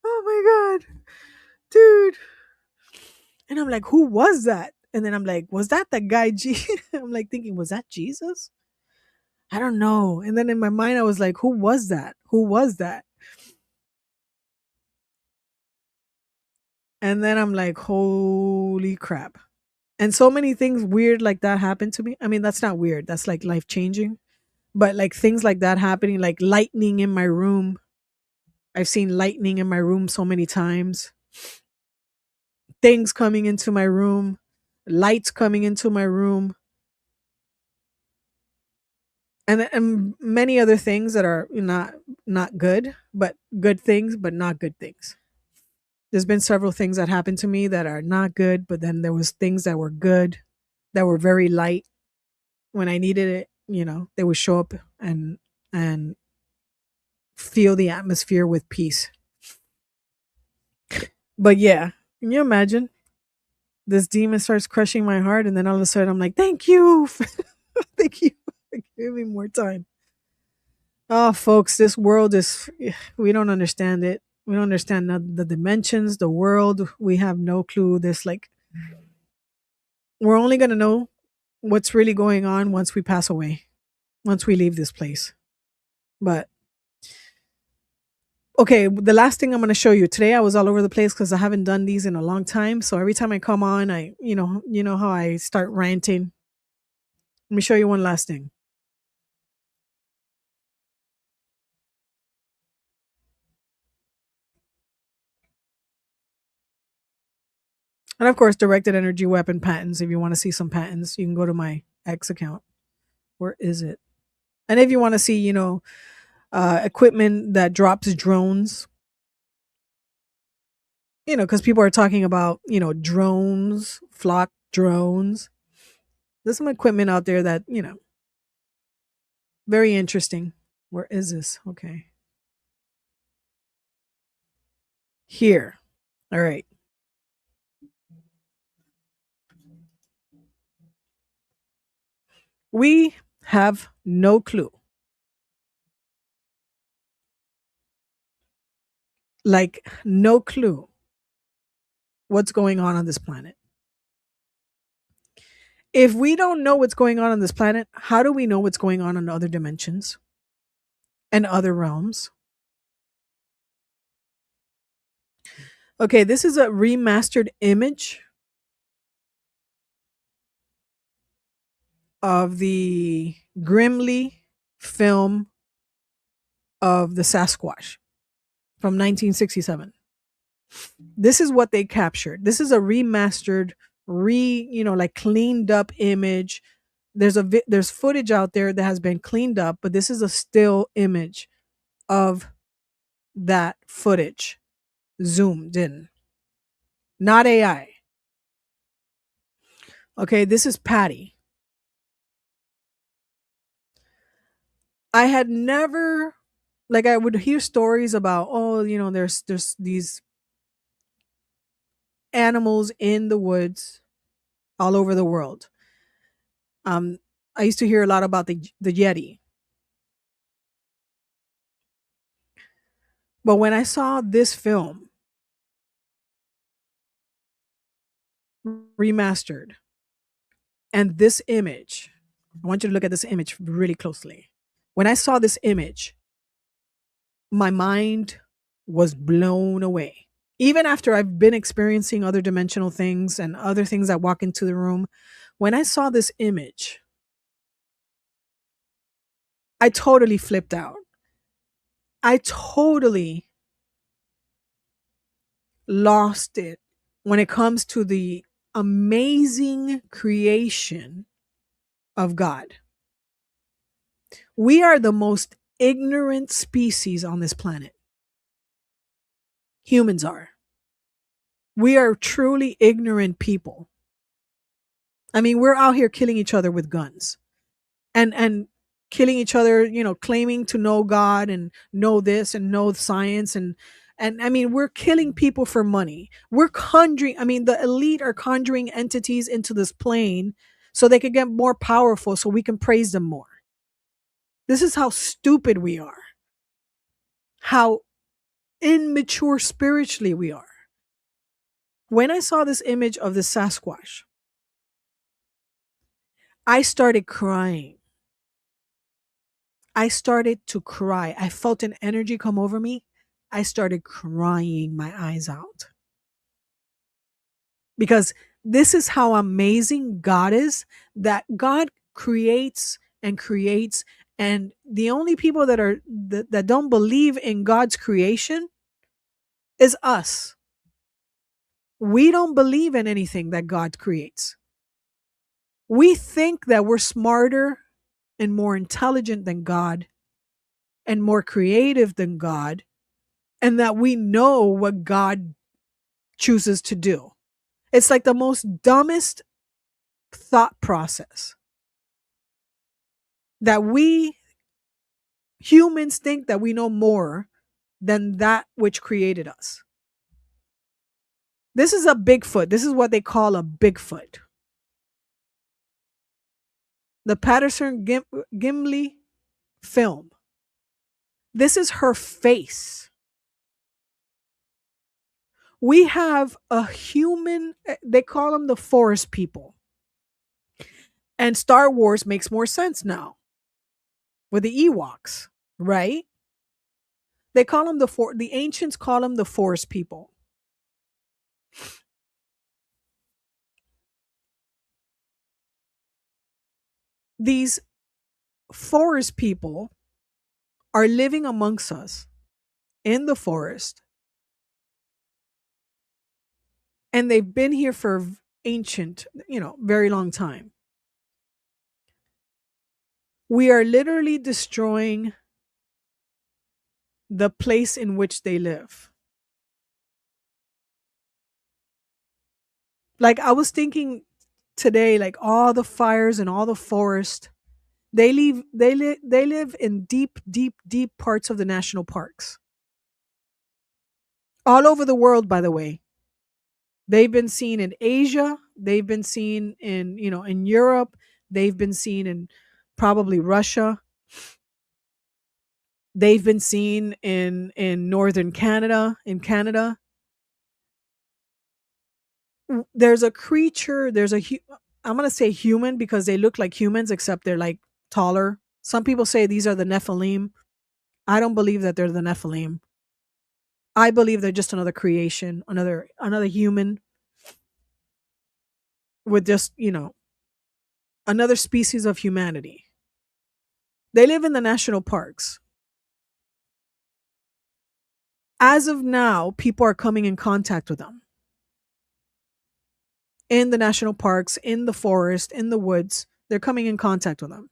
Oh my God. Dude. And I'm like, who was that? And then I'm like, was that the guy I'm like thinking, was that Jesus? I don't know. And then in my mind, I was like, who was that? Who was that? And then I'm like, holy crap. And so many things weird like that happened to me. I mean, that's not weird. That's like life changing. But like things like that happening, like lightning in my room. I've seen lightning in my room so many times. Things coming into my room, lights coming into my room, and many other things that are not good, but good things, but not good things. There's been several things that happened to me that are not good, but then there was things that were good, that were very light when I needed it. They would show up and feel the atmosphere with peace. But yeah, can you imagine? This demon starts crushing my heart, and then all of a sudden I'm like, "Thank you, thank you for giving me more time." Oh, folks, this world is, we don't understand it. We don't understand the dimensions, the world. We have no clue. There's like, we're only going to know what's really going on once we pass away, once we leave this place. But okay, the last thing I'm going to show you today, I was all over the place because I haven't done these in a long time. So every time I come on, you know how I start ranting. Let me show you one last thing. And of course, directed energy weapon patents. If you want to see some patents, you can go to my X account. Where is it? And if you want to see, equipment that drops drones, because people are talking about, drones, flock drones. There's some equipment out there that, very interesting. Where is this? Okay. Here. All right. We have no clue. Like, no clue what's going on this planet. If we don't know what's going on this planet, how do we know what's going on in other dimensions and other realms? Okay, this is a remastered image of the Grimly film of the Sasquatch from 1967. This is what they captured. This is a remastered, like cleaned up image. There's footage out there that has been cleaned up, but this is a still image of that footage zoomed in. Not AI. Okay, this is Patty. I had never, like, I would hear stories about, oh, there's these animals in the woods all over the world. Um, I used to hear a lot about the Yeti, but when I saw this film remastered and this image, I want you to look at this image really closely. When I saw this image, my mind was blown away. Even after I've been experiencing other dimensional things and other things that walk into the room, when I saw this image, I totally flipped out. I totally lost it when it comes to the amazing creation of God. We are the most ignorant species on this planet. Humans are. We are truly ignorant people. I mean, we're out here killing each other with guns and killing each other, claiming to know God and know this and know science and I mean, we're killing people for money. We're conjuring, I mean, the elite are conjuring entities into this plane so they can get more powerful so we can praise them more. This is how stupid we are. How immature spiritually we are. When I saw this image of the Sasquatch, I started crying. I started to cry. I felt an energy come over me. I started crying my eyes out because this is how amazing God is, that God creates and creates, and the only people that don't believe in God's creation is us. We don't believe in anything that God creates. We think that we're smarter and more intelligent than God and more creative than God, and that we know what God chooses to do. It's like the most dumbest thought process that we humans think that we know more than that which created us. This is a Bigfoot. This is what they call a Bigfoot. The Patterson Gimli film. This is her face. We have a human, they call them the forest people. And Star Wars makes more sense now with the Ewoks, right? They call them the ancients call them the forest people. These forest people are living amongst us in the forest, and they've been here for ancient, very long time. We are literally destroying the place in which they live. Like I was thinking today, like all the fires and all the forest, they live in deep, deep, deep parts of the national parks. All over the world, by the way. They've been seen in Asia, they've been seen in Europe, they've been seen in probably Russia. They've been seen in northern Canada, in Canada. There's a creature, I'm going to say human because they look like humans except they're like taller. Some people say these are the Nephilim. I don't believe that they're the Nephilim. I believe they're just another creation, another human with just, another species of humanity. They live in the national parks. As of now, people are coming in contact with them in the national parks, in the forest, in the woods. They're coming in contact with them.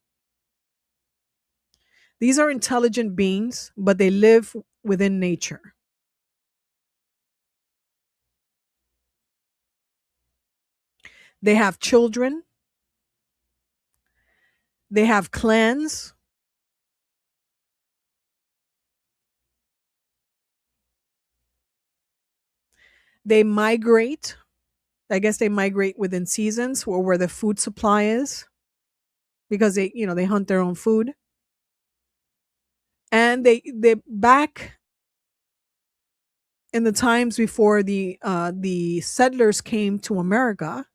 These are intelligent beings, but they live within nature. They have children. They have clans. They migrate. I guess they migrate within seasons or where the food supply is because they hunt their own food. And they back in the times before the settlers came to America,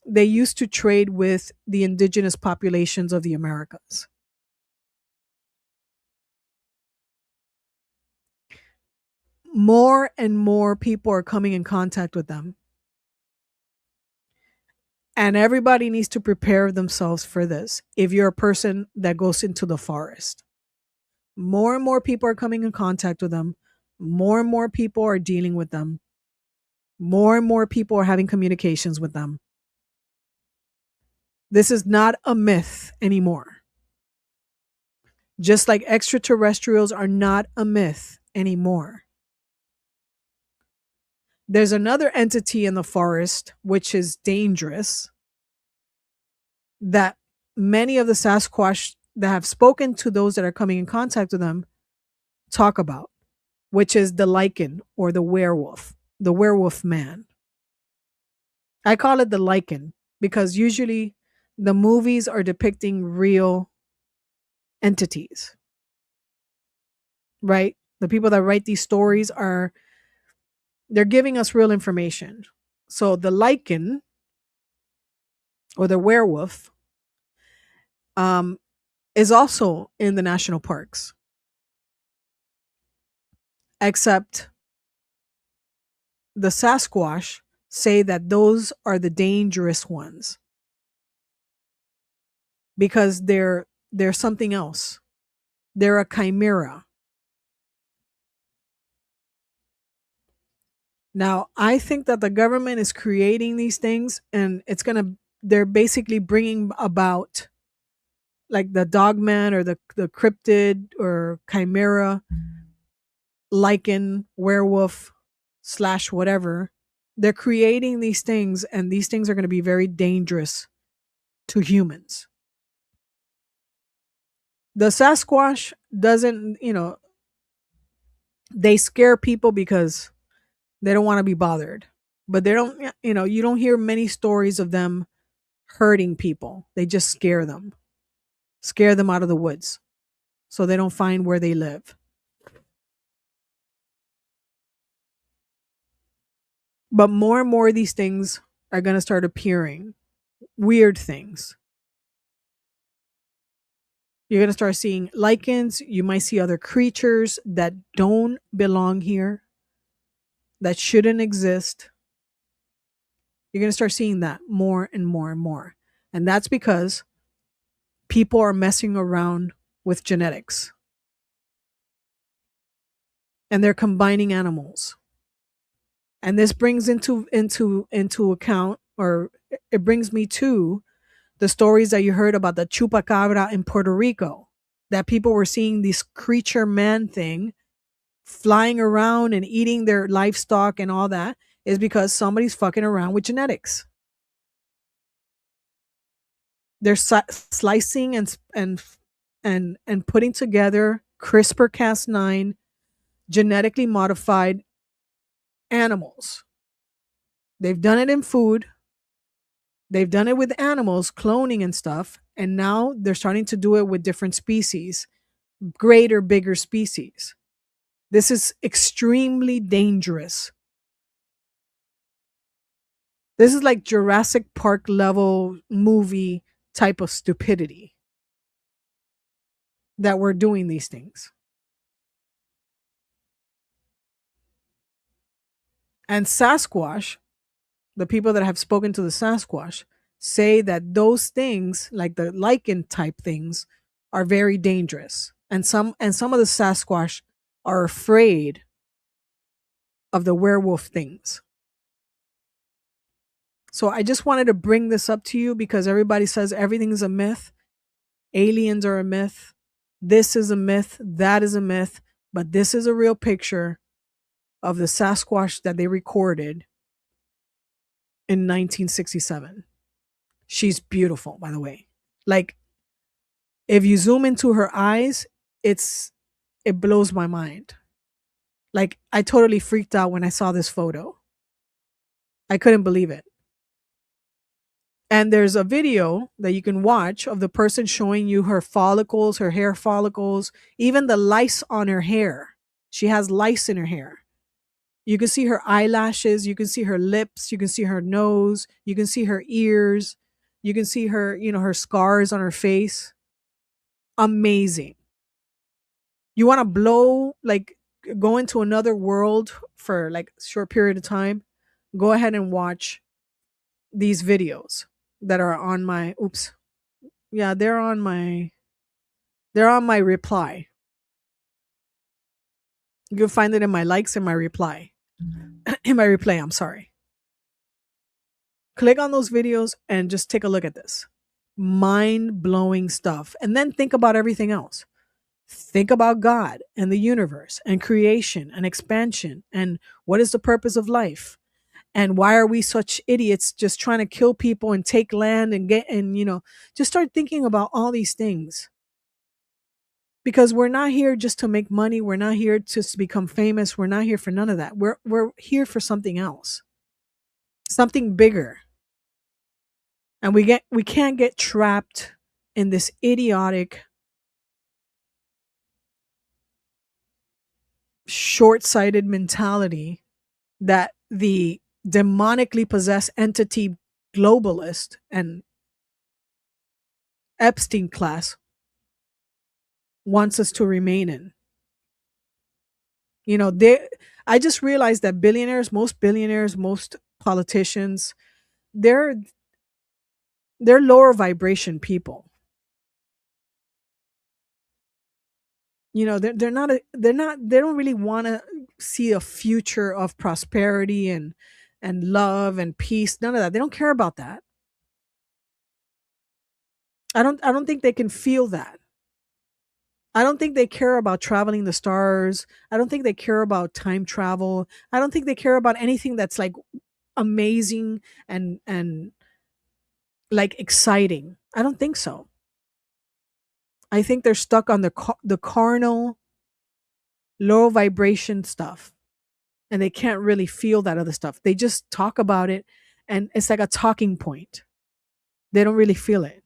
they used to trade with the indigenous populations of the Americas. More and more people are coming in contact with them. And everybody needs to prepare themselves for this. If you're a person that goes into the forest, more and more people are coming in contact with them. More and more people are dealing with them. More and more people are having communications with them. This is not a myth anymore. Just like extraterrestrials are not a myth anymore. There's another entity in the forest which is dangerous that many of the Sasquatch that have spoken to those that are coming in contact with them talk about, which is the lichen or the werewolf man. I call it the lichen because usually the movies are depicting real entities, right? The people that write these stories they're giving us real information. So the lichen or the werewolf is also in the national parks. except the Sasquatch say that those are the dangerous ones because they're something else. They're a chimera. Now, I think that the government is creating these things and they're basically bringing about like the dogman or the cryptid or chimera, lichen, werewolf, slash whatever. They're creating these things and these things are going to be very dangerous to humans. The Sasquatch doesn't, they scare people because they don't want to be bothered. But they don't, you don't hear many stories of them hurting people. They just scare them out of the woods so they don't find where they live. But more and more of these things are going to start appearing. Weird things. You're going to start seeing lichens. You might see other creatures that don't belong here, that shouldn't exist. You're going to start seeing that more and more and more. And that's because people are messing around with genetics and they're combining animals. And this brings into account, or it brings me to the stories that you heard about the chupacabra in Puerto Rico, that people were seeing this creature man thing flying around and eating their livestock and all that, is because somebody's fucking around with genetics. They're slicing and putting together CRISPR-Cas9 genetically modified animals. They've done it in food. They've done it with animals, cloning and stuff, and now they're starting to do it with different species, greater, bigger species. This is extremely dangerous. This is like Jurassic Park level movie type of stupidity that we're doing these things. And Sasquatch, the people that have spoken to the Sasquatch, say that those things, like the lichen type things, are very dangerous. And some of the Sasquatch are afraid of the werewolf things. So I just wanted to bring this up to you because everybody says everything's a myth. Aliens are a myth. This is a myth. That is a myth. But this is a real picture of the Sasquatch that they recorded in 1967. She's beautiful, by the way. Like, if you zoom into her eyes, it blows my mind. Like, I totally freaked out when I saw this photo. I couldn't believe it. And there's a video that you can watch of the person showing you her follicles, her hair follicles, even the lice on her hair. She has lice in her hair. You can see her eyelashes, you can see her lips, you can see her nose, you can see her ears, you can see her, her scars on her face. Amazing. You want to go into another world for like a short period of time? Go ahead and watch these videos that are on my they're on my reply. You can find it in my likes and my reply. In my replay, I'm sorry. Click on those videos and just take a look at this. Mind-blowing stuff. And then think about everything else. Think about God and the universe and creation and expansion and what is the purpose of life? And why are we such idiots just trying to kill people and take land and just start thinking about all these things. Because we're not here just to make money. We're not here just to become famous. We're not here for none of that. We're here for something else. Something bigger. And we can't get trapped in this idiotic, short-sighted mentality that the demonically possessed entity globalist and Epstein class wants us to remain in. They I just realized that billionaires, most politicians, they're they're lower vibration people. They don't really want to see a future of prosperity and love and peace. None of that. They don't care about that. I don't think they can feel that. I don't think they care about traveling the stars. I don't think they care about time travel. I don't think they care about anything that's like amazing and like exciting. I don't think so. I think they're stuck on the carnal, low vibration stuff, and they can't really feel that other stuff. They just talk about it, and it's like a talking point. They don't really feel it.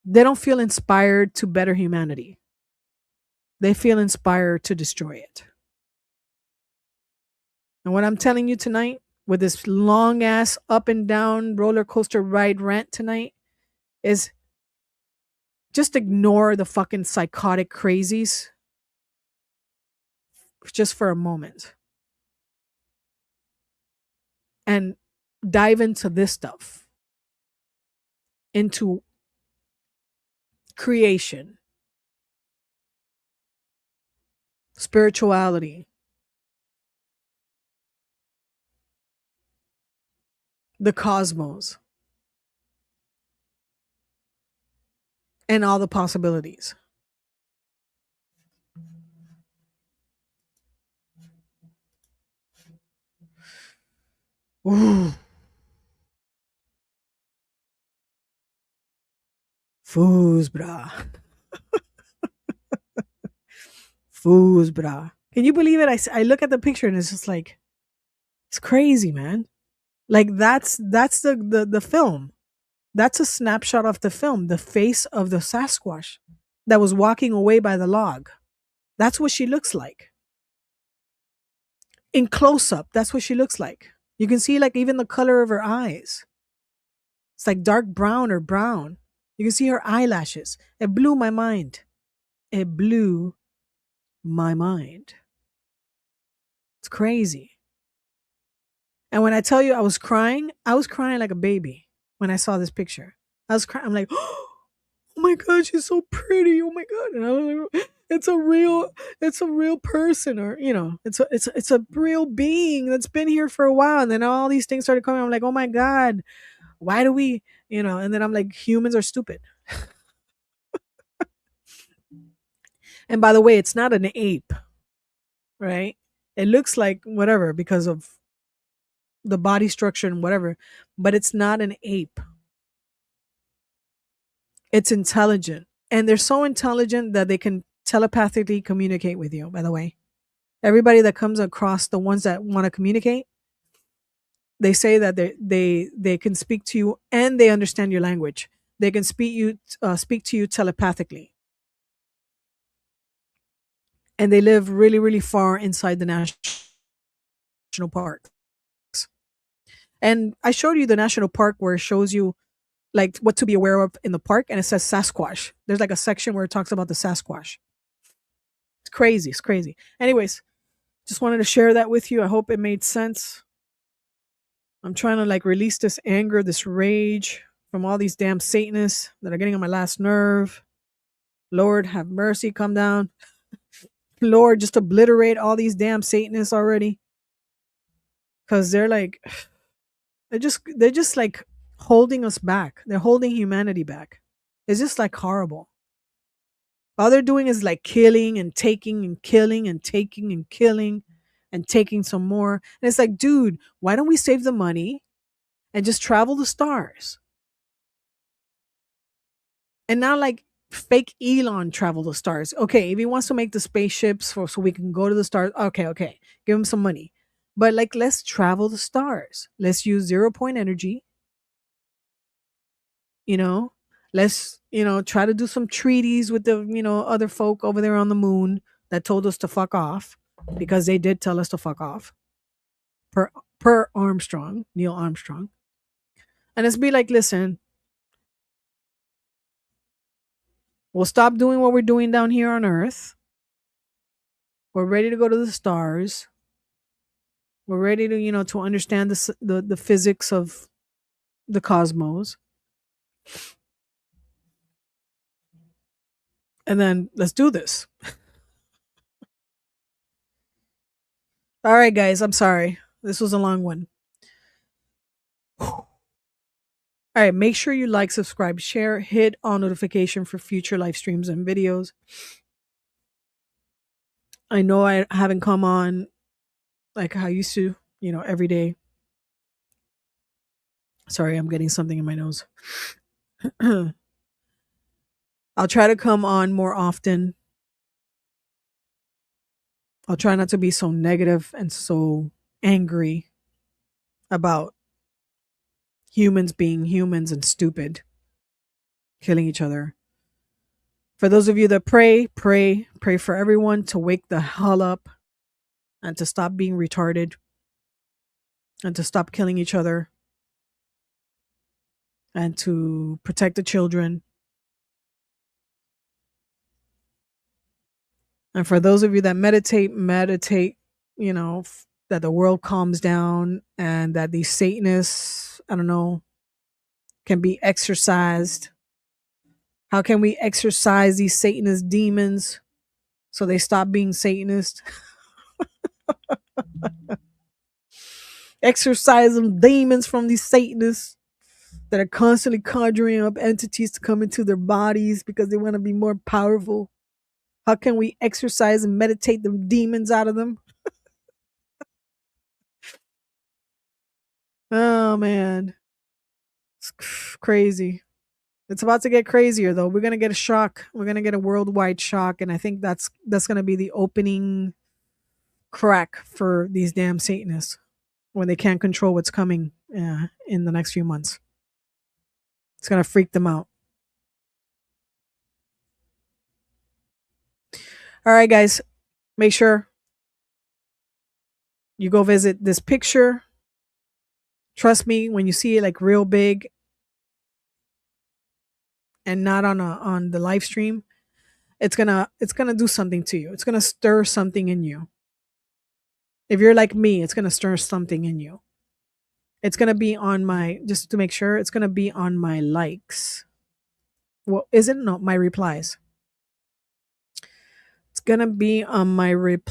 They don't feel inspired to better humanity. They feel inspired to destroy it. And what I'm telling you tonight, with this long ass up and down roller coaster ride rant tonight, is just ignore the fucking psychotic crazies just for a moment and dive into this stuff, into creation, spirituality, the cosmos, and all the possibilities. Ooh, fools, brah. Fools, brah. Can you believe it? I look at the picture and it's just like, it's crazy, man. Like that's the film. That's a snapshot of the film, the face of the Sasquatch that was walking away by the log. That's what she looks like. In close up, that's what she looks like. You can see like even the color of her eyes. It's like dark brown or brown. You can see her eyelashes. It blew my mind. It blew my mind. It's crazy. And when I tell you I was crying like a baby when I saw this picture. I was crying. I'm like, oh my god, she's so pretty. Oh my god. And I was like, it's a real person, or it's a real being that's been here for a while. And then all these things started coming. I'm like, oh my god, why do we, and then I'm like, humans are stupid. And by the way, it's not an ape, right? It looks like whatever because of the body structure and whatever, but it's not an ape. It's intelligent. And they're so intelligent that they can telepathically communicate with you, by the way. Everybody that comes across, the ones that want to communicate, they say that they can speak to you and they understand your language. They can speak to you telepathically. And they live really, really far inside the national parks. And I showed you the national park where it shows you like what to be aware of in the park, and it says Sasquatch. There's like a section where it talks about the Sasquatch. It's crazy. It's crazy. Anyways, just wanted to share that with you. I hope it made sense. I'm trying to like release this anger, this rage from all these damn Satanists that are getting on my last nerve. Lord, have mercy, come down. Lord, just obliterate all these damn Satanists already. Cause they're just like holding us back. They're holding humanity back. It's just like horrible. All they're doing is like killing and taking and killing and taking and killing and taking some more. And it's like, dude, why don't we save the money and just travel the stars? And not like fake Elon travel the stars. Okay, if he wants to make the spaceships so we can go to the stars, okay. Give him some money. But like, let's travel the stars. Let's use 0 point energy. You know, let's, try to do some treaties with the, other folk over there on the moon that told us to fuck off, because they did tell us to fuck off per Armstrong, Neil Armstrong. And let's be like, listen, we'll stop doing what we're doing down here on Earth. We're ready to go to the stars. We're ready to, to understand the physics of the cosmos. And then let's do this. All right, guys, I'm sorry. This was a long one. All right, make sure you like, subscribe, share, hit all notification for future live streams and videos. I know I haven't come on like how I used to, every day. Sorry, I'm getting something in my nose. I'll try to come on more often. I'll try not to be so negative and so angry about humans being humans and stupid, killing each other. For those of you that pray for everyone to wake the hell up and to stop being retarded and to stop killing each other and to protect the children. And for those of you that meditate, that the world calms down and that these Satanists, I don't know, can be exorcised. How can we exorcise these Satanist demons so they stop being Satanist? Exorcise them demons from these Satanists that are constantly conjuring up entities to come into their bodies because they want to be more powerful. How can we exorcise and meditate them demons out of them? Oh man, it's crazy. It's about to get crazier though. We're gonna get a shock. We're gonna get a worldwide shock, and I think that's gonna be the opening crack for these damn Satanists when they can't control what's coming in the next few months. It's gonna freak them out. All right, guys, make sure you go visit this picture. Trust me, when you see it like real big and not on the live stream, it's gonna do something to you. It's gonna stir something in you. If you're like me, it's gonna stir something in you. It's gonna be on my, just to make sure, it's gonna be on my likes. Well, is it? No, my replies. It's gonna be on my replies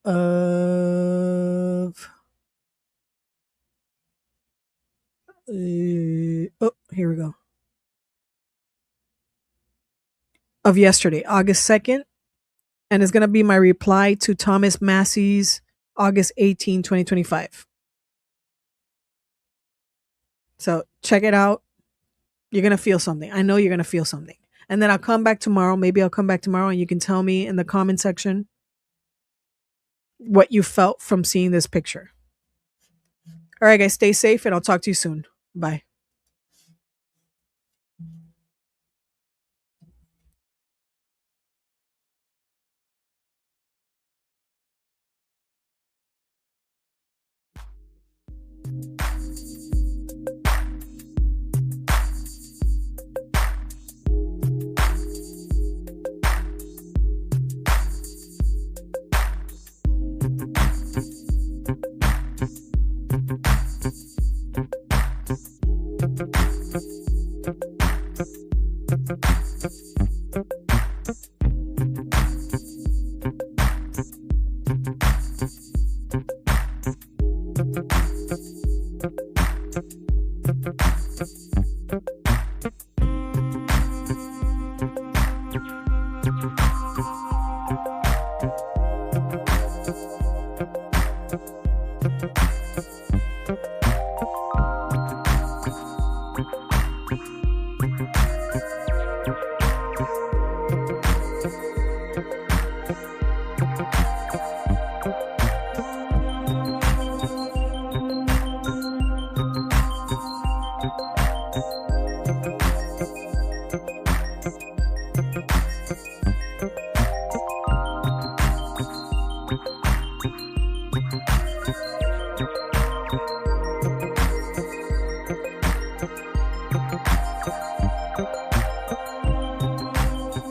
of oh, here we go. Of yesterday, August 2nd. And it's gonna be my reply to Thomas Massey's August 18, 2025. So check it out. You're gonna feel something. I know you're gonna feel something. And then I'll come back tomorrow. Maybe I'll come back tomorrow and you can tell me in the comment section what you felt from seeing this picture. All right, guys, stay safe and I'll talk to you soon. Bye.